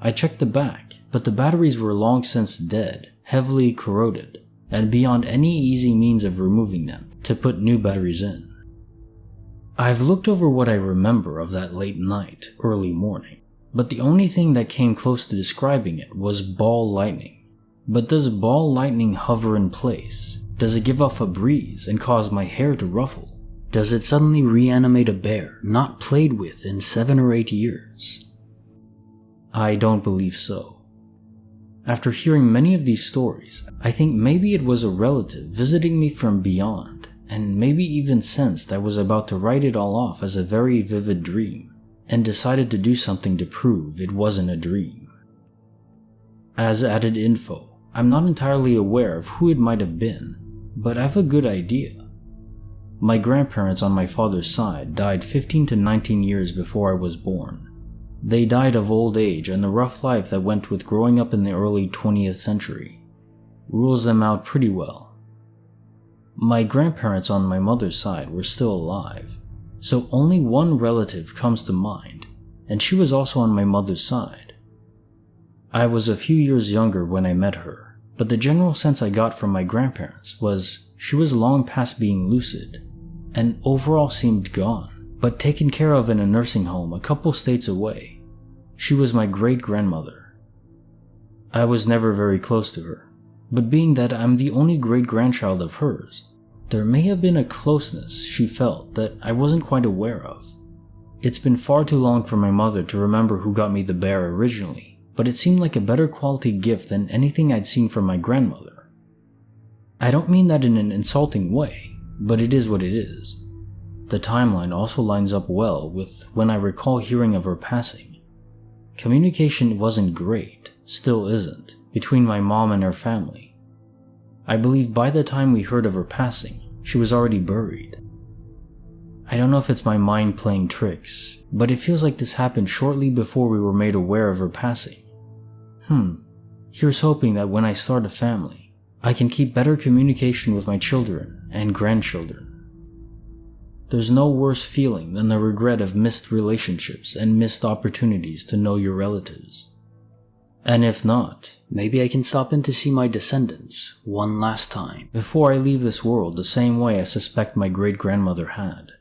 I checked the back, but the batteries were long since dead, heavily corroded, and beyond any easy means of removing them to put new batteries in. I've looked over what I remember of that late night, early morning, but the only thing that came close to describing it was ball lightning. But does ball lightning hover in place? Does it give off a breeze and cause my hair to ruffle? Does it suddenly reanimate a bear not played with in 7 or 8 years? I don't believe so. After hearing many of these stories, I think maybe it was a relative visiting me from beyond, and maybe even sensed I was about to write it all off as a very vivid dream, and decided to do something to prove it wasn't a dream. As added info, I'm not entirely aware of who it might have been, but I have a good idea. My grandparents on my father's side died 15 to 19 years before I was born. They died of old age and the rough life that went with growing up in the early 20th century. Rules them out pretty well. My grandparents on my mother's side were still alive, so only one relative comes to mind, and she was also on my mother's side. I was a few years younger when I met her, but the general sense I got from my grandparents was she was long past being lucid, and overall seemed gone, but taken care of in a nursing home a couple states away. She was my great-grandmother. I was never very close to her, but being that I'm the only great-grandchild of hers, there may have been a closeness she felt that I wasn't quite aware of. It's been far too long for my mother to remember who got me the bear originally, but it seemed like a better quality gift than anything I'd seen from my grandmother. I don't mean that in an insulting way, but it is what it is. The timeline also lines up well with when I recall hearing of her passing. Communication wasn't great, still isn't, between my mom and her family. I believe by the time we heard of her passing, she was already buried. I don't know if it's my mind playing tricks, but it feels like this happened shortly before we were made aware of her passing. Here's hoping that when I start a family, I can keep better communication with my children and grandchildren. There's no worse feeling than the regret of missed relationships and missed opportunities to know your relatives. And if not, maybe I can stop in to see my descendants one last time before I leave this world the same way I suspect my great-grandmother had.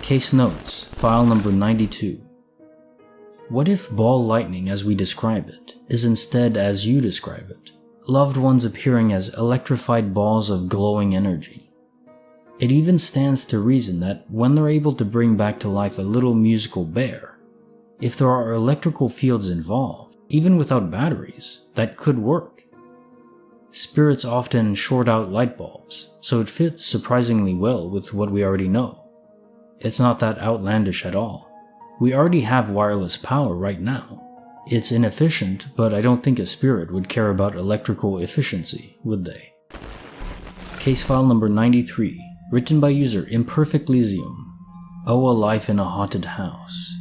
Case Notes, File Number 92. What if ball lightning as we describe it is instead as you describe it, loved ones appearing as electrified balls of glowing energy? It even stands to reason that when they're able to bring back to life a little musical bear, if there are electrical fields involved, even without batteries, that could work. Spirits often short out light bulbs, so it fits surprisingly well with what we already know. It's not that outlandish at all. We already have wireless power right now. It's inefficient, but I don't think a spirit would care about electrical efficiency, would they? Case file number 93, written by user Imperfectlysium. Oh, a life in a haunted house.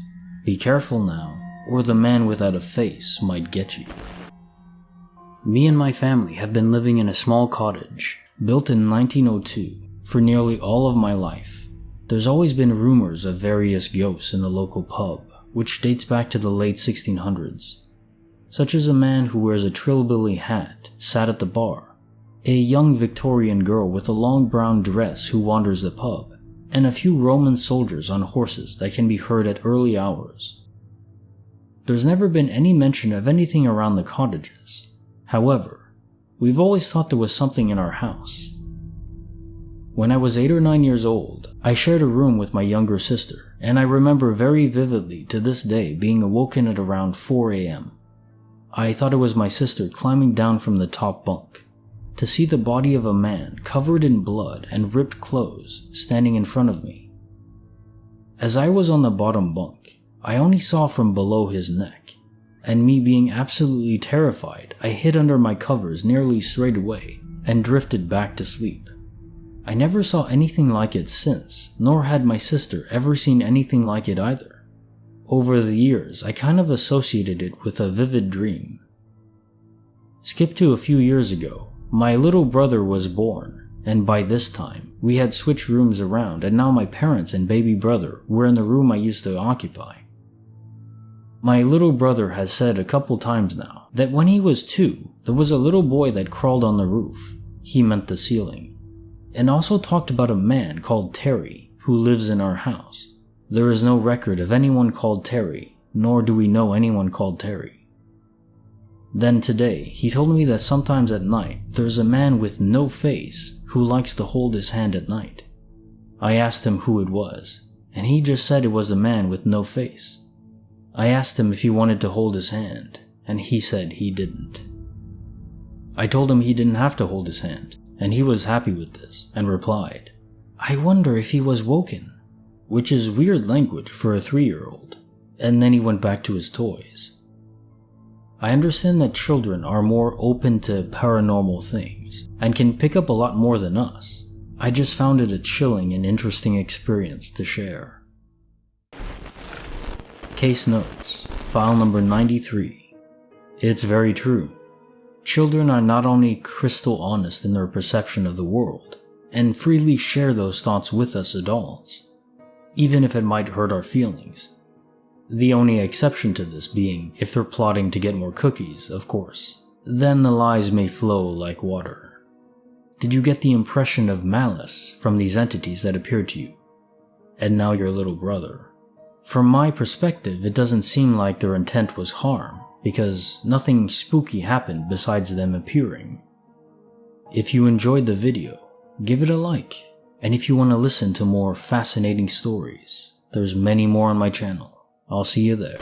Be careful now, or the man without a face might get you. Me and my family have been living in a small cottage, built in 1902, for nearly all of my life. There's always been rumors of various ghosts in the local pub, which dates back to the late 1600s, such as a man who wears a trilbilly hat sat at the bar, a young Victorian girl with a long brown dress who wanders the pub, and a few Roman soldiers on horses that can be heard at early hours. There's never been any mention of anything around the cottages. However, we've always thought there was something in our house. When I was 8 or 9 years old, I shared a room with my younger sister, and I remember very vividly to this day being awoken at around 4 a.m. I thought it was my sister climbing down from the top bunk, to see the body of a man covered in blood and ripped clothes standing in front of me. As I was on the bottom bunk, I only saw from below his neck, and me being absolutely terrified, I hid under my covers nearly straight away and drifted back to sleep. I never saw anything like it since, nor had my sister ever seen anything like it either. Over the years, I kind of associated it with a vivid dream. Skip to a few years ago, my little brother was born, and by this time, we had switched rooms around and now my parents and baby brother were in the room I used to occupy. My little brother has said a couple times now that when he was 2, there was a little boy that crawled on the roof, he meant the ceiling, and also talked about a man called Terry who lives in our house. There is no record of anyone called Terry, nor do we know anyone called Terry. Then today, he told me that sometimes at night, there's a man with no face who likes to hold his hand at night. I asked him who it was, and he just said it was the man with no face. I asked him if he wanted to hold his hand, and he said he didn't. I told him he didn't have to hold his hand, and he was happy with this, and replied, "I wonder if he was woken," which is weird language for a 3-year-old, and then he went back to his toys. I understand that children are more open to paranormal things, and can pick up a lot more than us. I just found it a chilling and interesting experience to share. Case Notes, File Number 93. It's very true. Children are not only crystal honest in their perception of the world, and freely share those thoughts with us adults, even if it might hurt our feelings. The only exception to this being if they're plotting to get more cookies, of course. Then the lies may flow like water. Did you get the impression of malice from these entities that appeared to you? And now your little brother. From my perspective, it doesn't seem like their intent was harm, because nothing spooky happened besides them appearing. If you enjoyed the video, give it a like, and if you want to listen to more fascinating stories, there's many more on my channel. I'll see you there.